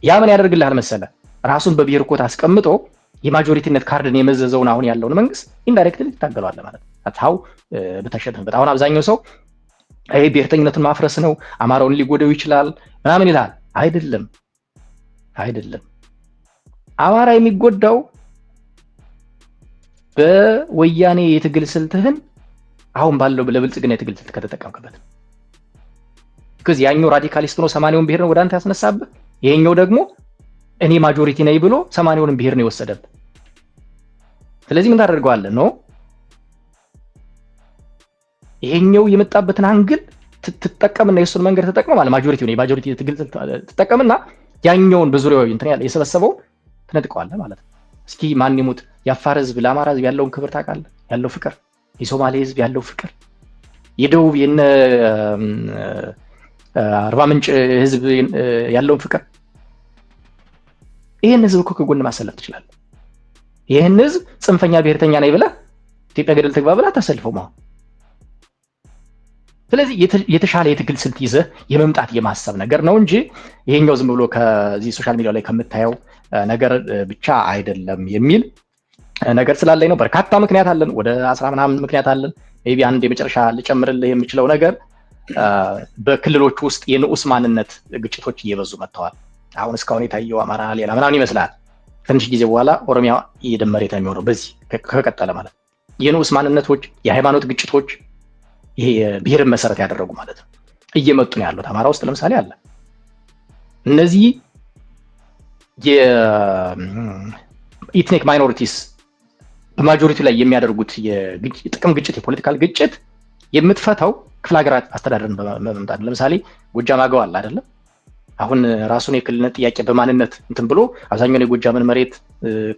ያ ምን ያደርግልሃል መሰለ? ራሱን በብሔር ኮታ አስቀምጦ የማጆሪቲነት ካርድን የመዘዘውን አሁን ያለውን መንግስት ኢንዳይሬክትሊ ይታገለዋል ማለት ነው። አታው በተሸነፈበት አሁን አብዛኛው ሰው ይሄ ብሔርተኝነቱን ማፍረስ ነው፣ አማራውን ሊጎደው ይችላል ምናምን ይላል። አይደለም። አማራ የሚጎዳው በወያኔ የትግል ስልትህን አሁን ባለው ለብልጽግና የትግል ስልት ከተጠቀምክበት። because ያኛው ራዲካሊስት ነው 80ውን ብሔር ነው ወደ አንተ ያስነሳብህ። ይሄኛው ደግሞ እኔ ማጆሪቲ ነኝ ብሎ 80ውን ብሔር ነው የወሰደብህ። ስለዚህ ምን ታደርገዋለህ ነው? ይሄኛው የመጣበትን አንግል ትጠቀምና የሱን መንገድ ተጠቅመህ ማለት ማጆሪቲ ነው የማጆሪቲ ትግል ትጠቀምና ያኛውን በዙሪያው እንትን ያለ የሰበሰበው ትነጥቀዋለህ ማለት ነው። እስኪ ማን ይሙት የአፋር ህዝብ ለአማራ ህዝብ ያለውን ክብር ታውቃለህ? ያለው ፍቅር፣ የሶማሌ ህዝብ ያለው ፍቅር፣ የደቡብ የነ አርባ ምንጭ ህዝብ ያለውን ፍቅር፣ ይሄን ህዝብ እኮ ከጎን ማሰለፍ ትችላለህ። ይሄን ህዝብ ጽንፈኛ ብሔርተኛ ነኝ ብለህ ኢትዮጵያ ገደል ትግባ ብለህ አታሰልፈውም አሁን። ስለዚህ የተሻለ የትግል ስልት ይዘህ የመምጣት የማሰብ ነገር ነው እንጂ ይሄኛው ዝም ብሎ ከዚህ ሶሻል ሚዲያ ላይ ከምታየው ነገር ብቻ አይደለም የሚል ነገር ስላለኝ ነው። በርካታ ምክንያት አለን፣ ወደ 10 ምናምን ምክንያት አለን። ሜቢ አንድ የመጨረሻ ልጨምርልህ የምችለው ነገር በክልሎች ውስጥ የንዑስ ማንነት ግጭቶች እየበዙ መጥተዋል። አሁን እስካሁን የታየው አማራ ሌላ ምናምን ይመስላል። ትንሽ ጊዜ በኋላ ኦሮሚያ እየደመረ የሚሆነው በዚህ ከቀጠለ ማለት ነው። የንዑስ ማንነቶች፣ የሃይማኖት ግጭቶች ይሄ ብሔርን መሰረት ያደረጉ ማለት ነው እየመጡ ነው ያሉት። አማራ ውስጥ ለምሳሌ አለ። እነዚህ የኢትኒክ ማይኖሪቲስ በማጆሪቲ ላይ የሚያደርጉት የጥቅም ግጭት፣ የፖለቲካል ግጭት የምትፈታው ክፍለ ሀገራት አስተዳደርን በመምጣት ለምሳሌ ጎጃም አገው አለ አይደለም። አሁን ራሱን የክልልነት ጥያቄ በማንነት እንትን ብሎ አብዛኛውን የጎጃምን መሬት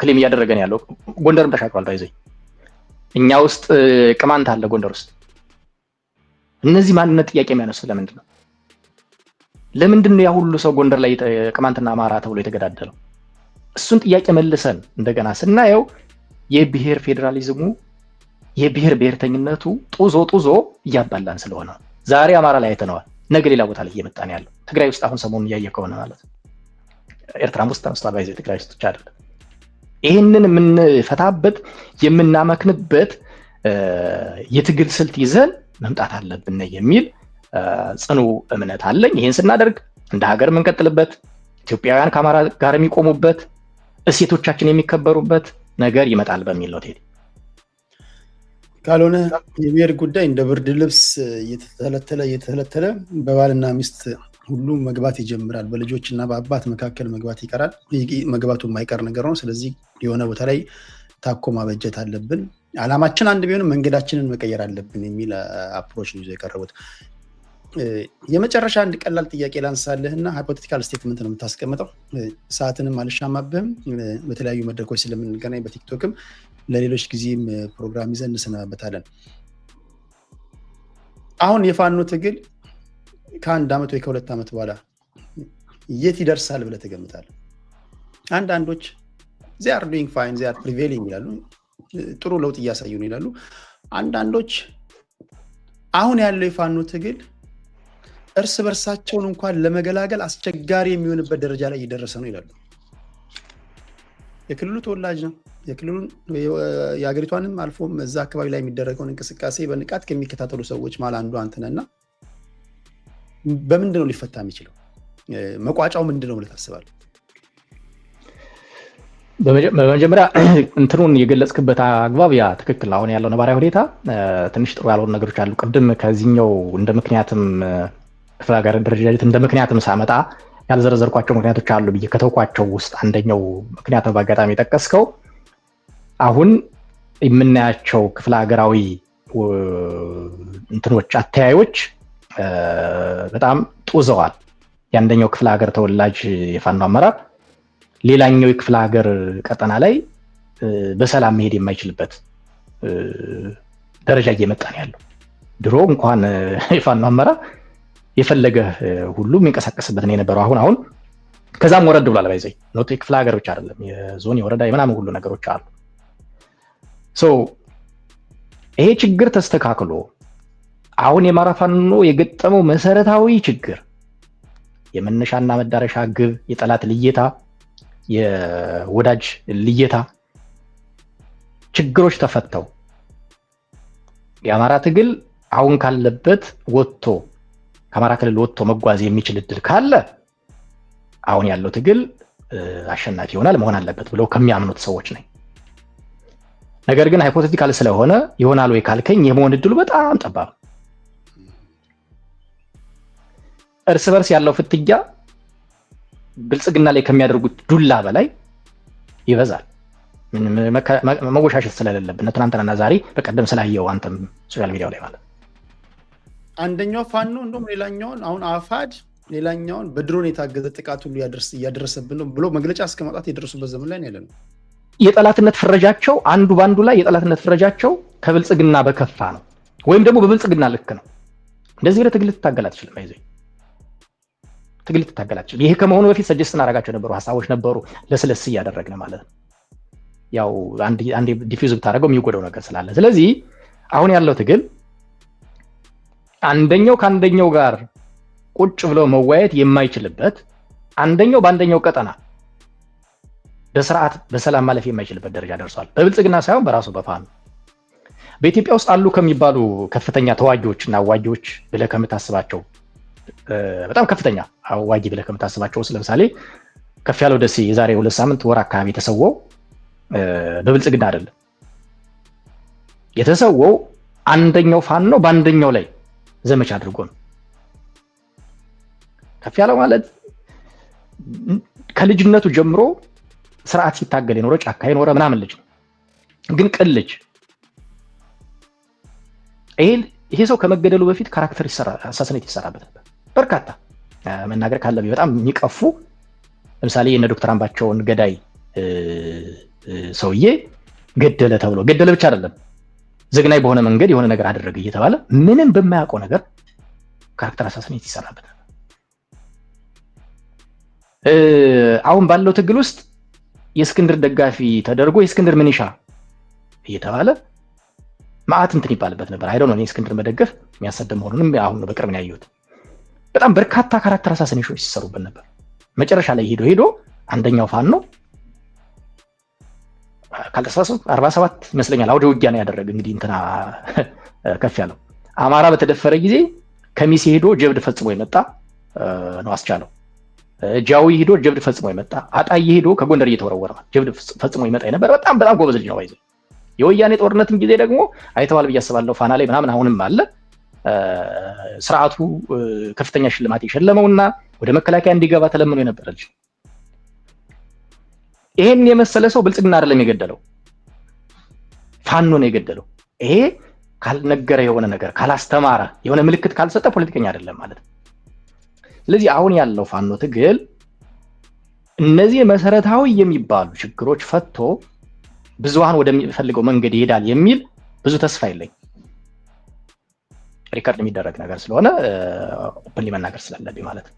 ክሌም እያደረገ ነው ያለው። ጎንደርም ተሻግሯል። ባይዘይ እኛ ውስጥ ቅማንት አለ ጎንደር ውስጥ። እነዚህ ማንነት ጥያቄ የሚያነሱ ለምንድን ነው ያ ሁሉ ሰው ጎንደር ላይ ቅማንትና አማራ ተብሎ የተገዳደለው? እሱን ጥያቄ መልሰን እንደገና ስናየው የብሔር ፌዴራሊዝሙ የብሔር ብሔርተኝነቱ ጡዞ እያባላን ስለሆነ ዛሬ አማራ ላይ አይተነዋል፣ ነገ ሌላ ቦታ ላይ እየመጣ ነው ያለው። ትግራይ ውስጥ አሁን ሰሞኑን እያየ ከሆነ ማለት ነው። ኤርትራም ውስጥ ተነስቷል። ባይዘ ትግራይ ውስጥ ብቻ አይደለም። ይህንን የምንፈታበት የምናመክንበት የትግል ስልት ይዘን መምጣት አለብን የሚል ጽኑ እምነት አለኝ። ይህን ስናደርግ እንደ ሀገር የምንቀጥልበት፣ ኢትዮጵያውያን ከአማራ ጋር የሚቆሙበት፣ እሴቶቻችን የሚከበሩበት ነገር ይመጣል በሚል ነው። ቴዲ ካልሆነ የብሔር ጉዳይ እንደ ብርድ ልብስ እየተተለተለ በባልና ሚስት ሁሉም መግባት ይጀምራል። በልጆችና በአባት መካከል መግባት ይቀራል። መግባቱ የማይቀር ነገር ነው። ስለዚህ የሆነ ቦታ ላይ ታኮ ማበጀት አለብን። አላማችን አንድ ቢሆንም መንገዳችንን መቀየር አለብን የሚል አፕሮች ነው ይዘው የቀረቡት። የመጨረሻ አንድ ቀላል ጥያቄ ላንሳልህና ሃይፖቴቲካል ስቴትመንት ነው የምታስቀምጠው። ሰዓትንም አልሻማብህም። በተለያዩ መድረኮች ስለምንገናኝ በቲክቶክም ለሌሎች ጊዜም ፕሮግራም ይዘን እንሰናበታለን። አሁን የፋኖ ትግል ከ1 ዓመት ወይ ከ2 ዓመት በኋላ የት ይደርሳል ብለህ ትገምታለህ? አንዳንዶች they are doing fine, they are prevailing ይላሉ፣ ጥሩ ለውጥ እያሳዩ ነው ይላሉ። አንዳንዶች አሁን ያለው የፋኖ ትግል እርስ በርሳቸውን እንኳን ለመገላገል አስቸጋሪ የሚሆንበት ደረጃ ላይ እየደረሰ ነው ይላሉ። የክልሉ ተወላጅ ነው። የክልሉን የሀገሪቷንም አልፎም እዛ አካባቢ ላይ የሚደረገውን እንቅስቃሴ በንቃት ከሚከታተሉ ሰዎች ማለት አንዱ አንተ ነህና በምንድን ነው ሊፈታ የሚችለው? መቋጫው ምንድን ነው ብለህ ታስባለህ? በመጀመሪያ እንትኑን የገለጽክበት አግባብ ያ ትክክል። አሁን ያለው ነባራዊ ሁኔታ ትንሽ ጥሩ ያልሆኑ ነገሮች አሉ። ቅድም ከዚህኛው እንደ ምክንያትም ክፍለ ሀገር ደረጃጀት እንደ ምክንያትም ሳመጣ ያልዘረዘርኳቸው ምክንያቶች አሉ ብዬ ከተውኳቸው ውስጥ አንደኛው ምክንያት ነው በአጋጣሚ የጠቀስከው። አሁን የምናያቸው ክፍለ ሀገራዊ እንትኖች አተያዮች በጣም ጡዘዋል። የአንደኛው ክፍለ ሀገር ተወላጅ የፋኖ አመራር ሌላኛው የክፍለ ሀገር ቀጠና ላይ በሰላም መሄድ የማይችልበት ደረጃ እየመጣ ነው ያለው። ድሮ እንኳን የፋኖ አመራር የፈለገ ሁሉ የሚንቀሳቀስበት ነው የነበረው። አሁን ከዛም ወረድ ብሏል። ባይዘይ ኖት የክፍለ ሀገር ብቻ አይደለም፣ የዞን የወረዳ የምናምን ሁሉ ነገሮች አሉ። ይሄ ችግር ተስተካክሎ አሁን የአማራ ፋኖ የገጠመው መሰረታዊ ችግር የመነሻና መዳረሻ ግብ፣ የጠላት ልየታ፣ የወዳጅ ልየታ ችግሮች ተፈተው የአማራ ትግል አሁን ካለበት ወጥቶ ከአማራ ክልል ወጥቶ መጓዝ የሚችል እድል ካለ አሁን ያለው ትግል አሸናፊ ይሆናል መሆን አለበት ብለው ከሚያምኑት ሰዎች ነኝ። ነገር ግን ሃይፖቴቲካል ስለሆነ ይሆናል ወይ ካልከኝ የመሆን እድሉ በጣም ጠባብ። እርስ በርስ ያለው ፍትጊያ ብልጽግና ላይ ከሚያደርጉት ዱላ በላይ ይበዛል። መወሻሸት ስለሌለብን ትናንትናና ዛሬ በቀደም ስላየው አንተም ሶሻል ሚዲያው ላይ ማለት አንደኛው ፋኖ እንደውም ሌላኛውን አሁን አፋድ ሌላኛውን በድሮን የታገዘ ጥቃት ሁሉ እያደረሰብን ነው ብሎ መግለጫ እስከ ማውጣት የደረሱበት ዘመን ላይ ያለ ነው። የጠላትነት ፍረጃቸው አንዱ ባንዱ ላይ የጠላትነት ፍረጃቸው ከብልጽግና በከፋ ነው፣ ወይም ደግሞ በብልጽግና ልክ ነው። እንደዚህ ብለህ ትግል ልትታገል አትችልም። አይዞህ ትግል ልትታገል አትችልም። ይሄ ከመሆኑ በፊት ሰጀስት እናደርጋቸው ነበሩ ሀሳቦች ነበሩ፣ ለስለስ እያደረግን ማለት ነው። ያው አንዴ ዲፊውዝ ብታደርገው የሚጎዳው ነገር ስላለ፣ ስለዚህ አሁን ያለው ትግል አንደኛው ከአንደኛው ጋር ቁጭ ብሎ መወያየት የማይችልበት፣ አንደኛው በአንደኛው ቀጠና በስርዓት በሰላም ማለፍ የማይችልበት ደረጃ ደርሷል። በብልጽግና ሳይሆን በራሱ በፋኖ በኢትዮጵያ ውስጥ አሉ ከሚባሉ ከፍተኛ ተዋጊዎች እና አዋጊዎች ብለህ ከምታስባቸው በጣም ከፍተኛ አዋጊ ብለህ ከምታስባቸው ውስጥ ለምሳሌ ከፍ ያለው ደሴ የዛሬ 2 ሳምንት ወር አካባቢ የተሰወው በብልጽግና አይደለም የተሰወው፣ አንደኛው ፋኖ በአንደኛው ላይ ዘመቻ አድርጎ ነው። ከፍ ያለው ማለት ከልጅነቱ ጀምሮ ስርዓት ሲታገል የኖረ ጫካ የኖረ ምናምን ልጅ ነው፣ ግን ቅን ልጅ። ይሄ ሰው ከመገደሉ በፊት ካራክተር አሳስኔት ይሰራበት ነበር። በርካታ መናገር ካለብኝ በጣም የሚቀፉ ለምሳሌ የነ ዶክተር አምባቸውን ገዳይ ሰውዬ ገደለ ተብሎ ገደለ ብቻ አይደለም ዘግናይ በሆነ መንገድ የሆነ ነገር አደረገ እየተባለ ምንም በማያውቀው ነገር ካራክተር አሳስኔት ይሰራበት ነበር። አሁን ባለው ትግል ውስጥ የእስክንድር ደጋፊ ተደርጎ የእስክንድር ምንሻ እየተባለ ማአት እንትን ይባልበት ነበር። አይዶን ነው እስክንድር መደገፍ የሚያሰደም መሆኑንም አሁን ነው በቅርብ ያየሁት። በጣም በርካታ ካራክተር አሳስኔሽኖች ሲሰሩበት ነበር። መጨረሻ ላይ ሄዶ አንደኛው ፋኖ ካልተሳሳትኩ 47 ይመስለኛል አውደ ውጊያ ነው ያደረገ። እንግዲህ እንትና ከፍ ያለው አማራ በተደፈረ ጊዜ ከሚሴ ሄዶ ጀብድ ፈጽሞ የመጣ ነው አስቻለው። ጃዊ ሄዶ ጀብድ ፈጽሞ የመጣ አጣዬ ሄዶ ከጎንደር እየተወረወረ ጀብድ ፈጽሞ ይመጣ ነበር። በጣም ጎበዝ ልጅ ነው። ባይዘው የወያኔ ጦርነትም ጊዜ ደግሞ አይተዋል ብዬ አስባለሁ። ፋና ላይ ምናምን አሁንም አለ ስርዓቱ ከፍተኛ ሽልማት የሸለመውና ወደ መከላከያ እንዲገባ ተለምኖ የነበረ ልጅ። ይሄን የመሰለ ሰው ብልጽግና አይደለም የገደለው፣ ፋኖ ነው የገደለው። ይሄ ካልነገረ የሆነ ነገር ካላስተማረ የሆነ ምልክት ካልሰጠ ፖለቲከኛ አይደለም ማለት ነው። ስለዚህ አሁን ያለው ፋኖ ትግል እነዚህ መሰረታዊ የሚባሉ ችግሮች ፈቶ ብዙሃን ወደሚፈልገው መንገድ ይሄዳል የሚል ብዙ ተስፋ የለኝ። ሪከርድ የሚደረግ ነገር ስለሆነ ኦፕንሊ መናገር ስላለብኝ ማለት ነው።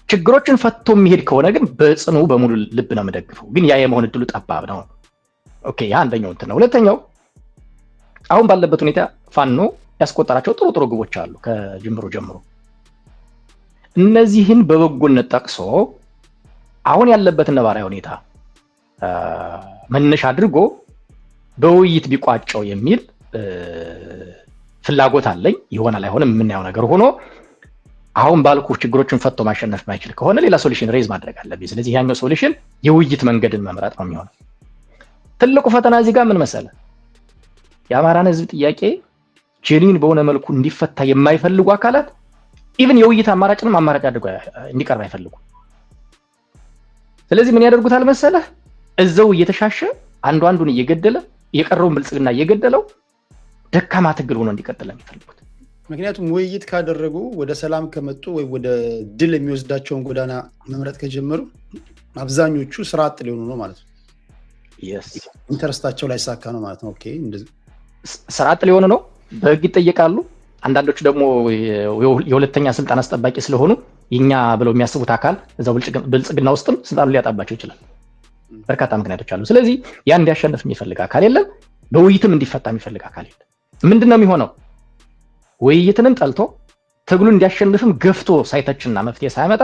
ችግሮችን ፈቶ የሚሄድ ከሆነ ግን በጽኑ በሙሉ ልብ ነው የምደግፈው። ግን ያ የመሆን እድሉ ጠባብ ነው። ኦኬ፣ ያ አንደኛው እንትን ነው። ሁለተኛው አሁን ባለበት ሁኔታ ፋኖ ያስቆጠራቸው ጥሩ ጥሩ ግቦች አሉ ከጅምሩ ጀምሮ። እነዚህን በበጎነት ጠቅሶ አሁን ያለበትን ነባራዊ ሁኔታ መነሻ አድርጎ በውይይት ቢቋጨው የሚል ፍላጎት አለኝ። ይሆናል አይሆንም የምናየው ነገር ሆኖ አሁን ባልኩ ችግሮችን ፈቶ ማሸነፍ ማይችል ከሆነ ሌላ ሶሉሽን ሬዝ ማድረግ አለብኝ። ስለዚህ ያኛው ሶሉሽን የውይይት መንገድን መምረጥ ነው የሚሆነው። ትልቁ ፈተና እዚህ ጋር ምን መሰለ? የአማራን ህዝብ ጥያቄ ጄኒን በሆነ መልኩ እንዲፈታ የማይፈልጉ አካላት ኢቭን የውይይት አማራጭንም አማራጭ አድርገው እንዲቀርብ አይፈልጉ። ስለዚህ ምን ያደርጉታል መሰለህ? እዛው እየተሻሸ አንዱን እየገደለ የቀረውን ብልጽግና እየገደለው ደካማ ትግል ሆኖ እንዲቀጥል የሚፈልጉት። ምክንያቱም ውይይት ካደረጉ ወደ ሰላም ከመጡ ወይ ወደ ድል የሚወስዳቸውን ጎዳና መምረጥ ከጀመሩ አብዛኞቹ ስራ አጥ ሊሆኑ ነው ማለት ነው። ኢንተረስታቸው ላይ ሳካ ነው ማለት ነው። ኦኬ፣ ስራ አጥ ሊሆኑ ነው፣ በህግ ይጠየቃሉ። አንዳንዶቹ ደግሞ የሁለተኛ ስልጣን አስጠባቂ ስለሆኑ የኛ ብለው የሚያስቡት አካል እዛው ብልጽግና ውስጥም ስልጣኑ ሊያጣባቸው ይችላል። በርካታ ምክንያቶች አሉ። ስለዚህ ያ እንዲያሸንፍ የሚፈልግ አካል የለም፣ በውይይትም እንዲፈታ የሚፈልግ አካል የለም። ምንድነው የሚሆነው? ውይይትንም ጠልቶ ትግሉ እንዲያሸንፍም ገፍቶ ሳይተችና መፍትሄ ሳያመጣ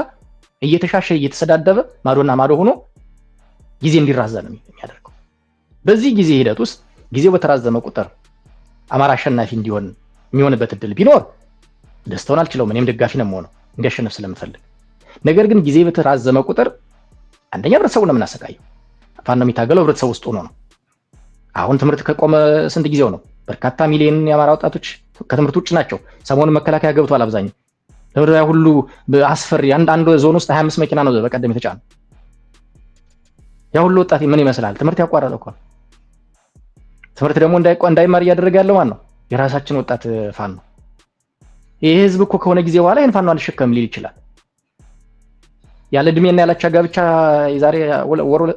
እየተሻሸ እየተሰዳደበ ማዶና ማዶ ሆኖ ጊዜ እንዲራዘም የሚያደርገው። በዚህ ጊዜ ሂደት ውስጥ ጊዜው በተራዘመ ቁጥር አማራ አሸናፊ እንዲሆን የሚሆንበት እድል ቢኖር ደስታውን አልችለውም። እኔም ደጋፊ ነው የምሆነው እንዲያሸንፍ ስለምፈልግ። ነገር ግን ጊዜ በተራዘመ ቁጥር አንደኛ ህብረተሰቡን ነው የምናሰቃየው። ፋኖ የሚታገለው ህብረተሰቡ ውስጥ ሆኖ ነው። አሁን ትምህርት ከቆመ ስንት ጊዜው ነው? በርካታ ሚሊዮን የአማራ ወጣቶች ከትምህርት ውጭ ናቸው። ሰሞኑን መከላከያ ገብቷል። አብዛኛው ለወደያ ሁሉ አስፈሪ አንድ ዞን ውስጥ 25 መኪና ነው በቀደም የተጫነ። ያ ሁሉ ወጣት ምን ይመስላል? ትምህርት ያቋረጠ እኮ። ትምህርት ደግሞ እንዳይማር እያደረገ ያለው ማን ነው? የራሳችን ወጣት ፋኖ። ይሄ ህዝብ እኮ ከሆነ ጊዜ በኋላ ይሄን ፋኖ አልሸከም ሊል ይችላል። ያለ እድሜና ያላቻ ጋብቻ የዛሬ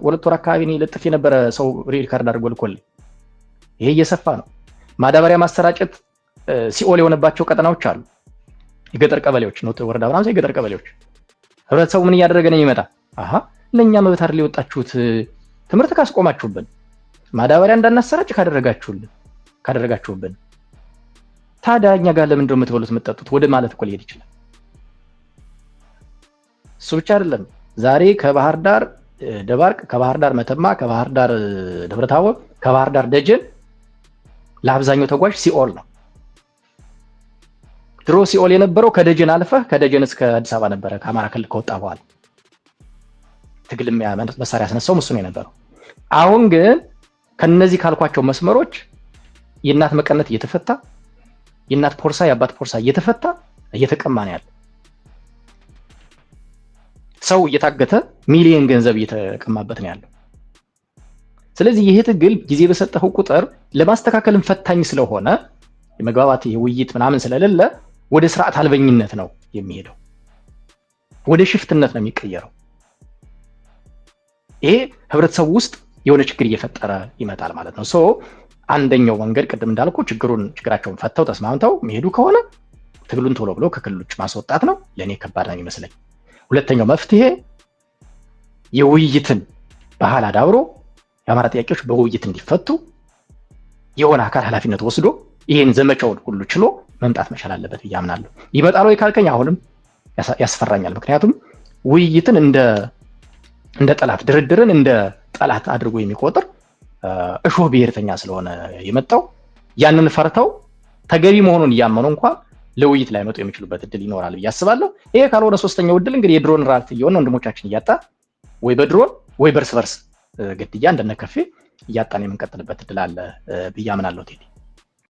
ሁለት ወር አካባቢ ነው ለጥፍ የነበረ ሰው ሪካርድ አድርጎ ልኮልኝ። ይሄ እየሰፋ ነው። ማዳበሪያ ማሰራጨት ሲኦል የሆነባቸው ቀጠናዎች አሉ። የገጠር ቀበሌዎች ነው፣ ወረዳ ምናምን የገጠር ቀበሌዎች። ህብረተሰቡ ምን እያደረገ ነው የሚመጣ? አሃ ለኛ መብት አይደል የወጣችሁት? ትምህርት ካስቆማችሁብን፣ ማዳበሪያ እንዳናሰራጭ ካደረጋችሁብን፣ ታዲያ እኛ ጋር ለምንድን ነው የምትበሉት የምትጠጡት? ወደ ማለት እኮ ሊሄድ ይችላል። እሱ ብቻ አይደለም። ዛሬ ከባህር ዳር ደባርቅ፣ ከባህር ዳር መተማ፣ ከባህር ዳር ደብረታቦር፣ ከባህር ዳር ደጀን ለአብዛኛው ተጓዥ ሲኦል ነው። ድሮ ሲኦል የነበረው ከደጀን አልፈህ ከደጀን እስከ አዲስ አበባ ነበረ። ከአማራ ክልል ከወጣ በኋላ ትግል መሳሪያ ያስነሳው እሱ ነው የነበረው። አሁን ግን ከነዚህ ካልኳቸው መስመሮች የእናት መቀነት እየተፈታ፣ የእናት ፖርሳ የአባት ፖርሳ እየተፈታ እየተቀማ ነው ያለው። ሰው እየታገተ ሚሊዮን ገንዘብ እየተቀማበት ነው ያለው። ስለዚህ ይሄ ትግል ጊዜ በሰጠው ቁጥር ለማስተካከልም ፈታኝ ስለሆነ የመግባባት የውይይት ምናምን ስለሌለ ወደ ስርዓት አልበኝነት ነው የሚሄደው፣ ወደ ሽፍትነት ነው የሚቀየረው። ይሄ ህብረተሰቡ ውስጥ የሆነ ችግር እየፈጠረ ይመጣል ማለት ነው። አንደኛው መንገድ ቅድም እንዳልኩ ችግራቸውን ፈተው ተስማምተው የሚሄዱ ከሆነ ትግሉን ቶሎ ብሎ ከክልሎች ማስወጣት ነው። ለእኔ ከባድ ነው የሚመስለኝ። ሁለተኛው መፍትሄ የውይይትን ባህል አዳብሮ የአማራ ጥያቄዎች በውይይት እንዲፈቱ የሆነ አካል ኃላፊነት ወስዶ ይሄን ዘመቻውን ሁሉ ችሎ መምጣት መቻል አለበት ብዬ አምናለሁ። ይመጣል ወይ ካልከኝ አሁንም ያስፈራኛል። ምክንያቱም ውይይትን እንደ ጠላት፣ ድርድርን እንደ ጠላት አድርጎ የሚቆጥር እሾህ ብሔርተኛ ስለሆነ የመጣው ያንን ፈርተው ተገቢ መሆኑን እያመኑ እንኳን ለውይይት ላይ መጡ የሚችሉበት እድል ይኖራል ብዬ አስባለሁ። ይሄ ካልሆነ ሶስተኛው እድል እንግዲህ የድሮን ራልት እየሆነ ወንድሞቻችን እያጣ ወይ በድሮን ወይ በርስ በርስ ግድያ እንደነከፌ እያጣን የምንቀጥልበት እድል አለ ብዬ አምናለሁ ቴዲ።